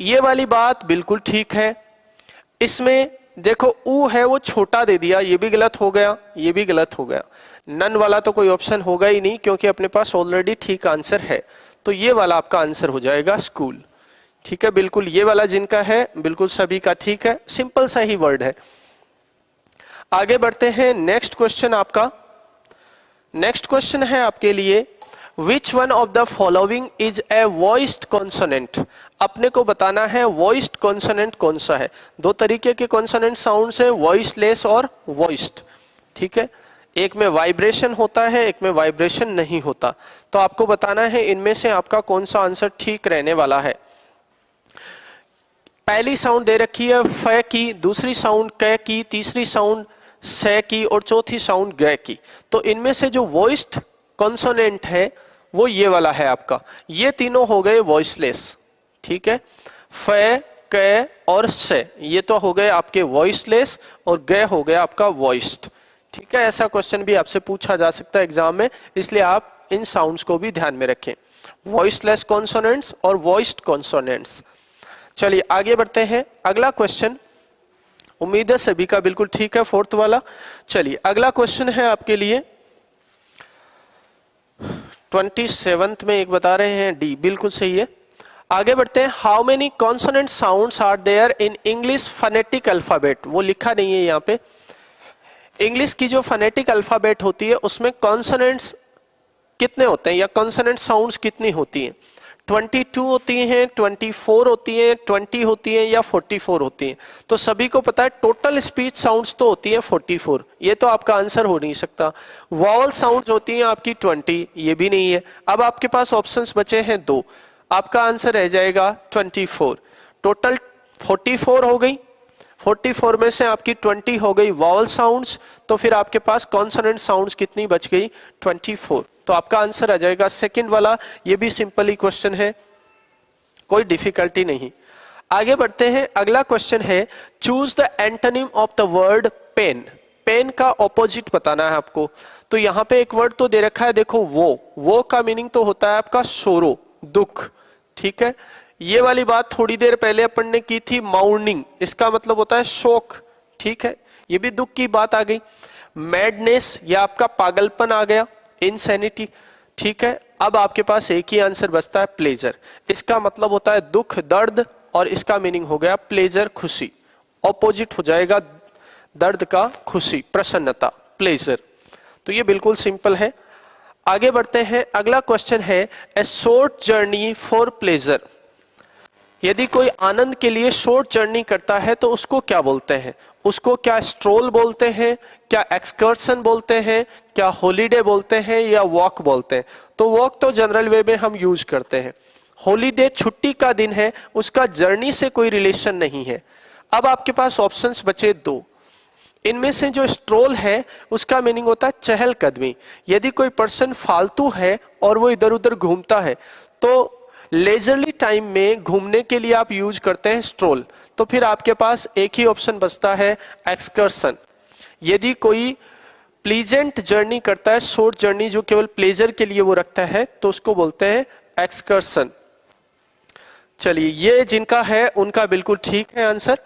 ये वाली बात बिल्कुल ठीक है। इसमें देखो ऊ है वो छोटा दे दिया, ये भी गलत हो गया, ये भी गलत हो गया। नन वाला तो कोई ऑप्शन होगा ही नहीं क्योंकि अपने पास ऑलरेडी ठीक आंसर है। तो ये वाला आपका आंसर हो जाएगा स्कूल, ठीक है। बिल्कुल ये वाला जिनका है बिल्कुल सभी का ठीक है, सिंपल सा ही वर्ड है। आगे बढ़ते हैं, नेक्स्ट क्वेश्चन आपका, नेक्स्ट क्वेश्चन है आपके लिए, विच one of the following is a voiced consonant. अपने को बताना है वॉइस्ड कॉन्सोनेंट कौन सा है। दो तरीके के कॉन्सोनेंट साउंड्स हैं, वॉइसलेस और वॉइस्ड, ठीक है। एक में वाइब्रेशन होता है, एक में वाइब्रेशन नहीं होता। तो आपको बताना है इनमें से आपका कौन सा आंसर ठीक रहने वाला है। पहली साउंड दे रखी है फ की, दूसरी साउंड क की, तीसरी साउंड से की और चौथी साउंड ग की। तो इनमें से जो वॉइस्ड कॉन्सोनेंट है वो ये वाला है आपका। ये तीनों हो गए वॉइसलेस, ठीक है। फ, क और से ये तो हो गए आपके वॉइसलेस और ग हो गया आपका वॉइस्ड, ठीक है। ऐसा क्वेश्चन भी आपसे पूछा जा सकता है एग्जाम में, इसलिए आप इन साउंड्स को भी ध्यान में रखें, वॉइसलेस कॉन्सोनेंट्स और वॉइस्ड कॉन्सोनेंट्स। चलिए आगे बढ़ते हैं। अगला क्वेश्चन उम्मीद है सभी का बिल्कुल ठीक है, फोर्थ वाला। चलिए अगला क्वेश्चन है आपके लिए 27th में एक बता रहे हैं डी, बिल्कुल सही है। आगे बढ़ते हैं। How many consonant sounds are there in English phonetic alphabet, वो लिखा नहीं है यहाँ पे। इंग्लिश की जो फनेटिक अल्फाबेट होती है उसमें कॉन्सोनेंट्स कितने होते हैं या कॉन्सोनेंट साउंड्स कितनी होती हैं? 22 होती हैं, 24 होती हैं, 20 होती हैं या 44 होती हैं? तो सभी को पता है टोटल स्पीच साउंड्स तो होती है 44, ये तो आपका आंसर हो नहीं सकता। वॉवल साउंड्स होती हैं आपकी 20, ये भी नहीं है। अब आपके पास ऑप्शंस बचे हैं 2, आपका आंसर रह जाएगा 24। टोटल 44 हो गई, 44 में से आपकी 20 हो गई वॉवल साउंड्स, तो फिर आपके पास कॉन्सोनेंट साउंड्स कितनी बच गई? 24। तो आपका आंसर आ जाएगा सेकंड वाला। ये भी सिंपल ही क्वेश्चन है, कोई डिफिकल्टी नहीं। आगे बढ़ते हैं। अगला क्वेश्चन है choose the antonym of the word pain. Pain का ऑपोजिट बताना है आपको। तो यहाँ पे एक वर्ड तो दे रखा है, देखो वो का मीनिंग तो होता है आपका सोरो, दुख, ठीक है। ये वाली बात थोड़ी देर पहले अपन ने की थी, माउर्निंग, इसका मतलब होता है शोक, ठीक है। ये भी दुख की बात आ गई। मैडनेस, या आपका पागलपन आ गया, इनसैनिटी, ठीक है। अब आपके पास एक ही आंसर बचता है प्लेजर। इसका मतलब होता है दुख, दर्द, और इसका मीनिंग हो गया प्लेजर, खुशी। ऑपोजिट हो जाएगा दर्द का खुशी, प्रसन्नता, प्लेजर। तो ये बिल्कुल सिंपल है। आगे बढ़ते हैं। अगला क्वेश्चन है ए शॉर्ट जर्नी फॉर प्लेजर। यदि कोई आनंद के लिए शॉर्ट जर्नी करता है तो उसको क्या बोलते हैं? उसको क्या स्ट्रोल बोलते हैं, क्या एक्सकर्शन बोलते हैं, क्या हॉलीडे बोलते हैं, या वॉक बोलते हैं? तो वॉक तो जनरल वे में हम यूज करते हैं। हॉलीडे छुट्टी का दिन है, उसका जर्नी से कोई रिलेशन नहीं है। अब आपके पास ऑप्शंस बचे 2। इनमें से जो स्ट्रोल है उसका मीनिंग होता है चहलकदमी। यदि कोई पर्सन फालतू है और वो इधर उधर घूमता है तो लेजरली टाइम में घूमने के लिए आप यूज करते हैं स्ट्रोल। तो फिर आपके पास एक ही ऑप्शन बचता है एक्सकर्शन। यदि कोई प्लीजेंट जर्नी करता है, शॉर्ट जर्नी जो केवल प्लेजर के लिए वो रखता है, तो उसको बोलते हैं एक्सकर्शन। चलिए ये जिनका है उनका बिल्कुल ठीक है आंसर,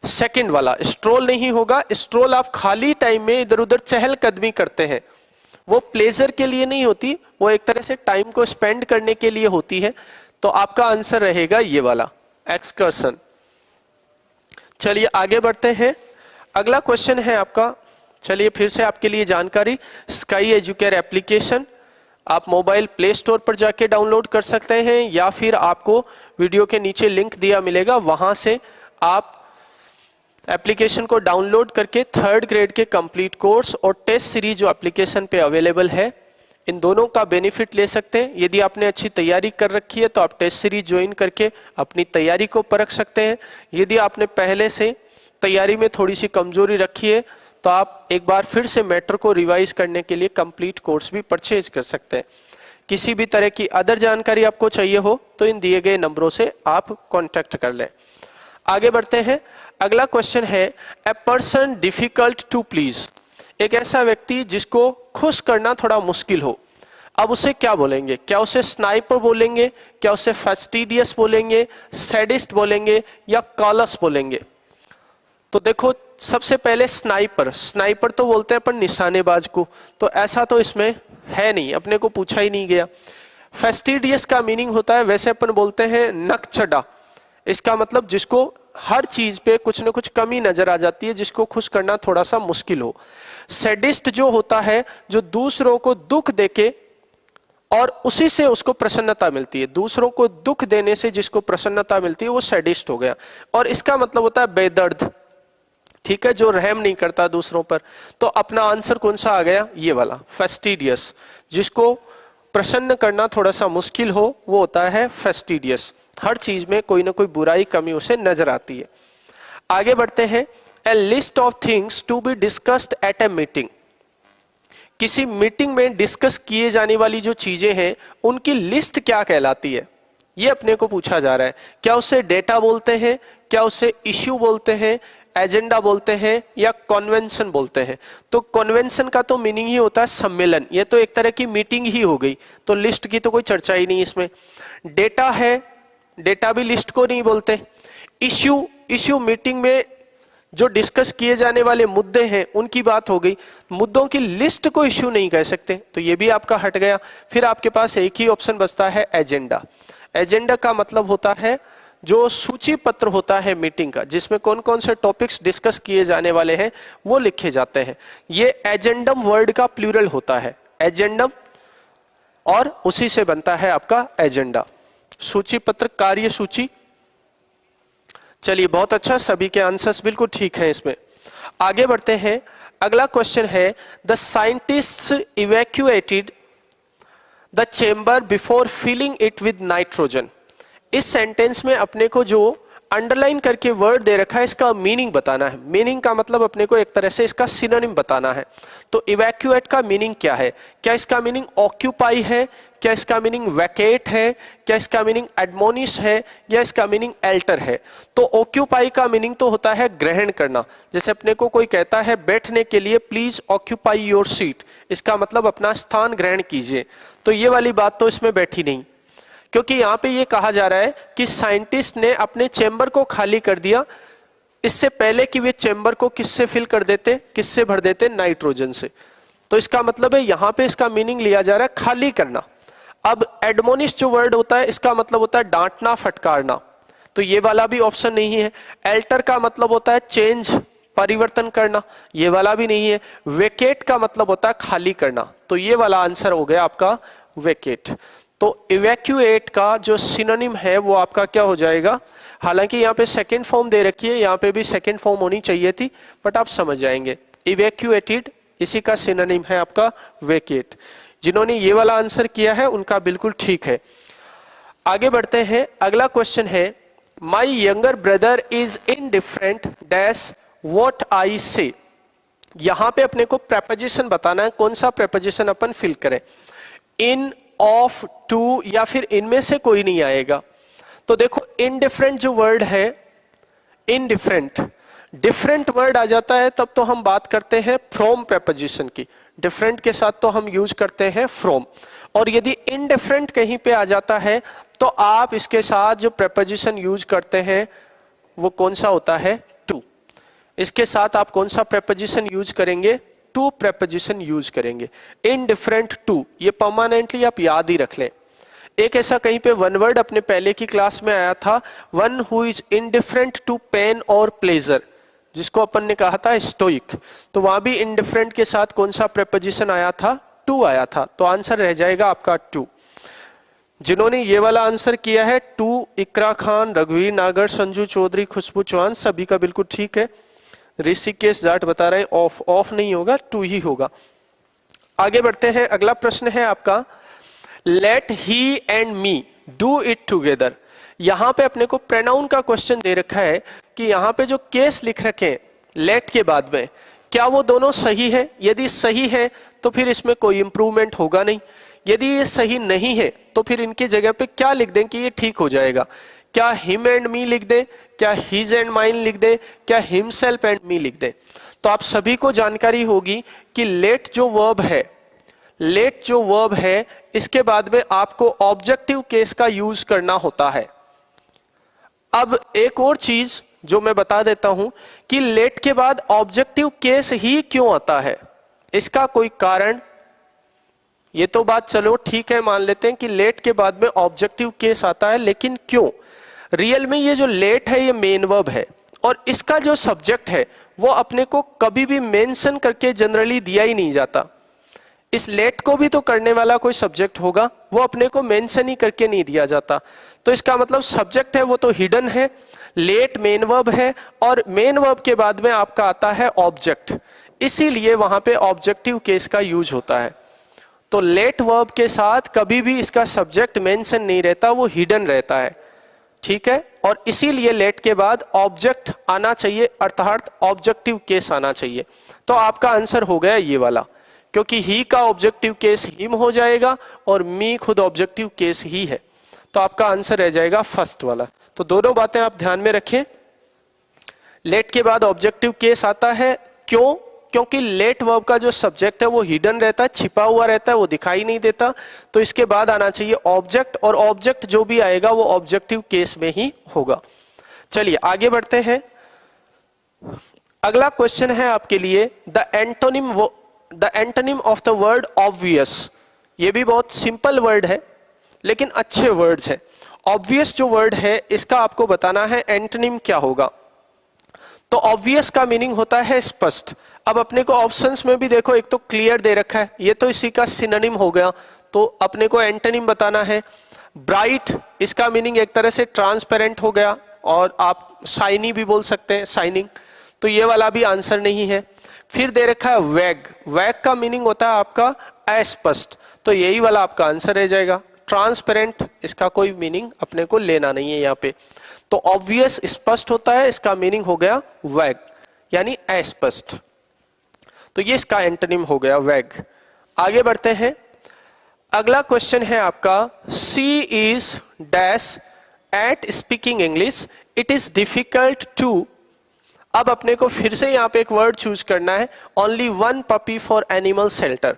सेकंड वाला। स्ट्रोल नहीं होगा। स्ट्रोल आप खाली टाइम में इधर उधर चहलकदमी करते हैं, वो प्लेजर के लिए नहीं होती, वो एक तरह से टाइम को स्पेंड करने के लिए होती है। तो आपका आंसर रहेगा ये वाला, एक्सकर्शन। चलिए आगे बढ़ते हैं। अगला क्वेश्चन है आपका, चलिए फिर से आपके लिए जानकारी, स्काई एजुकेयर एप्लीकेशन आप मोबाइल प्ले स्टोर पर जाके डाउनलोड कर सकते हैं, या फिर आपको वीडियो के नीचे लिंक दिया मिलेगा, वहां से आप एप्लीकेशन को डाउनलोड करके 3rd ग्रेड के कंप्लीट कोर्स और टेस्ट सीरीज जो एप्लीकेशन पे अवेलेबल है, इन दोनों का बेनिफिट ले सकते हैं। यदि आपने अच्छी तैयारी कर रखी है तो आप टेस्ट सीरीज ज्वाइन करके अपनी तैयारी को परख सकते हैं। यदि आपने पहले से तैयारी में थोड़ी सी कमजोरी रखी है तो आप एक बार फिर से मैटर को रिवाइज करने के लिए कंप्लीट कोर्स भी परचेज कर सकते हैं। किसी भी तरह की अदर जानकारी आपको चाहिए हो तो इन दिए गए नंबरों से आप कॉन्टेक्ट कर लें। आगे बढ़ते हैं। अगला क्वेश्चन है a person difficult to please. एक ऐसा व्यक्ति जिसको खुश करना थोड़ा मुश्किल हो, अब उसे क्या बोलेंगे? क्या उसे स्नाइपर बोलेंगे, क्या उसे फैस्टिडियस बोलेंगे, सैडिस्ट बोलेंगे, या कॉलस बोलेंगे? तो देखो सबसे पहले स्नाइपर, स्नाइपर तो बोलते हैं अपन निशानेबाज को, तो ऐसा तो इसमें है नहीं, अपने को पूछा ही नहीं गया। फैस्टिडियस का मीनिंग होता है, वैसे अपन बोलते हैं नकचढ़ा, इसका मतलब जिसको हर चीज पे कुछ न कुछ कमी नजर आ जाती है, जिसको खुश करना थोड़ा सा मुश्किल हो। सैडिस्ट जो होता है जो दूसरों को दुख देके और उसी से उसको प्रसन्नता मिलती है, दूसरों को दुख देने से जिसको प्रसन्नता मिलती है वो सैडिस्ट हो गया। और इसका मतलब होता है बेदर्द, ठीक है, जो रहम नहीं करता दूसरों पर। तो अपना आंसर कौन सा आ गया? ये वाला, फेस्टिडियस। जिसको प्रसन्न करना थोड़ा सा मुश्किल हो वो होता है फेस्टिडियस। हर चीज में कोई ना कोई बुराई कमी उसे नजर आती है। आगे बढ़ते हैं। A list of things to be discussed at a meeting. किसी मीटिंग में डिस्कस किए जाने वाली जो चीजें हैं उनकी लिस्ट क्या कहलाती है, ये अपने को पूछा जा रहा है। क्या उसे डेटा बोलते हैं, क्या उसे इश्यू बोलते हैं, एजेंडा बोलते हैं, या कन्वेंशन बोलते हैं। तो कन्वेंशन का तो मीनिंग ही होता है सम्मेलन, ये तो एक तरह की मीटिंग ही हो गई, तो लिस्ट की तो कोई चर्चा ही नहीं इसमें। डेटा है, डेटा भी लिस्ट को नहीं बोलते। इश्यू मीटिंग में जो डिस्कस किए जाने वाले मुद्दे हैं उनकी बात हो गई, मुद्दों की लिस्ट को इश्यू नहीं कह सकते, तो ये भी आपका हट गया। फिर आपके पास एक ही ऑप्शन बचता है एजेंडा। एजेंडा का मतलब होता है जो सूची पत्र होता है मीटिंग का, जिसमें कौन कौन से टॉपिक्स डिस्कस किए जाने वाले हैं वो लिखे जाते हैं। ये एजेंडम वर्ड का प्लूरल होता है, एजेंडम, और उसी से बनता है आपका एजेंडा। सूची पत्र, कार्य सूची। चलिए बहुत अच्छा, सभी के आंसर्स बिल्कुल ठीक हैं इसमें। आगे बढ़ते हैं। अगला क्वेश्चन है, the scientists evacuated the chamber before filling it with nitrogen. इस सेंटेंस में अपने को जो अंडरलाइन करके वर्ड दे रखा है इसका मीनिंग बताना है। मीनिंग का मतलब अपने को एक तरह से इसका सिनोनिम बताना है। तो इवैक्यूएट का मीनिंग क्या है? क्या इसका मीनिंग ऑक्यूपाई है, क्या इसका मीनिंग वैकेट है, क्या इसका मीनिंग एडमोनिश है, या इसका मीनिंग एल्टर है? तो ऑक्यूपाई का मीनिंग तो होता है ग्रहण करना। जैसे अपने को कोई कहता है बैठने के लिए प्लीज ऑक्यूपाई योर सीट, इसका मतलब अपना स्थान ग्रहण कीजिए। तो ये वाली बात तो इसमें बैठी नहीं, क्योंकि यहाँ पे ये कहा जा रहा है कि साइंटिस्ट ने अपने चेंबर को खाली कर दिया इससे पहले कि वे चेंबर को किससे फिल कर देते, किससे भर देते? नाइट्रोजन से। तो इसका मतलब है यहाँ पे इसका मीनिंग लिया जा रहा है खाली करना। अब एडमोनिश जो वर्ड होता है इसका मतलब होता है डांटना, फटकारना, तो ये वाला भी ऑप्शन नहीं है। एल्टर का मतलब होता है चेंज, परिवर्तन करना, ये वाला भी नहीं है। वेकेट का मतलब होता है खाली करना, तो ये वाला आंसर हो गया आपका वेकेट। तो इवैक्यूएट का जो सिनोनिम है वो आपका क्या हो जाएगा? हालांकि यहाँ पे सेकंड फॉर्म दे रखी है, यहाँ पे भी सेकंड फॉर्म होनी चाहिए थी, बट आप समझ जाएंगे। इवैक्यूएटेड इसी का सिनोनिम है आपका वेकेट। जिन्होंने ये वाला आंसर किया है उनका बिल्कुल ठीक है। आगे बढ़ते हैं। अगला क्वेश्चन है, my younger brother is indifferent dash what I से। यहां पे अपने को प्रेपोजिशन बताना है, कौन सा प्रेपोजिशन अपन फिल करें? इन, ऑफ, टू, या फिर इनमें से कोई नहीं आएगा। तो देखो इनडिफरेंट जो वर्ड है, इनडिफरेंट, डिफरेंट वर्ड आ जाता है तब तो हम बात करते हैं फ्रॉम प्रेपोजिशन की। डिफरेंट के साथ तो हम यूज करते हैं फ्रॉम, और यदि इनडिफरेंट कहीं पे आ जाता है तो आप इसके साथ जो प्रेपोजिशन यूज करते हैं वो कौन सा होता है? टू। इसके साथ आप कौन सा प्रेपोजिशन यूज करेंगे? टू प्रेपोजिशन यूज करेंगे। इनडिफरेंट टू, ये परमानेंटली आप याद ही रख लें। एक ऐसा कहीं पे वन वर्ड अपने पहले की क्लास में आया था, one who is indifferent to pain और प्लेजर, जिसको अपन ने कहा था स्टोइक। तो वहां भी इनडिफरेंट के साथ कौन सा प्रेपोजिशन आया था? टू आया था। तो आंसर रह जाएगा आपका टू। जिन्होंने ये वाला आंसर किया है टू, इकरा खान, रघुवीर नागर, संजू चौधरी, खुशबू चौहान, सभी का बिल्कुल ठीक है। ऋषिकेश जाट बता रहे ऑफ, ऑफ नहीं होगा, टू ही होगा। आगे बढ़ते हैं। अगला प्रश्न है आपका, let he and me do it together. यहां पे अपने को प्रोनाउन का क्वेश्चन दे रखा है कि यहां पे जो केस लिख रखे हैं लेट के बाद में, क्या वो दोनों सही है? यदि सही है तो फिर इसमें कोई इंप्रूवमेंट होगा नहीं। यदि ये सही नहीं है तो फिर इनकी जगह पे क्या लिख दें कि ये ठीक हो जाएगा? क्या हिम एंड मी लिख दें, क्या हिज एंड माइन लिख दें, क्या हिमसेल्फ एंड मी लिख दें? तो आप सभी को जानकारी होगी कि लेट जो वर्ब है, लेट जो वर्ब है इसके बाद में आपको ऑब्जेक्टिव केस का यूज करना होता है। अब एक और चीज जो मैं बता देता हूं कि लेट के बाद ऑब्जेक्टिव केस ही क्यों आता है, इसका कोई कारण? ये तो बात चलो ठीक है, मान लेते हैं कि लेट के बाद में ऑब्जेक्टिव केस आता है, लेकिन क्यों? रियल में ये जो लेट है ये मेन वर्ब है, और इसका जो सब्जेक्ट है वो अपने को कभी भी मेंशन करके जनरली दिया ही नहीं जाता। इस लेट को भी तो करने वाला कोई सब्जेक्ट होगा, वो अपने को मेंशन ही करके नहीं दिया जाता। तो इसका मतलब सब्जेक्ट है वो तो हिडन है, लेट मेन वर्ब है, और मेन वर्ब के बाद में आपका आता है ऑब्जेक्ट, इसीलिए वहां पे ऑब्जेक्टिव केस का यूज होता है। तो लेट वर्ब के साथ कभी भी इसका सब्जेक्ट मेंशन नहीं रहता, वो हिडन रहता है, ठीक है। और इसीलिए लेट के बाद ऑब्जेक्ट आना चाहिए, अर्थात ऑब्जेक्टिव केस आना चाहिए। तो आपका आंसर हो गया ये वाला, क्योंकि ही का ऑब्जेक्टिव केस हिम हो जाएगा और मी खुद ऑब्जेक्टिव केस ही है। तो आपका आंसर रह जाएगा फर्स्ट वाला। तो दोनों बातें आप ध्यान में रखें। लेट के बाद ऑब्जेक्टिव केस आता है, क्यों? क्योंकि लेट वर्ब का जो सब्जेक्ट है वो हिडन रहता है, छिपा हुआ रहता है, वो दिखाई नहीं देता। तो इसके बाद आना चाहिए ऑब्जेक्ट, और ऑब्जेक्ट जो भी आएगा वो ऑब्जेक्टिव केस में ही होगा। चलिए आगे बढ़ते हैं। अगला क्वेश्चन है आपके लिए the antonym of the word obvious. ये भी बहुत सिंपल वर्ड है लेकिन अच्छे वर्ड्स है। ऑब्वियस जो वर्ड है इसका आपको बताना है एंटोनिम क्या होगा। तो ऑब्वियस का मीनिंग होता है स्पष्ट। अब अपने को ऑप्शंस में भी देखो, एक तो क्लियर दे रखा है, ये तो इसी का सिनोनिम हो गया, तो अपने को एंटोनिम बताना है। ब्राइट, इसका मीनिंग एक तरह से ट्रांसपेरेंट हो गया, और आप शाइनी भी बोल सकते हैं, शाइनिंग, तो ये वाला भी आंसर नहीं है। फिर दे रखा है वैग, वैग का मीनिंग होता है आपका अस्पष्ट, तो यही वाला आपका आंसर रह जाएगा। ट्रांसपेरेंट, इसका कोई मीनिंग अपने को लेना नहीं है यहाँ पे। तो ऑब्वियस स्पष्ट होता है, इसका मीनिंग हो गया वैग यानी अस्पष्ट, तो ये इसका एंटोनिम हो गया वैग। आगे बढ़ते हैं। अगला क्वेश्चन है आपका she is dash at speaking English, it is difficult to. अब अपने को फिर से यहाँ पे एक वर्ड चूज करना है, only one puppy for animal shelter.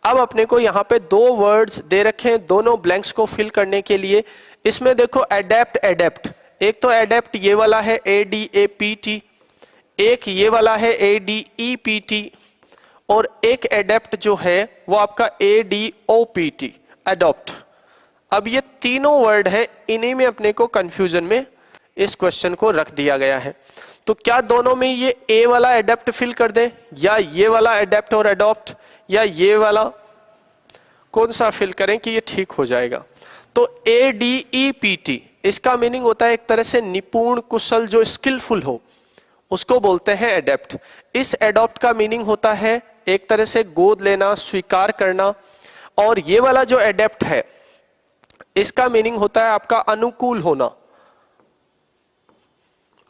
अब अपने को यहाँ पे दो वर्ड्स दे रखे हैं दोनों ब्लैंक्स को फिल करने के लिए। इसमें देखो एडेप्ट, एडेप्ट, एक तो एडेप्ट ये वाला है ADAPT, एक ये वाला है ADEPT, और एक एडेप्ट जो है वो आपका ADOPT, अडॉप्ट। अब ये तीनों वर्ड है, इन्हीं में अपने को कंफ्यूजन में इस क्वेश्चन को रख दिया गया है। तो क्या दोनों में ये ए वाला एडेप्ट फिल कर दे, या ये वाला एडेप्ट और अडॉप्ट, या ये वाला, कौन सा फिल करें कि ये ठीक हो जाएगा? तो ADEPT, इसका मीनिंग होता है एक तरह से निपुण, कुशल, जो स्किलफुल हो, उसको बोलते हैं एडेप्ट। इस एडॉप्ट का मीनिंग होता है एक तरह से गोद लेना, स्वीकार करना। और ये वाला जो एडेप्ट है इसका मीनिंग होता है आपका अनुकूल होना,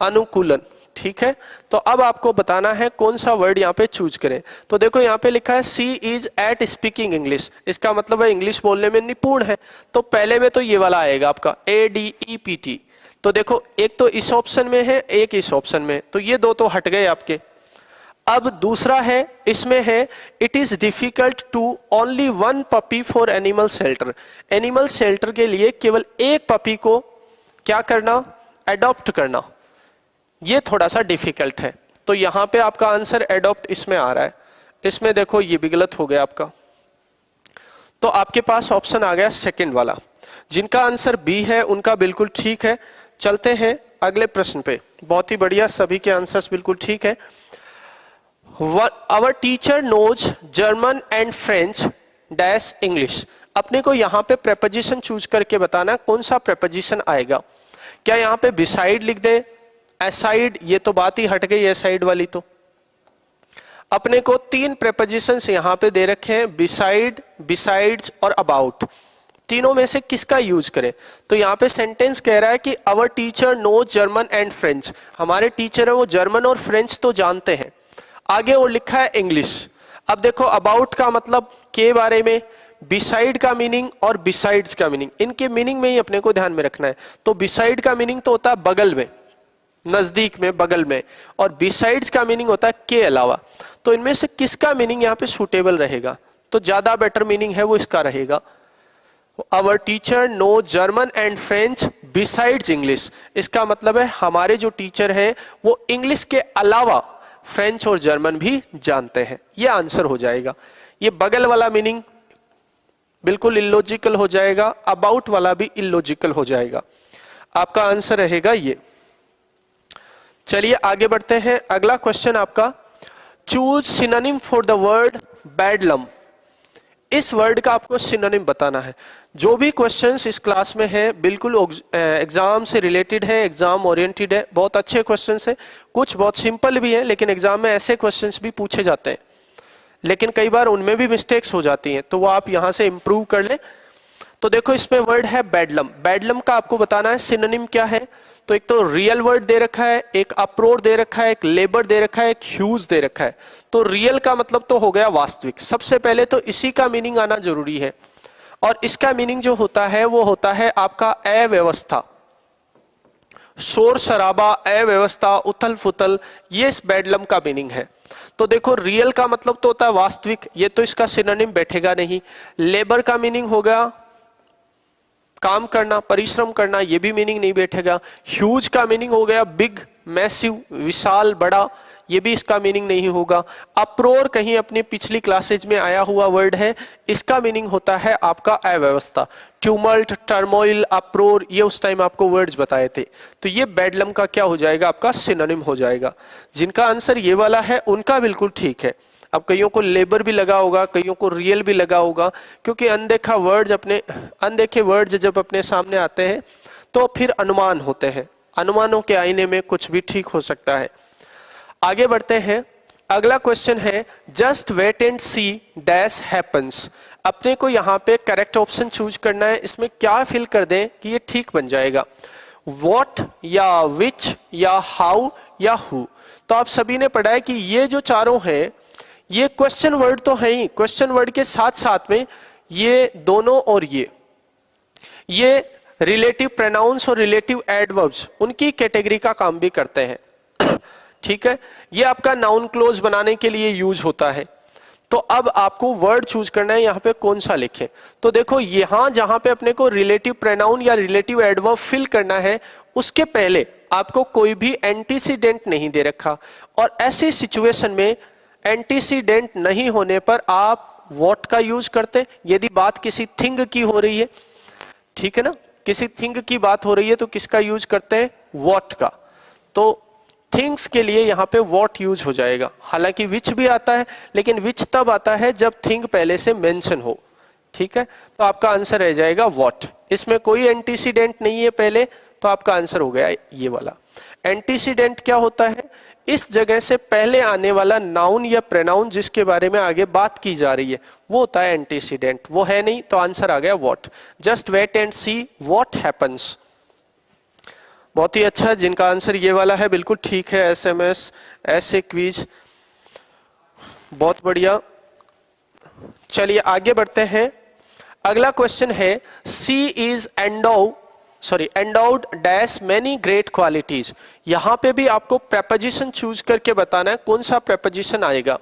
अनुकूलन। ठीक है, तो अब आपको बताना है कौन सा वर्ड यहाँ पे चूज करें। तो देखो यहाँ पे लिखा है she is eight speaking English, इसका मतलब है इंग्लिश बोलने में निपुण है। तो पहले में तो ये वाला आएगा आपका ADEPT। तो देखो एक तो इस ऑप्शन में है, एक इस ऑप्शन में, तो ये दो तो हट गए आपके। अब दूसरा है, इसमें है it is difficult to only one puppy for animal shelter. Animal shelter के लिए केवल एक पपी को क्या करना, एडॉप्ट करना, ये थोड़ा सा डिफिकल्ट है। तो यहां पे आपका आंसर एडॉप्ट इसमें आ रहा है। इसमें देखो ये भी गलत हो गया आपका। तो आपके पास ऑप्शन आ गया सेकंड वाला। जिनका आंसर बी है उनका बिल्कुल ठीक है। चलते हैं अगले प्रश्न पे। बहुत ही बढ़िया, सभी के आंसर्स बिल्कुल ठीक है। Our teacher knows German and French dash English. अपने को यहाँ पे प्रेपोजिशन चूज करके बताना कौन सा प्रेपोजिशन आएगा। क्या यहाँ पे बिसाइड लिख दे, एसाइड, ये तो बात ही हट गई एसाइड वाली। तो अपने को तीन प्रेपोजिशंस यहाँ पे दे रखे हैं, बिसाइड, बिसाइड्स और अबाउट। तीनों में से किसका यूज करें? तो यहाँ पे सेंटेंस कह रहा है कि our teacher know German and French, हमारे टीचर है वो जर्मन और फ्रेंच तो जानते हैं। आगे और लिखा है इंग्लिश। अब देखो अबाउट का मतलब के बारे में, बिसाइड का मीनिंग और बिसाइड्स का मीनिंग, इनके मीनिंग में ही अपने को ध्यान में रखना है। तो बिसाइड का मीनिंग तो होता है बगल में, नजदीक में, बगल में, और बिसाइड्स का मीनिंग होता है के अलावा। तो इनमें से किसका मीनिंग यहाँ पे सुटेबल रहेगा? तो ज्यादा बेटर मीनिंग है वो इसका रहेगा, our teacher know German and French besides English. इसका मतलब है हमारे जो टीचर है वो इंग्लिश के अलावा फ्रेंच और जर्मन भी जानते हैं। ये आंसर हो जाएगा। ये बगल वाला मीनिंग बिल्कुल इलॉजिकल हो जाएगा, अबाउट वाला भी इलॉजिकल हो जाएगा। आपका आंसर रहेगा ये। चलिए आगे बढ़ते हैं। अगला क्वेश्चन आपका, choose synonym for the word bedlam. इस वर्ड का आपको सिनोनिम बताना है। जो भी क्वेश्चंस इस क्लास में है बिल्कुल एग्जाम से रिलेटेड है, एग्जाम ओरिएंटेड है, बहुत अच्छे क्वेश्चंस है। कुछ बहुत सिंपल भी है, लेकिन एग्जाम में ऐसे क्वेश्चंस भी पूछे जाते हैं, लेकिन कई बार उनमें भी मिस्टेक्स हो जाती हैं, तो वो आप यहां से इंप्रूव कर लें। तो देखो इसमें वर्ड है बेडलम। बेडलम का आपको बताना है सिनोनिम क्या है। तो एक तो रियल वर्ड दे रखा है, एक अप्रोर दे रखा है, एक लेबर दे रखा है, एक ह्यूज दे रखा है। तो रियल का मतलब तो हो गया वास्तविक। सबसे पहले तो इसी का मीनिंग आना जरूरी है, और इसका मीनिंग जो होता है वो होता है आपका अव्यवस्था, शोर शराबा, अव्यवस्था, उथल फुथल, ये इस बेडलम का मीनिंग है। तो देखो रियल का मतलब तो होता है वास्तविक, ये तो इसका सिनोनिम बैठेगा नहीं। लेबर का मीनिंग हो गया काम करना, परिश्रम करना, ये भी मीनिंग नहीं बैठेगा। ह्यूज का मीनिंग हो गया बिग, मैसिव, विशाल, बड़ा, ये भी इसका मीनिंग नहीं होगा। अप्रोर कहीं अपनी पिछली क्लासेज में आया हुआ वर्ड है, इसका मीनिंग होता है आपका अव्यवस्था। ट्यूमल्ट, टर्मोइल, अप्रोर, ये उस टाइम आपको वर्ड्स बताए थे। तो ये बेडलम का क्या हो जाएगा, आपका सिनोनिम हो जाएगा। जिनका आंसर ये वाला है उनका बिल्कुल ठीक है। अब कईयों को लेबर भी लगा होगा, कईयों को रियल भी लगा होगा, क्योंकि अनदेखे वर्ड्स जब अपने सामने आते हैं तो फिर अनुमान होते हैं। अनुमानों के आईने में कुछ भी ठीक हो सकता है। आगे बढ़ते हैं। अगला क्वेश्चन है just wait and see dash happens. अपने को यहाँ पे करेक्ट ऑप्शन चूज करना है। इसमें क्या फिल कर दें कि ये ठीक बन जाएगा, व्हाट या विच या हाउ या हु। तो आप सभी ने पढ़ा है कि ये जो चारों हैं ये क्वेश्चन वर्ड तो है ही, क्वेश्चन वर्ड के साथ साथ में ये दोनों और ये रिलेटिव प्रोनाउंस और रिलेटिव एडवर्ब्स उनकी कैटेगरी का काम भी करते हैं। ठीक है, ये आपका नाउन क्लोज बनाने के लिए यूज होता है। तो अब आपको वर्ड चूज करना है यहाँ पे कौन सा लिखें। तो देखो यहाँ जहां पे अपने को रिलेटिव प्रोनाउन या रिलेटिव एडवर्ब फिल करना है उसके पहले आपको कोई भी एंटीसीडेंट नहीं दे रखा, और ऐसी सिचुएशन में एंटीसीडेंट नहीं होने पर आप व्हाट का यूज करते। यदि बात किसी थिंग की हो रही है, ठीक है ना, किसी थिंग की बात हो रही है तो किसका यूज करते हैं, व्हाट का। तो थिंग्स के लिए यहाँ पे व्हाट यूज हो जाएगा। हालांकि विच भी आता है, लेकिन विच तब आता है जब थिंग पहले से मेंशन हो। ठीक है, तो आपका आंसर रह जाएगा व्हाट। इसमें कोई एंटीसीडेंट नहीं है पहले, तो आपका आंसर हो गया ये वाला। एंटीसीडेंट क्या होता है, इस जगह से पहले आने वाला नाउन या प्रोनाउन जिसके बारे में आगे बात की जा रही है वो होता है एंटीसीडेंट। वो है नहीं तो आंसर आ गया what. Just wait and see what happens. बहुत ही अच्छा, जिनका आंसर ये वाला है बिल्कुल ठीक है। एसएमएस, ऐसे क्विज, बहुत बढ़िया। चलिए आगे बढ़ते हैं। अगला क्वेश्चन है she is endowed dash many great qualities. यहां पे भी आपको प्रेपोजिशन चूज करके बताना है कौन सा प्रेपोजिशन आएगा।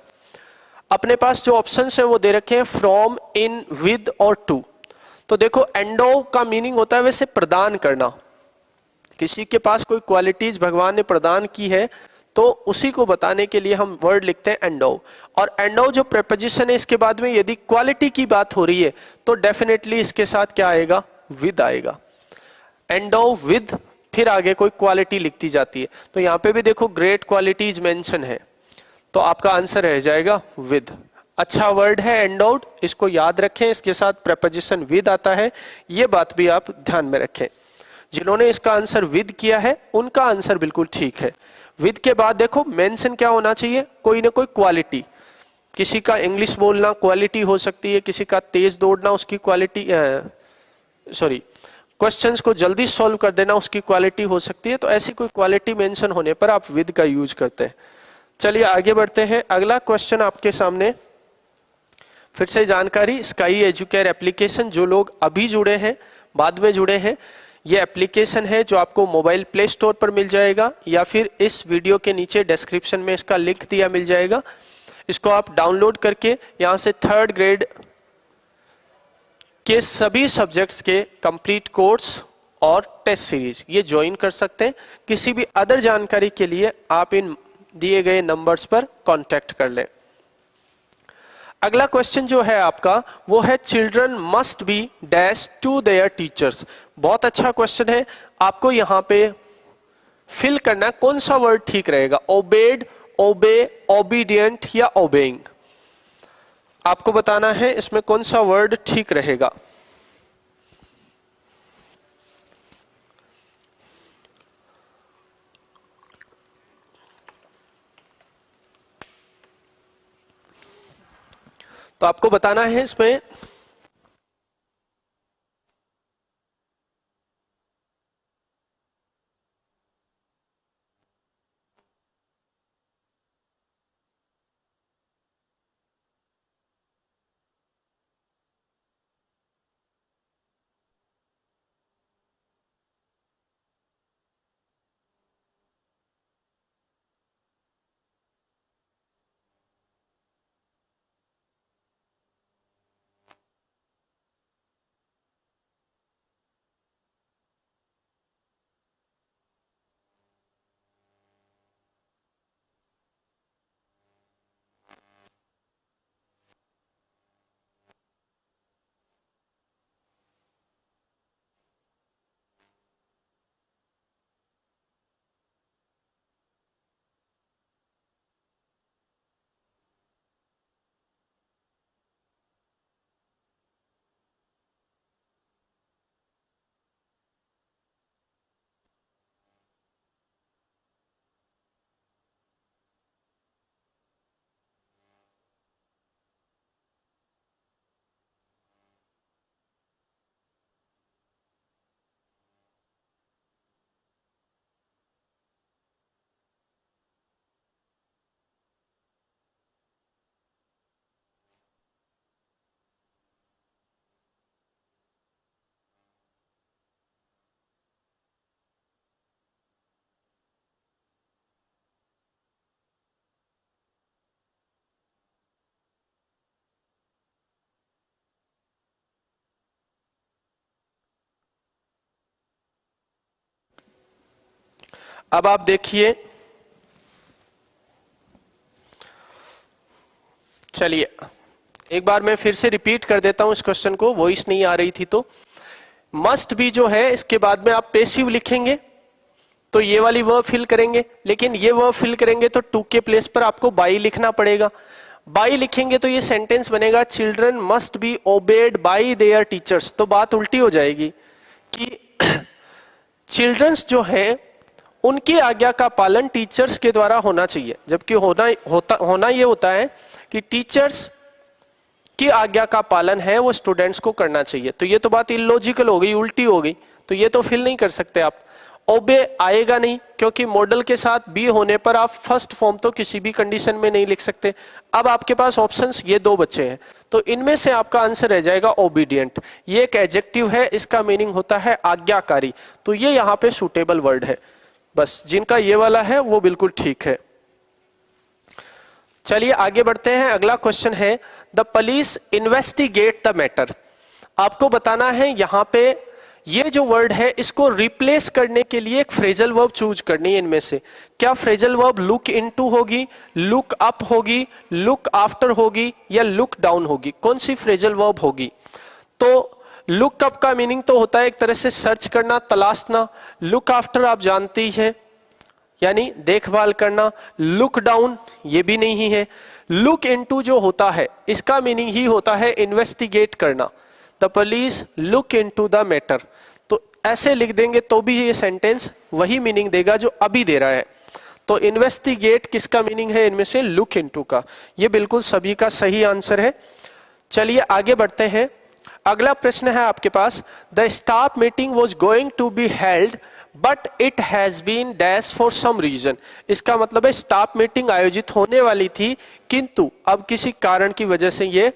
अपने पास जो ऑप्शंस हैं वो दे रखे हैं फ्रॉम, इन, विद और टू। तो देखो एंडो का मीनिंग होता है वैसे प्रदान करना। किसी के पास कोई क्वालिटीज भगवान ने प्रदान की है तो उसी को बताने के लिए हम वर्ड लिखते हैं एंडो। और एंडो जो प्रेपोजिशन है इसके बाद में यदि क्वालिटी की बात हो रही है तो डेफिनेटली इसके साथ क्या आएगा, विद आएगा। एंडो विद, फिर आगे कोई क्वालिटी लिखती जाती है। तो यहाँ पे भी देखो ग्रेट क्वालिटीज मेंशन है, तो आपका आंसर रह जाएगा विद। अच्छा वर्ड है एंडोड, इसको याद रखें, इसके साथ प्रेपोजिशन विद आता है, ये बात भी आप ध्यान में रखें। जिन्होंने इसका आंसर विद किया है उनका आंसर बिल्कुल ठीक है। विद के बाद देखो मेंशन क्या होना चाहिए, कोई ना कोई क्वालिटी। किसी का इंग्लिश बोलना क्वालिटी हो सकती है, किसी का तेज दौड़ना उसकी क्वालिटी, क्वेश्चंस को जल्दी सॉल्व कर देना उसकी क्वालिटी हो सकती है। तो ऐसी कोई क्वालिटी मेंशन होने पर आप विद का यूज करते हैं। चलिए आगे बढ़ते हैं। अगला क्वेश्चन आपके सामने फिर से जानकारी, स्काई एजुकेयर एप्लीकेशन। जो लोग अभी जुड़े हैं, बाद में जुड़े हैं, ये एप्लीकेशन है जो आपको मोबाइल प्ले स्टोर पर मिल जाएगा या फिर इस वीडियो के नीचे डिस्क्रिप्शन में इसका लिंक दिया मिल जाएगा। इसको आप डाउनलोड करके यहाँ से 3rd ग्रेड के सभी सब्जेक्ट्स के कंप्लीट कोर्स और टेस्ट सीरीज ये ज्वाइन कर सकते हैं। किसी भी अदर जानकारी के लिए आप इन दिए गए नंबर्स पर कांटेक्ट कर लें। अगला क्वेश्चन जो है आपका वो है children must be dash to their teachers. बहुत अच्छा क्वेश्चन है। आपको यहाँ पे फिल करना कौन सा वर्ड ठीक रहेगा, ओबेड, ओबे, ओबीडियंट या ओबेइंग। आपको बताना है इसमें कौन सा वर्ड ठीक रहेगा। तो आपको बताना है इसमें अब आप देखिए, चलिए एक बार मैं फिर से रिपीट कर देता हूं इस क्वेश्चन को, वॉइस नहीं आ रही थी तो। मस्ट बी जो है इसके बाद में आप पेसिव लिखेंगे तो ये वाली वर्ब फिल करेंगे, लेकिन ये वर्ब फिल करेंगे तो टू के प्लेस पर आपको बाई लिखना पड़ेगा। बाई लिखेंगे तो ये सेंटेंस बनेगा children must be obeyed by their teachers. तो बात उल्टी हो जाएगी कि चिल्ड्रंस जो है उनकी आज्ञा का पालन टीचर्स के द्वारा होना चाहिए, जबकि होना ये होता है कि टीचर्स की आज्ञा का पालन है वो स्टूडेंट्स को करना चाहिए। तो ये तो बात इलॉजिकल हो गई, उल्टी हो गई, तो ये तो फिल नहीं कर सकते आप। ओबे आएगा नहीं क्योंकि मॉडल के साथ बी होने पर आप फर्स्ट फॉर्म तो किसी भी कंडीशन में नहीं लिख सकते। अब आपके पास ऑप्शंस ये दो बचे हैं, तो इनमें से आपका आंसर रह जाएगा ओबीडियंट। ये एक एडजेक्टिव है, इसका मीनिंग होता है आज्ञाकारी, तो ये यहाँ पे सूटेबल वर्ड है। बस जिनका ये वाला है वो बिल्कुल ठीक है। चलिए आगे बढ़ते हैं। अगला क्वेश्चन है the police investigate the matter. आपको बताना है यहाँ पे ये जो वर्ड है इसको रिप्लेस करने के लिए एक फ्रेजल वर्ब चूज करनी है। इनमें से क्या फ्रेजल वर्ब लुक इनटू होगी, लुक अप होगी, लुक आफ्टर होगी या लुक डाउन होगी? कौन सी फ्रेजल वर्ब होगी? तो लुक अप का मीनिंग तो होता है एक तरह से सर्च करना, तलाशना। लुक आफ्टर आप जानते ही है, यानी देखभाल करना। लुक डाउन ये भी नहीं है। लुक इनटू जो होता है इसका मीनिंग ही होता है इन्वेस्टिगेट करना। The police look into the matter, तो ऐसे लिख देंगे तो भी ये सेंटेंस वही मीनिंग देगा जो अभी दे रहा है। तो इन्वेस्टिगेट किसका मीनिंग है इनमें से? लुक इनटू का। ये बिल्कुल सभी का सही आंसर है। चलिए आगे बढ़ते हैं। अगला प्रश्न है आपके पास the staff meeting was going to be held but it has been dash for some reason. इसका मतलब है स्टाफ मीटिंग आयोजित होने वाली थी किंतु अब किसी कारण की वजह से ये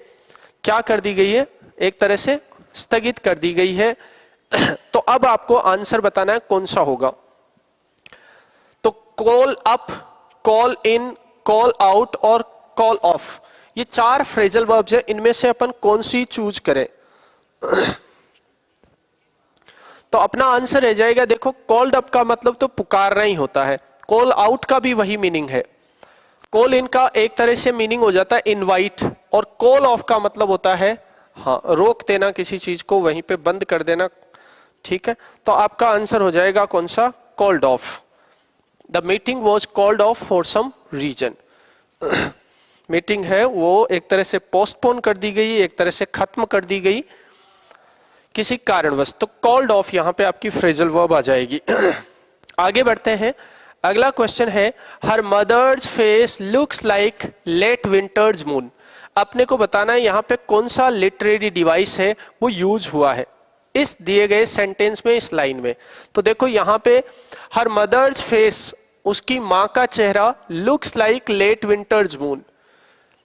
क्या कर दी गई है, एक तरह से स्थगित कर दी गई है। तो अब आपको आंसर बताना है कौन सा होगा। तो call up, call in, call out और कॉल ऑफ, ये चार फ्रेजल वर्ब्स है, इनमें से अपन कौन सी चूज करें? तो अपना आंसर रह जाएगा, देखो कॉल्ड अप का मतलब तो पुकारना ही होता है, कॉल आउट का भी वही मीनिंग है। कॉल इन का एक तरह से मीनिंग हो जाता है इनवाइट, और कॉल ऑफ का मतलब होता है हाँ रोक देना, किसी चीज को वहीं पे बंद कर देना। ठीक है, तो आपका आंसर हो जाएगा कौन सा? Called off. The meeting was called off for some reason. Meeting है वो एक तरह से पोस्टपोन कर दी गई, एक तरह से खत्म कर दी गई किसी कारणवश। तो कॉल्ड ऑफ यहाँ पे आपकी फ्रेजल वर्ब आ जाएगी। आगे बढ़ते हैं। अगला क्वेश्चन है her mother's face looks like late winter's moon. अपने को बताना है यहाँ पे कौन सा लिटरेरी डिवाइस है वो यूज हुआ है इस दिए गए सेंटेंस में, इस लाइन में। तो देखो यहाँ पे हर मदर्स फेस, उसकी माँ का चेहरा looks like late winter's moon,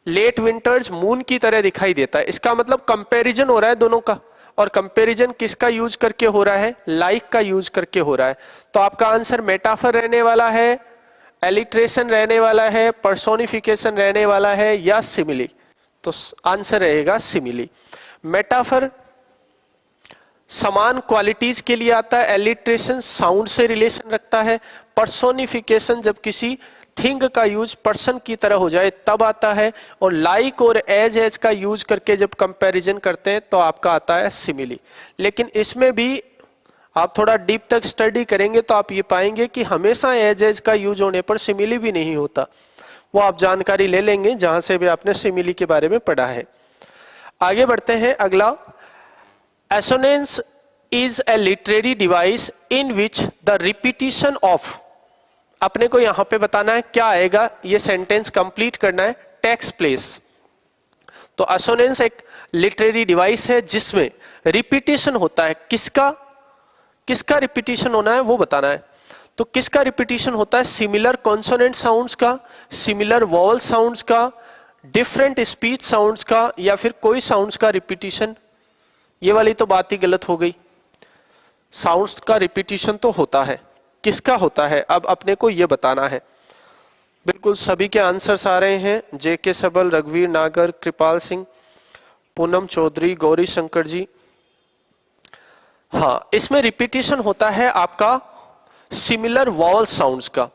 late winter's moon की तरह दिखाई देता है। इसका मतलब कंपैरिजन हो रहा है दोनों का, और कंपैरिजन किसका यूज करके हो रहा है? लाइक का यूज करके हो रहा है। तो आपका आंसर मेटाफर रहने वाला है, एलिट्रेशन रहने वाला है, पर्सोनिफिकेशन रहने वाला है या सिमिली? तो आंसर रहेगा सिमिली। मेटाफर समान क्वालिटीज के लिए आता है, एलिट्रेशन साउंड से रिलेशन रखता है, पर्सोनिफिकेशन जब किसी थिंग का यूज पर्सन की तरह हो जाए तब आता है, और लाइक और एज का यूज करके जब कंपैरिजन करते हैं तो आपका आता है सिमिली। लेकिन इसमें भी आप थोड़ा डीप तक स्टडी करेंगे तो आप ये पाएंगे कि हमेशा एज का यूज होने पर सिमिली भी नहीं होता। वो आप जानकारी ले लेंगे जहां से भी आपने सिमिली के बारे में पढ़ा है। आगे बढ़ते हैं। अगला, assonance is a literary device in which the repetition of, अपने को यहां पे बताना है क्या आएगा, ये सेंटेंस कंप्लीट करना है, टेक्स प्लेस। तो एसोनेंस एक लिटरेरी डिवाइस है जिसमें रिपीटिशन होता है। किसका किसका रिपीटिशन होना है वो बताना है। तो किसका रिपीटिशन होता है? सिमिलर कॉन्सोनेंट साउंड्स का, सिमिलर वॉवल साउंड्स का, डिफरेंट स्पीच साउंड्स का, या फिर कोई साउंड्स का रिपीटिशन? ये वाली तो बात ही गलत हो गई। साउंड्स का रिपीटिशन तो होता है, किसका होता है अब अपने को ये बताना है। बिल्कुल सभी के आंसर्स आ रहे हैं, जेके सबल, रघुवीर नागर, कृपाल सिंह, पूनम चौधरी, गौरी शंकर जी। हाँ, इसमें रिपीटिशन होता है आपका सिमिलर वॉवल साउंड्स का।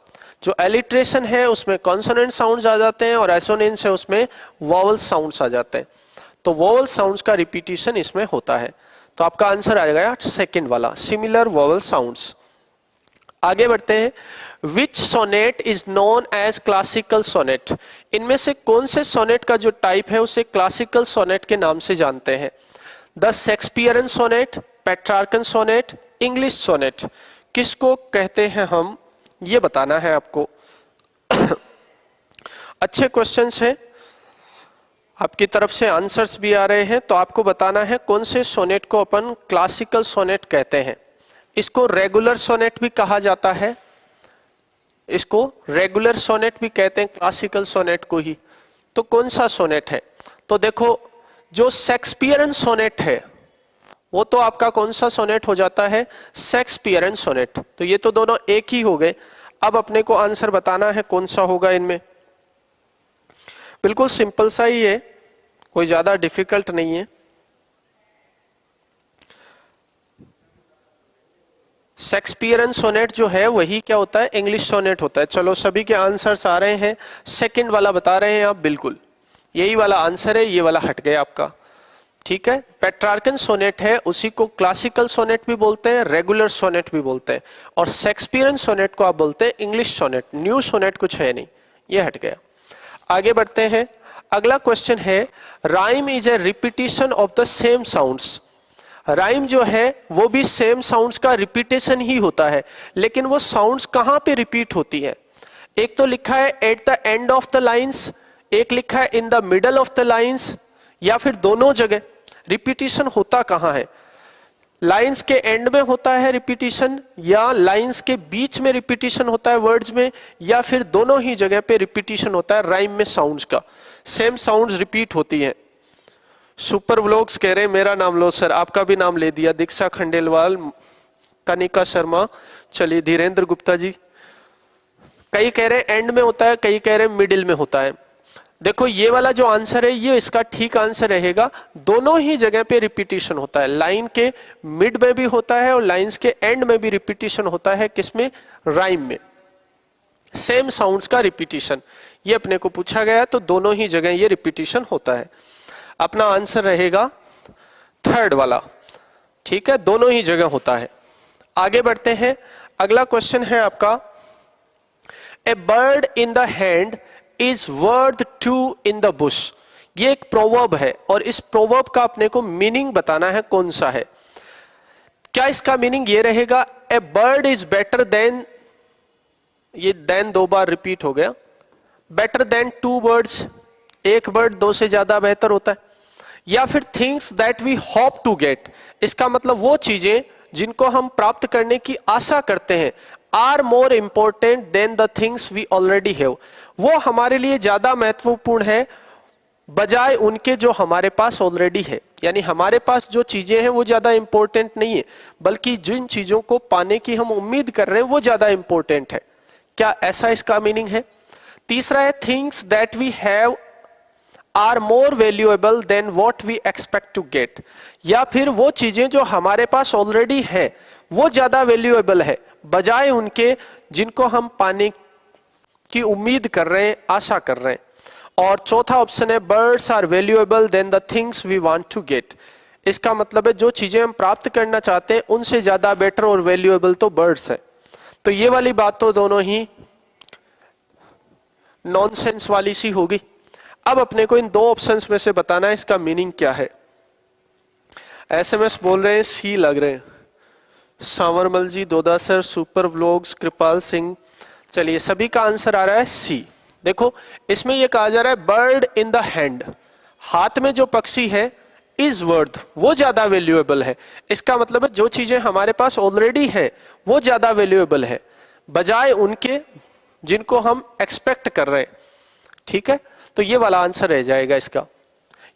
जो एलिट्रेशन है उसमें कॉन्सोनेंट साउंड्स आ जाते हैं और एसोनेंस है उसमें वॉवल साउंड्स आ जाते हैं। तो वॉवल साउंड्स का रिपीटिशन इसमें होता है। तो आपका आंसर आ जाएगा सेकंड वाला, सिमिलर वॉवल साउंड्स। आगे बढ़ते हैं। Which sonnet is known as classical sonnet? इनमें से कौन से सोनेट का जो टाइप है उसे क्लासिकल सोनेट के नाम से जानते हैं? The Shakespearean sonnet, Petrarchan sonnet, English sonnet, किसको कहते हैं हम, ये बताना है आपको। अच्छे क्वेश्चंस हैं, आपकी तरफ से आंसर्स भी आ रहे हैं, तो आपको बताना है कौन से सोनेट को अपन क्लासिकल सोनेट कहते हैं। इसको रेगुलर सोनेट भी कहा जाता है, इसको रेगुलर सोनेट भी कहते हैं क्लासिकल सोनेट को ही। तो कौन सा सोनेट है? तो देखो, जो शेक्सपियरन सोनेट है वो तो आपका कौन सा सोनेट हो जाता है? Shakespearean sonnet. तो ये तो दोनों एक ही हो गए। अब अपने को आंसर बताना है कौन सा होगा इनमें। बिल्कुल सिंपल सा ही है, कोई ज्यादा डिफिकल्ट नहीं है। शेक्सपियरन सोनेट जो है वही क्या होता है? इंग्लिश सोनेट होता है। चलो सभी के आंसर्स आ रहे हैं, सेकंड वाला बता रहे हैं आप, बिल्कुल यही वाला आंसर है, ये वाला हट गया आपका। ठीक है, पेट्रार्कन सोनेट है उसी को क्लासिकल सोनेट भी बोलते हैं, रेगुलर सोनेट भी बोलते हैं, और शेक्सपियरन सोनेट को आप बोलते हैं इंग्लिश सोनेट। न्यू सोनेट कुछ है नहीं, ये हट गया। आगे बढ़ते हैं। अगला क्वेश्चन है, rhyme is a repetition of the same sounds. Rhyme जो है वो भी सेम साउंड्स का रिपीटेशन ही होता है, लेकिन वो साउंड्स कहां पे रिपीट होती है? एक तो लिखा है at the end of the lines, एक लिखा है in the middle of the lines, या फिर दोनों जगह। रिपीटिशन होता कहां है? लाइंस के एंड में होता है रिपीटिशन, या लाइंस के बीच में रिपीटिशन होता है वर्ड्स में, या फिर दोनों ही जगह पे रिपीटिशन होता है राइम में साउंड्स का। सेम साउंड्स रिपीट होती है। सुपर व्लॉग्स कह रहे हैं मेरा नाम लो सर, आपका भी नाम ले दिया। दीक्षा खंडेलवाल, कनिका शर्मा, चलिए धीरेन्द्र गुप्ता जी। कई कह रहे हैं एंड में होता है, कई कह रहे हैं मिडिल में होता है। देखो ये वाला जो आंसर है ये इसका ठीक आंसर रहेगा। दोनों ही जगह पे रिपीटिशन होता है, लाइन के मिड में भी होता है और लाइंस के एंड में भी रिपीटिशन होता है। किसमें? राइम में। सेम साउंड्स का रिपीटिशन, ये अपने को पूछा गया, तो दोनों ही जगह ये रिपीटिशन होता है। अपना आंसर रहेगा थर्ड वाला। ठीक है, दोनों ही जगह होता है। आगे बढ़ते हैं। अगला क्वेश्चन है आपका, a bird in the hand is worth two in the bush. ये एक प्रोवर्ब है और इस प्रोवर्ब का अपने को मीनिंग बताना है कौन सा है। क्या इसका मीनिंग ये रहेगा, a bird is better than, ये देन दो बार रिपीट हो गया, बेटर देन टू बर्ड्स, एक बर्ड दो से ज्यादा बेहतर होता है, या फिर things that we hope to get. इसका मतलब वो चीजें जिनको हम प्राप्त करने की आशा करते हैं, are more important than the things we already have. वो हमारे लिए ज्यादा महत्वपूर्ण है बजाय उनके जो हमारे पास ऑलरेडी है। यानी हमारे पास जो चीजें हैं वो ज्यादा इंपॉर्टेंट नहीं है, बल्कि जिन चीजों को पाने की हम उम्मीद कर रहे हैं वो ज्यादा इंपॉर्टेंट है। क्या ऐसा इसका मीनिंग है? तीसरा है, things that we have are more valuable than what we expect to get. या फिर वो चीजें जो हमारे पास ऑलरेडी है वो ज्यादा वैल्यूएबल है बजाय उनके जिनको हम पाने की उम्मीद कर रहे हैं, आशा कर रहे हैं। और चौथा ऑप्शन है, birds are valuable than the things we want to get. इसका मतलब है जो चीजें हम प्राप्त करना चाहते हैं उनसे ज्यादा बेटर और वैल्यूएबल तो बर्ड्स है। तो ये वाली बात तो दोनों ही नॉनसेंस वाली सी होगी। अब अपने को इन दो ऑप्शंस में से बताना है इसका मीनिंग क्या है। एसएमएस बोल रहे हैं सी लग रहे हैं, सावरमल जी, दोदा सर, सुपर व्लॉग्स, कृपाल सिंह। चलिए सभी का आंसर आ रहा है सी। देखो इसमें यह कहा जा रहा है बर्ड इन द हैंड, हाथ में जो पक्षी है, इज वर्थ, वो ज्यादा वैल्यूएबल है। इसका मतलब है जो चीजें हमारे पास ऑलरेडी है वो ज्यादा वैल्यूएबल है बजाय उनके जिनको हम एक्सपेक्ट कर रहे हैं। ठीक है, तो ये वाला आंसर रह जाएगा इसका।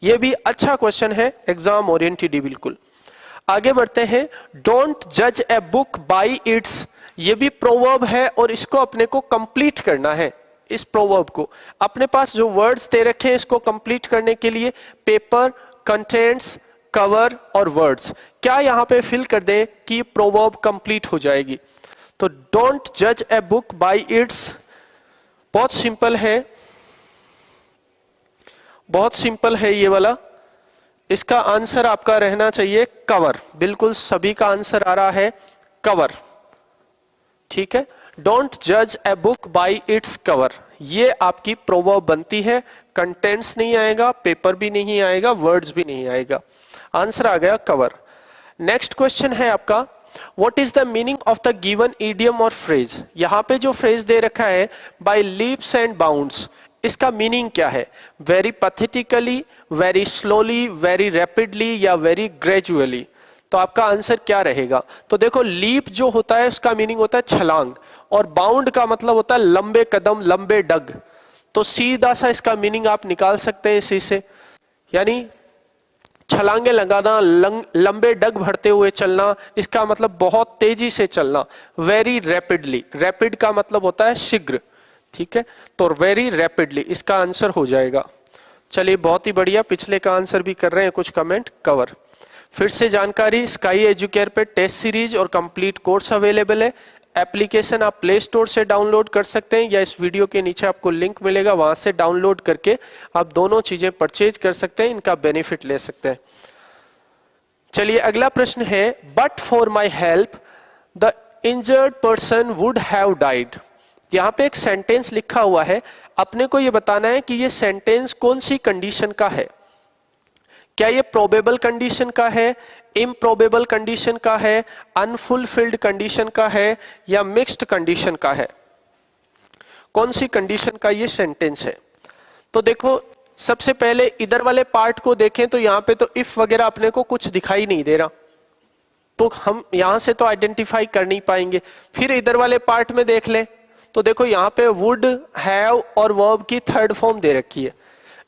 ये भी अच्छा क्वेश्चन है, एग्जाम ओरिएंटेड ही बिल्कुल। आगे बढ़ते हैं। डोंट जज ए बुक बाय इट्स, ये भी प्रोवर्ब है और इसको अपने को कंप्लीट करना है। इस प्रोवर्ब को अपने पास जो वर्ड्स दे रखे हैं इसको कंप्लीट करने के लिए पेपर, कंटेंट्स, कवर और वर्ड्स, क्या यहां पे फिल कर दे कि प्रोवर्ब कंप्लीट हो जाएगी। तो डोंट जज ए बुक बाय इट्स, बहुत सिंपल है, बहुत सिंपल है ये वाला। इसका आंसर आपका रहना चाहिए कवर। बिल्कुल सभी का आंसर आ रहा है कवर। ठीक है, डोंट जज a book by its cover, ये आपकी प्रोवर्ब बनती है। कंटेंट्स नहीं आएगा, पेपर भी नहीं आएगा, वर्ड्स भी नहीं आएगा, आंसर आ गया कवर। नेक्स्ट क्वेश्चन है आपका, what is the meaning of the given idiom और फ्रेज। यहां पे जो फ्रेज दे रखा है बाय लीप्स एंड बाउंड्स, इसका मीनिंग क्या है? Very pathetically, very slowly, very rapidly या वेरी ग्रेजुअली। तो आपका आंसर क्या रहेगा? तो देखो लीप जो होता है उसका मीनिंग होता है छलांग, और बाउंड का मतलब होता है लंबे कदम, लंबे डग। तो सीधा सा इसका मीनिंग आप निकाल सकते हैं इसी से, यानी छलांगे लगाना, लंबे डग भरते हुए चलना, इसका मतलब बहुत तेजी से चलना। वेरी रैपिडली, रैपिड का मतलब होता है शीघ्र। ठीक है, तो वेरी रैपिडली इसका आंसर हो जाएगा। चलिए बहुत ही बढ़िया, पिछले का आंसर भी कर रहे हैं कुछ कमेंट, कवर। फिर से जानकारी, स्काई एजुकेयर पे टेस्ट सीरीज और कंप्लीट कोर्स अवेलेबल है। एप्लीकेशन आप प्ले स्टोर से डाउनलोड कर सकते हैं या इस वीडियो के नीचे आपको लिंक मिलेगा, वहां से डाउनलोड करके आप दोनों चीजें परचेज कर सकते हैं, इनका बेनिफिट ले सकते हैं। चलिए अगला प्रश्न है, but for my help the injured person would have died. यहां पे एक सेंटेंस लिखा हुआ है, अपने को यह बताना है कि यह सेंटेंस कौन सी कंडीशन का है। क्या ये प्रोबेबल कंडीशन का है, इम्प्रोबेबल कंडीशन का है, अनफुलफिल्ड कंडीशन का है या मिक्स्ड कंडीशन का है? कौन सी कंडीशन का ये सेंटेंस है? तो देखो सबसे पहले इधर वाले पार्ट को देखें तो यहां पे तो इफ वगैरह अपने को कुछ दिखाई नहीं दे रहा, तो हम यहां से तो आइडेंटिफाई कर नहीं पाएंगे। फिर इधर वाले पार्ट में देख लें तो देखो यहां पे वुड, हैव और वर्ब की थर्ड फॉर्म दे रखी है।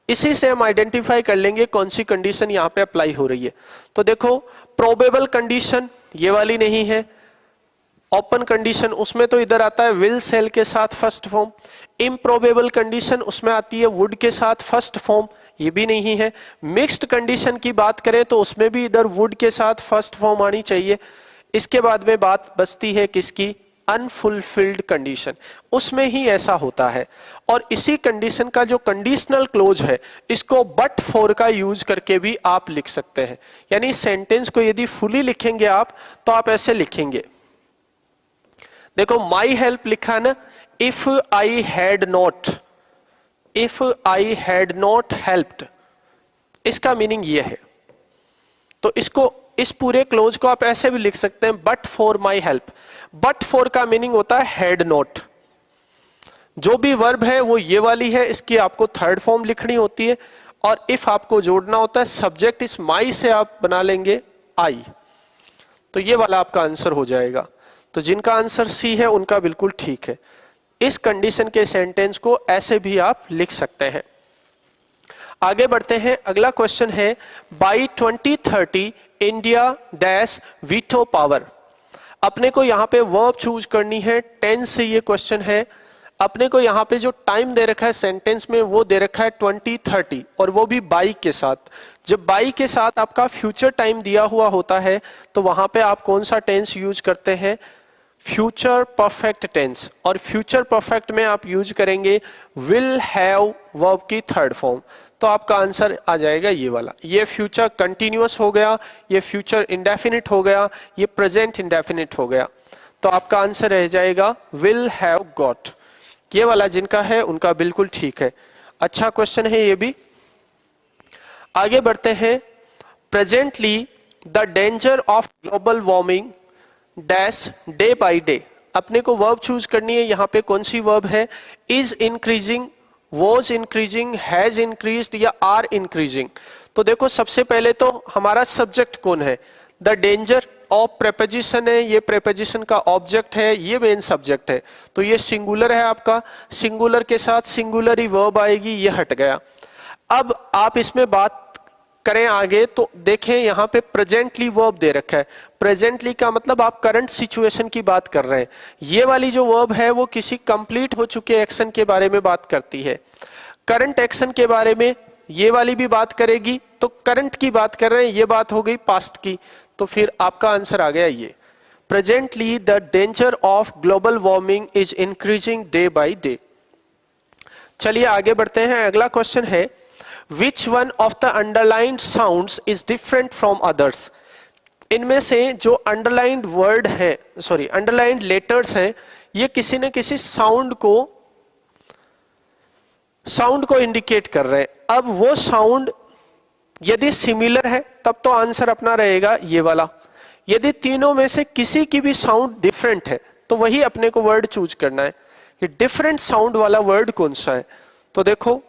इसी से हम आइडेंटिफाई कर लेंगे कौन सी कंडीशन यहां पे अप्लाई हो रही है। तो देखो प्रोबेबल कंडीशन ये वाली नहीं है, ओपन कंडीशन उसमें तो इधर आता है विल सेल के साथ फर्स्ट फॉर्म, इम्प्रोबेबल कंडीशन उसमें आती है वुड के साथ फर्स्ट फॉर्म, ये भी नहीं है। मिक्स्ड कंडीशन की बात करें तो उसमें भी इधर वुड के साथ फर्स्ट फॉर्म आनी चाहिए। इसके बाद में बात बचती है किसकी? अनफुलफिल्ड कंडीशन, उसमें ही ऐसा होता है। और इसी कंडीशन का जो कंडीशनल क्लोज है, इसको बट फॉर का यूज करके भी आप लिख सकते हैं। यानी सेंटेंस को यदि फुली लिखेंगे आप तो आप ऐसे लिखेंगे, देखो माई हेल्प लिखा है ना, if I had not, if I had not helped, इसका मीनिंग ये है। तो इसको, इस पूरे क्लोज को आप ऐसे भी लिख सकते हैं, but for my help. But for का मीनिंग होता है हैड नॉट। जो भी वर्ब है वो ये वाली है, इसकी आपको थर्ड फॉर्म लिखनी होती है, और इफ आपको जोड़ना होता है सब्जेक्ट, इस माई से आप बना लेंगे आई। तो ये वाला आपका आंसर हो जाएगा। तो जिनका आंसर सी है उनका बिल्कुल ठीक है। इस कंडीशन के सेंटेंस को ऐसे भी आप लिख सकते हैं। आगे बढ़ते हैं, अगला क्वेश्चन है, by 2030 India dash veto power. अपने को यहाँ पे वर्ब चूज करनी है, टेंस से ये क्वेश्चन है। अपने को यहाँ पे जो टाइम दे रखा है सेंटेंस में वो दे रखा है 2030, और वो भी बाई के साथ। जब बाई के साथ आपका फ्यूचर टाइम दिया हुआ होता है तो वहां पे आप कौन सा टेंस यूज करते हैं? Future perfect tense. और फ्यूचर परफेक्ट में आप यूज करेंगे विल हैव वर्ब की थर्ड फॉर्म। तो आपका आंसर आ जाएगा ये वाला। ये फ्यूचर कंटिन्यूअस हो गया, ये फ्यूचर इंडेफिनिट हो गया, ये प्रेजेंट इंडेफिनिट हो गया। तो आपका आंसर रह जाएगा विल हैव गॉट। ये वाला जिनका है उनका बिल्कुल ठीक है। अच्छा क्वेश्चन है ये भी। आगे बढ़ते हैं, presently the danger of global warming dash day by day. अपने को वर्ब चूज करनी है, यहाँ पे कौन सी वर्ब है? Is increasing, was increasing, has increased या आर इंक्रीजिंग। तो देखो सबसे पहले तो हमारा सब्जेक्ट कौन है? द डेंजर ऑफ प्रेपोजिशन है, ये प्रेपोजिशन का ऑब्जेक्ट है, ये मेन सब्जेक्ट है। तो ये सिंगुलर है आपका, सिंगुलर के साथ सिंगुलर ही वर्ब आएगी, ये हट गया। अब आप इसमें बात करें आगे तो देखें यहाँ पे प्रेजेंटली वर्ब दे रखा है। प्रेजेंटली का मतलब आप करंट सिचुएशन की बात कर रहे हैं। ये वाली जो वर्ब है वो किसी कंप्लीट हो चुके एक्शन के बारे में बात करती है। करंट एक्शन के बारे में ये वाली भी बात करेगी। तो करंट की बात कर रहे हैं, ये बात हो गई पास्ट की। तो फिर आपका आंसर आ गया ये। Presently the danger of global warming is increasing day by day. चलिए आगे बढ़ते हैं। अगला क्वेश्चन है which one of the underlined sounds is different from others. इनमें से जो अंडरलाइंड वर्ड है, सॉरी अंडरलाइंड लेटर्स हैं, ये किसी न किसी साउंड को इंडिकेट कर रहे हैं। अब वो साउंड यदि सिमिलर है तब तो आंसर अपना रहेगा ये वाला। यदि तीनों में से किसी की भी साउंड डिफरेंट है तो वही अपने को वर्ड चूज करना है। ये डिफरेंट साउंड वाला वर्ड कौन सा है? तो देखो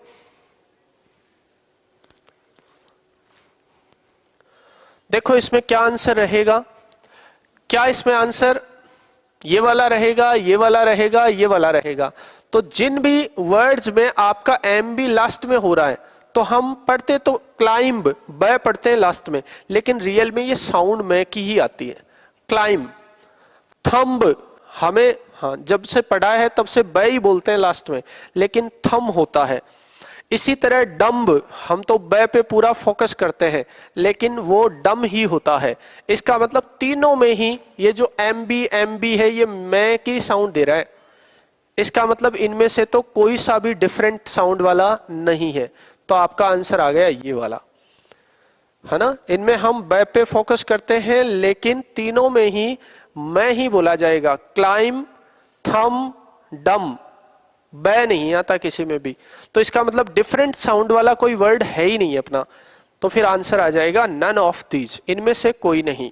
इसमें क्या आंसर रहेगा। क्या इसमें आंसर ये वाला रहेगा, ये वाला रहेगा, ये वाला रहेगा? तो जिन भी वर्ड्स में आपका एम भी लास्ट में हो रहा है तो हम पढ़ते तो क्लाइंब ब पढ़ते हैं लास्ट में, लेकिन रियल में ये साउंड में की ही आती है। क्लाइंब, थंब हमें हाँ जब से पढ़ा है तब से ब ही बोलते हैं लास्ट में, लेकिन थम होता है। इसी तरह डम्ब, हम तो ब पे पूरा फोकस करते हैं लेकिन वो डम ही होता है। इसका मतलब तीनों में ही ये जो एम बी है ये मैं की साउंड दे रहा है। इसका मतलब इनमें से तो कोई सा भी डिफरेंट साउंड वाला नहीं है। तो आपका आंसर आ गया ये वाला, है ना। इनमें हम ब पे फोकस करते हैं लेकिन तीनों में ही मैं ही बोला जाएगा। क्लाइम, थम, डम, ब नहीं आता किसी में भी। तो इसका मतलब डिफरेंट साउंड वाला कोई वर्ड है ही नहीं अपना। तो फिर आंसर आ जाएगा नन ऑफ दीज, इनमें से कोई नहीं।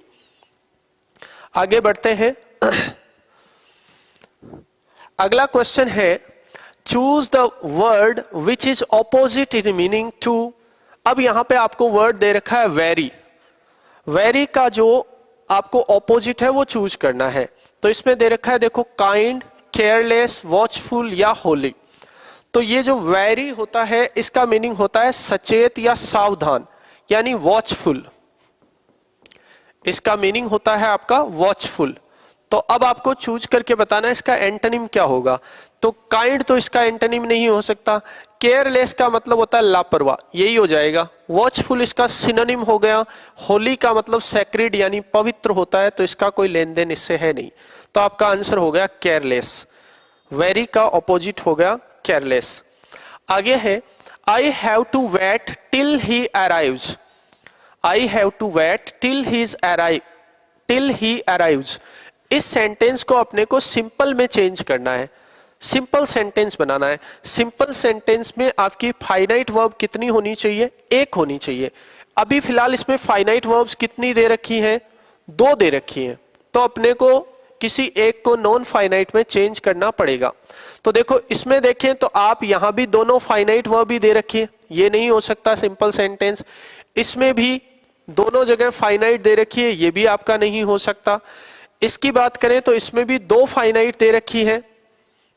आगे बढ़ते हैं। अगला क्वेश्चन है choose the word which is opposite in meaning to. अब यहां पे आपको वर्ड दे रखा है वेरी। वेरी का जो आपको ऑपोजिट है वो चूज करना है। तो इसमें दे रखा है देखो काइंड, केयरलेस, वॉचफुल या होली। तो ये जो वेरी होता है इसका मीनिंग होता है सचेत या सावधान, यानी वॉचफुल। इसका मीनिंग होता है आपका वॉचफुल। तो अब आपको चूज करके बताना है इसका एंटोनिम क्या होगा। तो काइंड तो इसका एंटोनिम नहीं हो सकता। केयरलेस का मतलब होता है लापरवाह, यही हो जाएगा। वॉचफुल इसका सिनोनिम हो गया। होली का मतलब सैक्रेड यानी पवित्र होता है, तो इसका कोई लेन देन इससे है नहीं। तो आपका आंसर हो गया केयरलेस। वेरी का ऑपोजिट हो गया केयरलेस। आगे है I have to wait till he arrives. I have to wait till he arrives. इस सेंटेंस को अपने को सिंपल में चेंज करना है, सिंपल सेंटेंस बनाना है। सिंपल सेंटेंस में आपकी फाइनाइट वर्ब कितनी होनी चाहिए? एक होनी चाहिए। अभी फिलहाल इसमें फाइनाइट वर्ब्स कितनी दे रखी हैं? 2 दे रखी हैं। तो अपने को किसी एक को नॉन फाइनाइट में चेंज करना पड़ेगा। तो देखो इसमें देखें तो आप यहां भी दोनों फाइनाइट वर्ब ही दे रखी है, ये नहीं हो सकता सिंपल सेंटेंस। इसमें भी दोनों जगह फाइनाइट दे रखी है, ये भी आपका नहीं हो सकता। इसकी बात करें तो इसमें भी 2 फाइनाइट दे रखी है,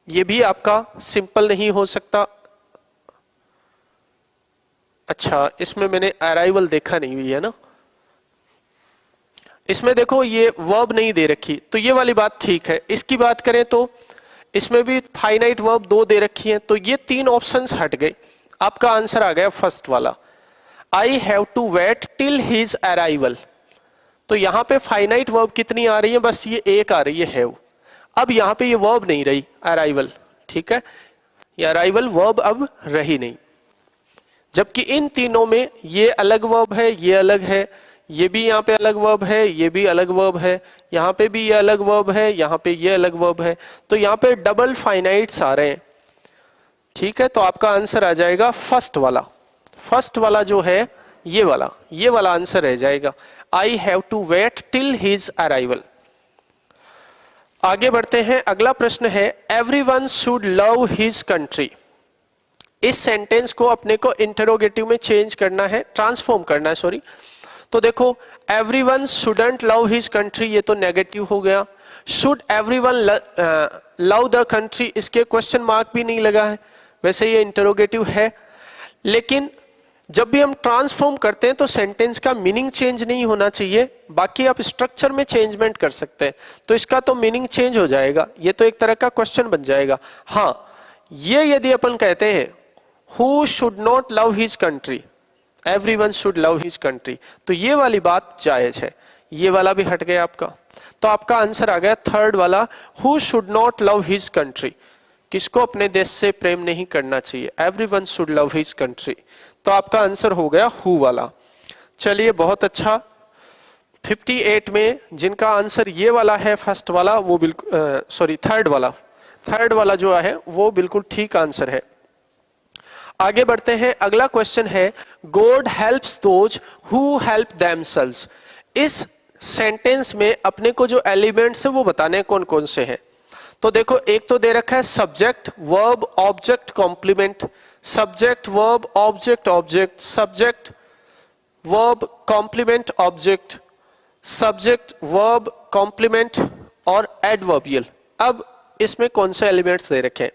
ये भी आपका सिंपल नहीं हो सकता। अच्छा, इसमें मैंने अराइवल देखा नहीं हुई है ना। इसमें देखो ये वर्ब नहीं दे रखी, तो ये वाली बात ठीक है। इसकी बात करें तो इसमें भी फाइनाइट वर्ब 2 दे रखी है, तो ये 3 ऑप्शंस हट गए। आपका आंसर आ गया फर्स्ट वाला, I have to wait till his arrival. तो यहां पे फाइनाइट वर्ब कितनी आ रही है? बस ये एक आ रही है हैव। अब यहां पे ये वर्ब नहीं रही अराइवल, ठीक है। ये अराइवल वर्ब अब रही नहीं, जबकि इन तीनों में ये अलग वर्ब है, ये अलग है, ये भी यहाँ पे अलग वर्ब है, ये भी अलग वर्ब है, यहाँ पे भी ये अलग वर्ब है, यहाँ पे ये अलग वर्ब है। तो यहाँ पे डबल फाइनाइट्स आ रहे हैं, ठीक है। तो आपका आंसर आ जाएगा फर्स्ट वाला। फर्स्ट वाला जो है ये वाला आंसर रह जाएगा। I have to wait till his arrival. आगे बढ़ते हैं। अगला प्रश्न है everyone should love his country. इस सेंटेंस को अपने को इंटरोगेटिव में चेंज करना है, ट्रांसफॉर्म करना है, सॉरी। तो देखो everyone shouldn't love his country, ये तो नेगेटिव हो गया। Should everyone love the country, इसके क्वेश्चन मार्क भी नहीं लगा है, वैसे ये इंटरोगेटिव है। लेकिन जब भी हम ट्रांसफॉर्म करते हैं तो सेंटेंस का मीनिंग चेंज नहीं होना चाहिए, बाकी आप स्ट्रक्चर में चेंजमेंट कर सकते हैं, तो इसका तो मीनिंग चेंज हो जाएगा। ये तो एक तरह का क्वेश्चन बन जाएगा। हाँ, ये यदि अपन कहते हैं who should not love his country, everyone should love his country, तो ये वाली बात जायज है। ये वाला भी हट गया आपका। तो आपका आंसर आ गया थर्ड वाला, who should not love his country, किसको अपने देश से प्रेम नहीं करना चाहिए, everyone should love his country. तो आपका आंसर हो गया हु वाला। चलिए बहुत अच्छा। 58 में जिनका आंसर ये वाला है फर्स्ट वाला, वो बिल्कुल सॉरी थर्ड वाला जो है वो बिल्कुल ठीक आंसर है। आगे बढ़ते हैं, अगला क्वेश्चन है God helps those who help themselves. इस सेंटेंस में अपने को जो एलिमेंट्स है वो बताने हैं कौन कौन से हैं। तो देखो एक तो दे रखा है subject verb object complement, subject verb object object, subject verb complement object, subject verb complement और एडवर्बियल। अब इसमें कौन से एलिमेंट्स दे रखे हैं?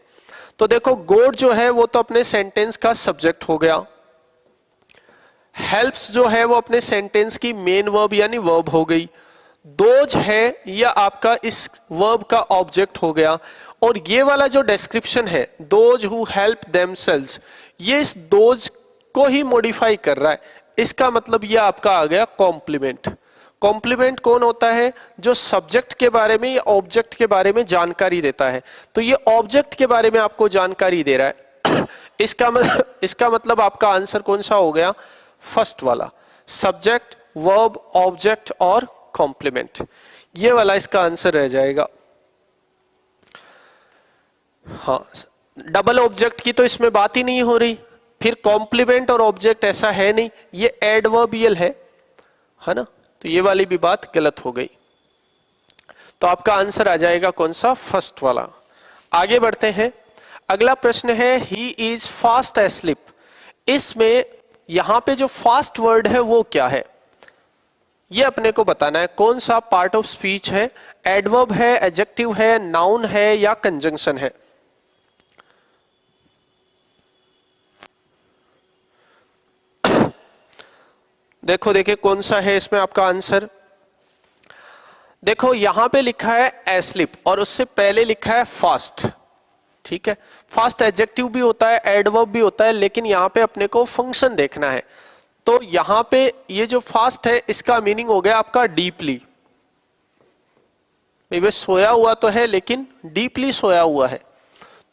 तो देखो गॉड जो है वो तो अपने सेंटेंस का सब्जेक्ट हो गया, हेल्प्स जो है वो अपने सेंटेंस की मेन वर्ब यानी वर्ब हो गई, दोज है या आपका इस वर्ब का ऑब्जेक्ट हो गया, और ये वाला जो डिस्क्रिप्शन है दोज हु हेल्प देमसेल्व्स, ये इस दोज को ही मॉडिफाई कर रहा है। इसका मतलब ये आपका आ गया कॉम्प्लीमेंट। कॉम्प्लीमेंट कौन होता है? जो सब्जेक्ट के बारे में या ऑब्जेक्ट के बारे में जानकारी देता है। तो ये ऑब्जेक्ट के बारे में आपको जानकारी दे रहा है। इसका मतलब आपका आंसर कौन सा हो गया? फर्स्ट वाला, सब्जेक्ट वर्ब ऑब्जेक्ट और कॉम्प्लीमेंट, ये वाला इसका आंसर रह जाएगा। हाँ, डबल ऑब्जेक्ट की तो इसमें बात ही नहीं हो रही, फिर कॉम्प्लीमेंट और ऑब्जेक्ट ऐसा है नहीं, ये एडवर्बियल है ना, तो ये वाली भी बात गलत हो गई। तो आपका आंसर आ जाएगा कौन सा? फर्स्ट वाला। आगे बढ़ते हैं, अगला प्रश्न है ही इज फास्ट एस्लीप। इसमें यहां पे जो फास्ट वर्ड है वो क्या है, ये अपने को बताना है। कौन सा पार्ट ऑफ स्पीच है? एडवर्ब है, एडजेक्टिव है, नाउन है या कंजंक्शन है? देखो देखिए कौन सा है इसमें आपका आंसर। देखो यहां पे लिखा है एस्लिप और उससे पहले लिखा है फास्ट। ठीक है, फास्ट एडजेक्टिव भी होता है, एडवर्ब भी होता है, लेकिन यहां पे अपने को फंक्शन देखना है। तो यहां पे ये जो फास्ट है इसका मीनिंग हो गया आपका डीपली। वे सोया हुआ तो है लेकिन डीपली सोया हुआ है।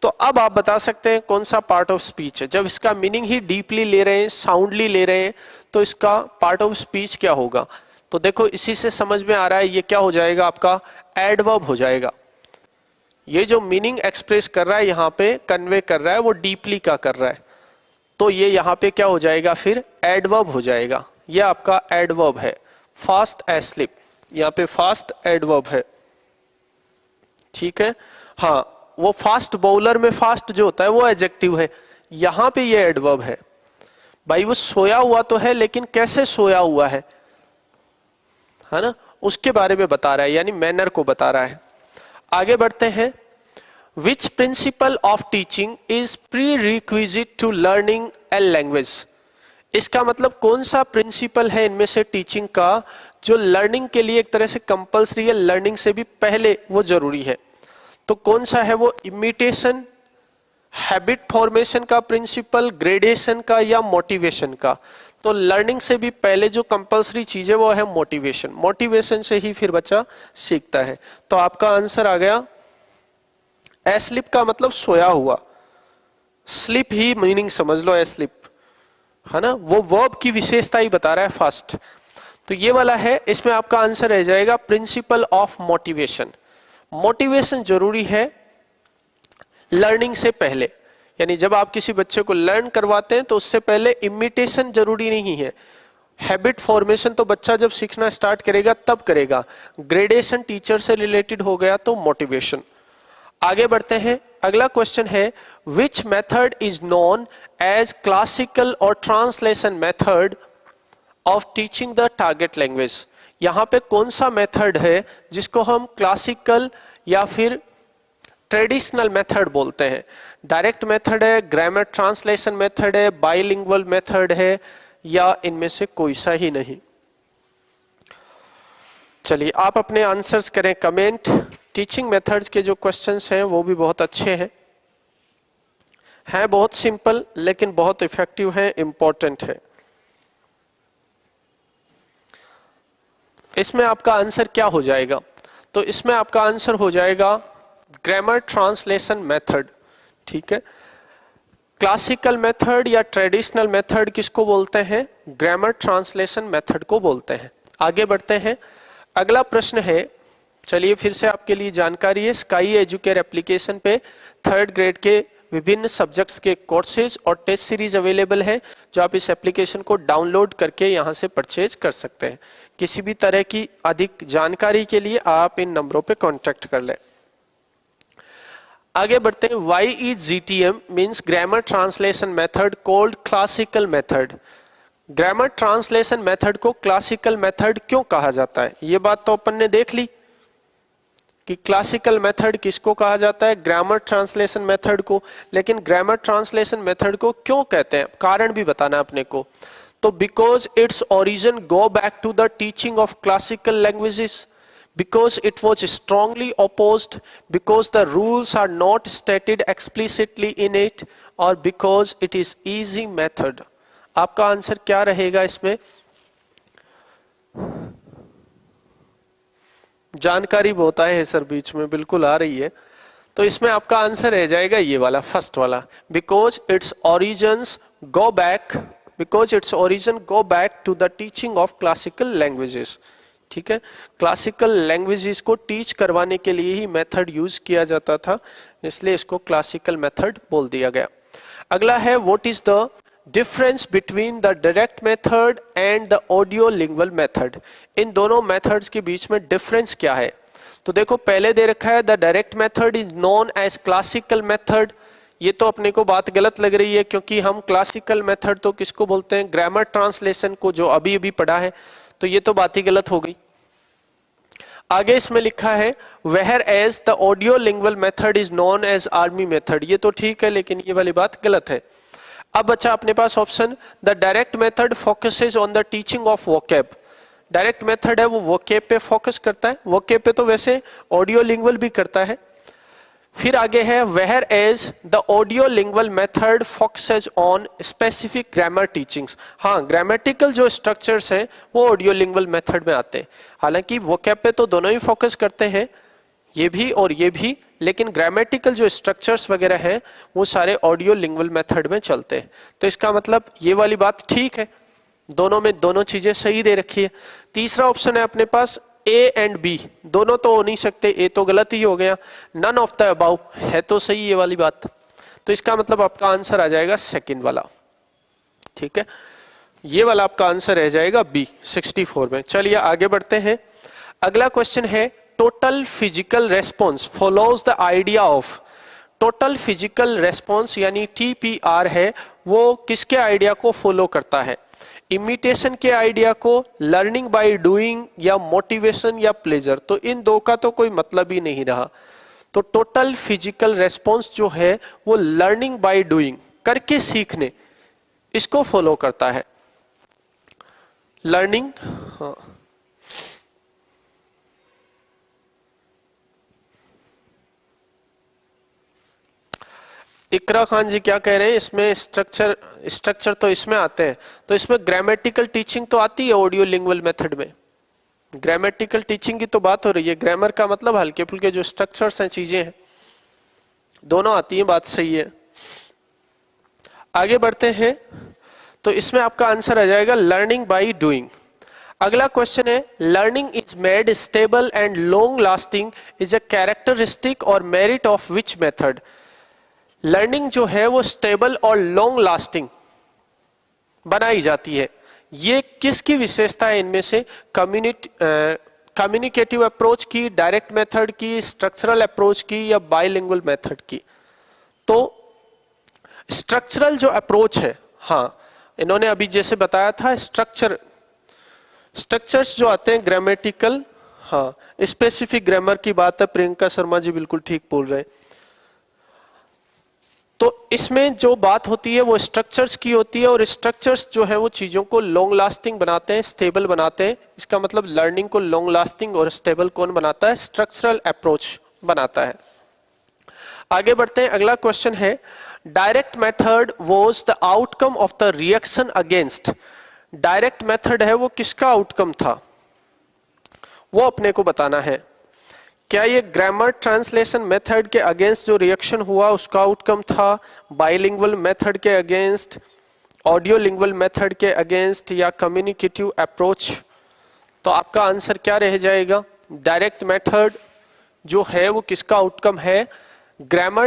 तो अब आप बता सकते हैं कौन सा पार्ट ऑफ स्पीच है। जब इसका मीनिंग ही डीपली ले रहे हैं, साउंडली ले रहे हैं, तो इसका पार्ट ऑफ स्पीच क्या होगा? तो देखो इसी से समझ में आ रहा है ये क्या हो जाएगा आपका? एडवर्ब हो जाएगा। ये जो मीनिंग एक्सप्रेस कर रहा है यहाँ पे, कन्वे कर रहा है, वो डीपली का कर रहा है, तो ये यहाँ पे क्या हो जाएगा? फिर एडवर्ब हो जाएगा। ये आपका एडवर्ब है, फास्ट एस्लिप, यहाँ पे फास्ट एडवर्ब है। ठीक है, हाँ, वो फास्ट बॉलर में फास्ट जो होता है वो एडजेक्टिव है, यहां पे ये एडवर्ब है। भाई वो सोया हुआ तो है लेकिन कैसे सोया हुआ है ना, उसके बारे में बता रहा है, यानी मैनर को बता रहा है। आगे बढ़ते हैं, which principle of teaching is prerequisite to learning a language. इसका मतलब कौन सा प्रिंसिपल है इनमें से टीचिंग का जो लर्निंग के लिए एक तरह से कंपल्सरी है, लर्निंग से भी पहले वो जरूरी है। तो कौन सा है वो? इमिटेशन, हैबिट फॉर्मेशन का प्रिंसिपल, ग्रेडेशन का या मोटिवेशन का? तो लर्निंग से भी पहले जो कंपल्सरी चीज है वो है मोटिवेशन। मोटिवेशन से ही फिर बच्चा सीखता है। तो आपका आंसर आ गया एस्लिप का मतलब सोया हुआ, स्लिप ही मीनिंग समझ लो एस्लिप, है ना, वो वर्ब की विशेषता ही बता रहा है फास्ट। तो ये वाला है, इसमें आपका आंसर रह जाएगा प्रिंसिपल ऑफ मोटिवेशन। मोटिवेशन जरूरी है लर्निंग से पहले, यानी जब आप किसी बच्चे को लर्न करवाते हैं तो उससे पहले इमिटेशन जरूरी नहीं है। हैबिट फॉर्मेशन तो बच्चा जब सीखना स्टार्ट करेगा तब करेगा, ग्रेडेशन टीचर से रिलेटेड हो गया तो मोटिवेशन। आगे बढ़ते हैं, अगला क्वेश्चन है which method is known as classical और translation method of teaching the target language. यहां पे कौन सा मेथड है जिसको हम क्लासिकल या फिर ट्रेडिशनल मेथड बोलते हैं? डायरेक्ट मेथड है, ग्रामर ट्रांसलेशन मेथड है, बाइलिंगुअल मेथड है, या इनमें से कोई सा ही नहीं? चलिए आप अपने आंसर्स करें कमेंट। टीचिंग मेथड्स के जो क्वेश्चंस हैं वो भी बहुत अच्छे हैं बहुत सिंपल लेकिन बहुत इफेक्टिव है, इंपॉर्टेंट है। इसमें आपका आंसर क्या हो जाएगा? तो इसमें आपका आंसर हो जाएगा ग्रामर ट्रांसलेशन मेथड। ठीक है, क्लासिकल मेथड या ट्रेडिशनल मेथड किसको बोलते हैं? ग्रामर ट्रांसलेशन मेथड को बोलते हैं। आगे बढ़ते हैं, अगला प्रश्न है, चलिए फिर से आपके लिए जानकारी है, स्काई एजुकेयर एप्लीकेशन पे 3rd ग्रेड के विभिन्न सब्जेक्ट्स के कोर्सेज और टेस्ट सीरीज अवेलेबल है, जो आप इस एप्लीकेशन को डाउनलोड करके यहां से परचेज कर सकते हैं। किसी भी तरह की अधिक जानकारी के लिए आप इन नंबरों पे कांटेक्ट कर लें। आगे बढ़ते हैं, why is GTM means grammar translation method called classical method. Grammar translation method को क्लासिकल मेथड क्यों कहा जाता है? ये बात तो अपन ने देख ली कि क्लासिकल मेथड किसको कहा जाता है, ग्रामर ट्रांसलेशन मेथड को। लेकिन ग्रामर ट्रांसलेशन मेथड को क्यों कहते हैं, कारण भी बताना अपने को। तो because its origin go back to the teaching of classical languages, because it was strongly opposed, because the rules are not stated explicitly in it, or because it is easy method। आपका answer क्या रहेगा इसमें? जानकारी बहुत आए है sir बीच में, बिल्कुल आ रही है। तो इसमें आपका आंसर रह जाएगा ये वाला, फर्स्ट वाला, because its origins go back, because its origin go back to the teaching of classical languages। ठीक है, क्लासिकल लैंग्वेजेस को टीच करवाने के लिए ही मेथड यूज किया जाता था, इसलिए इसको क्लासिकल मेथड बोल दिया गया। अगला है, what is the difference between the direct method and the audio lingual method? इन दोनों मेथड्स के बीच में डिफरेंस क्या है? तो देखो पहले दे रखा है the direct method is known as classical method. ये तो अपने को बात गलत लग रही है, क्योंकि हम क्लासिकल मेथड तो किसको बोलते हैं? ग्रामर ट्रांसलेशन को, जो अभी अभी पढ़ा है। तो ये तो बात ही गलत हो गई। आगे इसमें लिखा है whereas the audio lingual method is known as army method. ये तो ठीक है, लेकिन ये वाली बात गलत है। अब बचा अपने पास option, the direct method focuses on the teaching of vocab. Direct method है वो वोकैब पे फोकस करता है, वोकैब पे तो वैसे ऑडियो लिंगुअल भी करता है। फिर आगे है whereas the audio lingual method focuses on specific grammar teachings. हाँ, ग्रामेटिकल जो स्ट्रक्चर्स हैं वो ऑडियो लिंगुअल मेथड में आते हैं। हालांकि वोकैब पे तो दोनों ही फोकस करते हैं, ये भी और ये भी, लेकिन ग्रामेटिकल जो स्ट्रक्चर्स वगैरह हैं वो सारे ऑडियो लिंगुअल मेथड में चलते हैं। तो इसका मतलब ये वाली बात ठीक है, दोनों में दोनों चीजें सही दे रखी है। तीसरा ऑप्शन है अपने पास A एंड B, दोनों तो हो नहीं सकते, A तो गलत ही हो गया। नन ऑफ द अबाउ है तो सही ये वाली बात। तो इसका मतलब आपका आंसर आ जाएगा सेकंड वाला। ठीक है, ये वाला आपका आंसर रह जाएगा B 64 में। चलिए आगे बढ़ते हैं, अगला क्वेश्चन है total physical response follows the idea of. Total physical response यानी TPR है, वो किसके आइडिया को फॉलो करता है? इमिटेशन के आइडिया को, लर्निंग बाय डूइंग, या मोटिवेशन या प्लेजर? तो इन दो का तो कोई मतलब ही नहीं रहा। तो टोटल फिजिकल रेस्पॉन्स जो है वो लर्निंग बाय डूइंग, करके सीखने, इसको फॉलो करता है। लर्निंग, हाँ, इकरा खान जी क्या कह रहे हैं, इसमें स्ट्रक्चर तो इसमें आते हैं, तो इसमें ग्रामेटिकल टीचिंग तो आती है ऑडियो लिंगुअल मेथड में। ग्रामेटिकल टीचिंग की तो बात हो रही है, ग्रामर का मतलब हल्के फुल्के जो स्ट्रक्चर्स हैं, चीजें हैं, दोनों आती हैं, बात सही है। आगे बढ़ते हैं, तो इसमें आपका आंसर आ जाएगा लर्निंग बाय डूइंग। अगला क्वेश्चन है learning is made stable and long lasting is a characteristic और merit of which method? Learning जो है वो स्टेबल और लॉन्ग लास्टिंग बनाई जाती है, ये किसकी विशेषता है इनमें से? कम्युनिकेटिव अप्रोच की, डायरेक्ट मेथड की, स्ट्रक्चरल अप्रोच की, या बाइलिंगुअल मेथड की? तो स्ट्रक्चरल जो अप्रोच है, हाँ, इन्होंने अभी जैसे बताया था स्ट्रक्चर्स जो आते हैं ग्रामेटिकल, हाँ, स्पेसिफिक ग्रामर की बात है, प्रियंका शर्मा जी बिल्कुल ठीक बोल रहे हैं। तो इसमें जो बात होती है वो स्ट्रक्चर्स की होती है, और स्ट्रक्चर्स जो है वो चीजों को लॉन्ग लास्टिंग बनाते हैं, स्टेबल बनाते हैं। इसका मतलब लर्निंग को लॉन्ग लास्टिंग और स्टेबल कौन बनाता है? स्ट्रक्चरल अप्रोच बनाता है। आगे बढ़ते हैं, अगला क्वेश्चन है direct method was the outcome of the reaction against. Direct method है वो किसका आउटकम था, वो अपने को बताना है। क्या ये ग्रामर ट्रांसलेशन मेथड के अगेंस्ट जो रिएक्शन हुआ उसका आउटकम था, बाइलिंगुअल मेथड के अगेंस्ट, ऑडियो लिंगुअल मेथड के अगेंस्ट, या कम्युनिकेटिव अप्रोच? तो आपका आंसर क्या रह जाएगा? डायरेक्ट मेथड जो है वो किसका आउटकम है? ग्रामर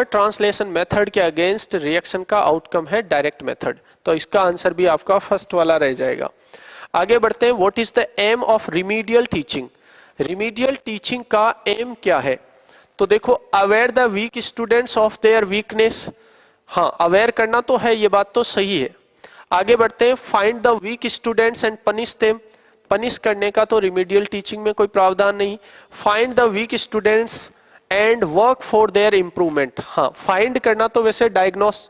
ट्रांसलेशन मेथड के अगेंस्ट रिएक्शन का आउटकम है डायरेक्ट मेथड। तो इसका आंसर भी आपका फर्स्ट वाला रह जाएगा। आगे बढ़ते हैं। What is the aim of remedial teaching? Remedial teaching का एम क्या है? तो देखो, aware the weak students of their weakness. हाँ, अवेयर करना तो है, ये बात तो सही है। आगे बढ़ते हैं। Find the weak students and punish them. Punish करने का तो रिमीडियल टीचिंग में कोई प्रावधान नहीं। Find the weak students and work for their improvement. हाँ, फाइंड करना तो वैसे डायग्नोस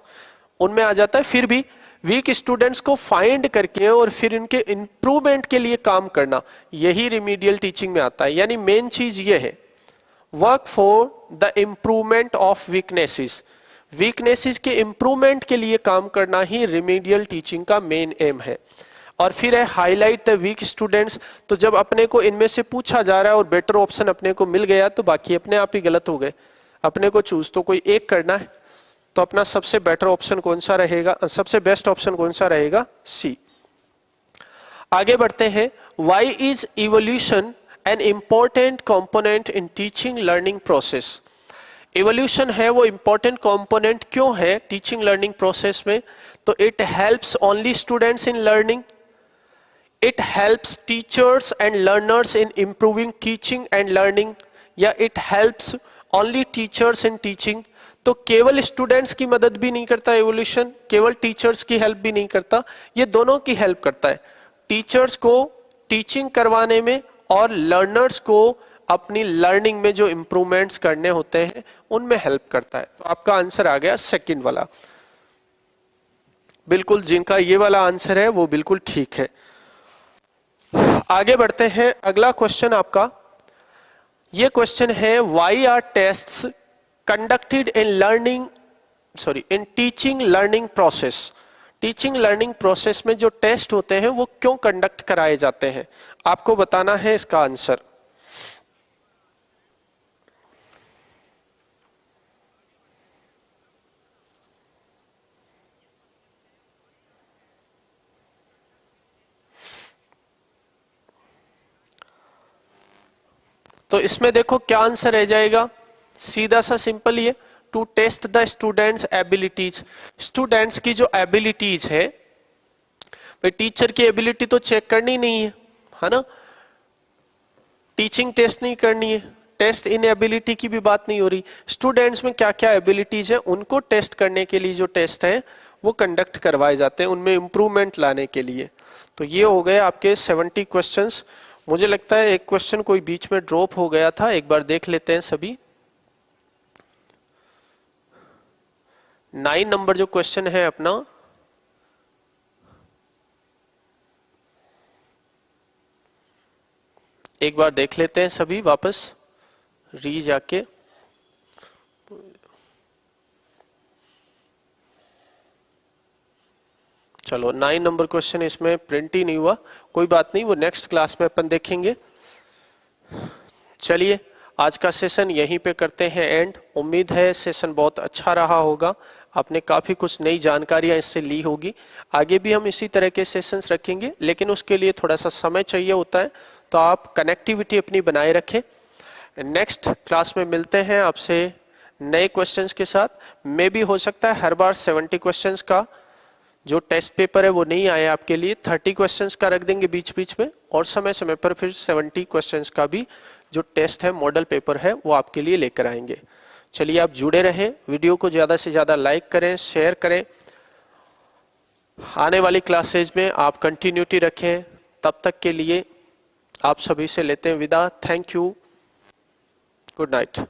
उनमें आ जाता है, फिर भी वीक स्टूडेंट्स को फाइंड करके और फिर इनके इंप्रूवमेंट के लिए काम करना, यही रिमीडियल टीचिंग में आता है। यानी मेन चीज ये है, work for the improvement of weaknesses. Weaknesses के इंप्रूवमेंट के लिए काम करना ही रिमीडियल टीचिंग का मेन एम है। और फिर है हाईलाइट द वीक स्टूडेंट्स। तो जब अपने को इनमें से पूछा जा रहा है और बेटर ऑप्शन अपने को मिल गया तो बाकी अपने आप ही गलत हो गए। अपने को चूज तो कोई एक करना है, तो अपना सबसे बेटर ऑप्शन कौन सा रहेगा, सबसे बेस्ट ऑप्शन कौन सा रहेगा? सी। आगे बढ़ते हैं। Why is evolution an important component in teaching learning process? Evolution है वो इंपॉर्टेंट कंपोनेंट क्यों है टीचिंग लर्निंग प्रोसेस में? तो it helps only students in learning, it helps teachers and learners in improving teaching and learning, या it helps only teachers in teaching. तो केवल students की मदद भी नहीं करता एवोल्यूशन, केवल टीचर्स की हेल्प भी नहीं करता, ये दोनों की हेल्प करता है। टीचर्स को टीचिंग करवाने में और लर्नर्स को अपनी लर्निंग में जो इंप्रूवमेंट्स करने होते हैं उनमें हेल्प करता है। तो आपका आंसर आ गया सेकंड वाला। बिल्कुल, जिनका ये वाला आंसर है वो बिल्कुल ठीक है। आगे बढ़ते हैं। अगला क्वेश्चन आपका, ये क्वेश्चन है, why are tests conducted in teaching learning process? Teaching learning process में जो टेस्ट होते हैं वो क्यों कंडक्ट कराए जाते हैं? आपको बताना है इसका आंसर। तो इसमें देखो क्या आंसर रह जाएगा, सीधा सा सिंपल ये, to test the students abilities. Students की जो एबिलिटीज है, भाई टीचर की एबिलिटी तो चेक करनी नहीं है ना, टीचिंग टेस्ट नहीं करनी है, टेस्ट इन एबिलिटी की भी बात नहीं हो रही। स्टूडेंट्स में क्या क्या एबिलिटीज है उनको टेस्ट करने के लिए जो टेस्ट है वो कंडक्ट करवाए जाते हैं, उनमें इंप्रूवमेंट लाने के लिए। तो ये हो गए आपके 70 क्वेश्चंस। मुझे लगता है एक क्वेश्चन कोई बीच में ड्रॉप हो गया था, एक बार देख लेते हैं सभी। 9 नंबर जो क्वेश्चन है अपना, एक बार देख लेते हैं सभी वापस री जाके। चलो 9 नंबर क्वेश्चन इसमें प्रिंट ही नहीं हुआ, कोई बात नहीं, वो नेक्स्ट क्लास में अपन देखेंगे। चलिए आज का सेशन यहीं पे करते हैं एंड। उम्मीद है सेशन बहुत अच्छा रहा होगा, आपने काफी कुछ नई जानकारियां इससे ली होगी। आगे भी हम इसी तरह के सेशंस रखेंगे, लेकिन उसके लिए थोड़ा सा समय चाहिए होता है, तो आप कनेक्टिविटी अपनी बनाए रखें। नेक्स्ट क्लास में मिलते हैं आपसे नए क्वेश्चंस के साथ। मे भी हो सकता है हर बार 70 क्वेश्चंस का जो टेस्ट पेपर है वो नहीं आए आपके लिए, 30 क्वेश्चंस का रख देंगे बीच बीच में, और समय समय पर फिर 70 क्वेश्चंस का भी जो टेस्ट है, मॉडल पेपर है, वो आपके लिए लेकर आएंगे। चलिए आप जुड़े रहें, वीडियो को ज़्यादा से ज़्यादा लाइक करें, शेयर करें। आने वाली क्लासेज में आप कंटिन्यूटी रखें। तब तक के लिए आप सभी से लेते हैं विदा। Thank you, good night.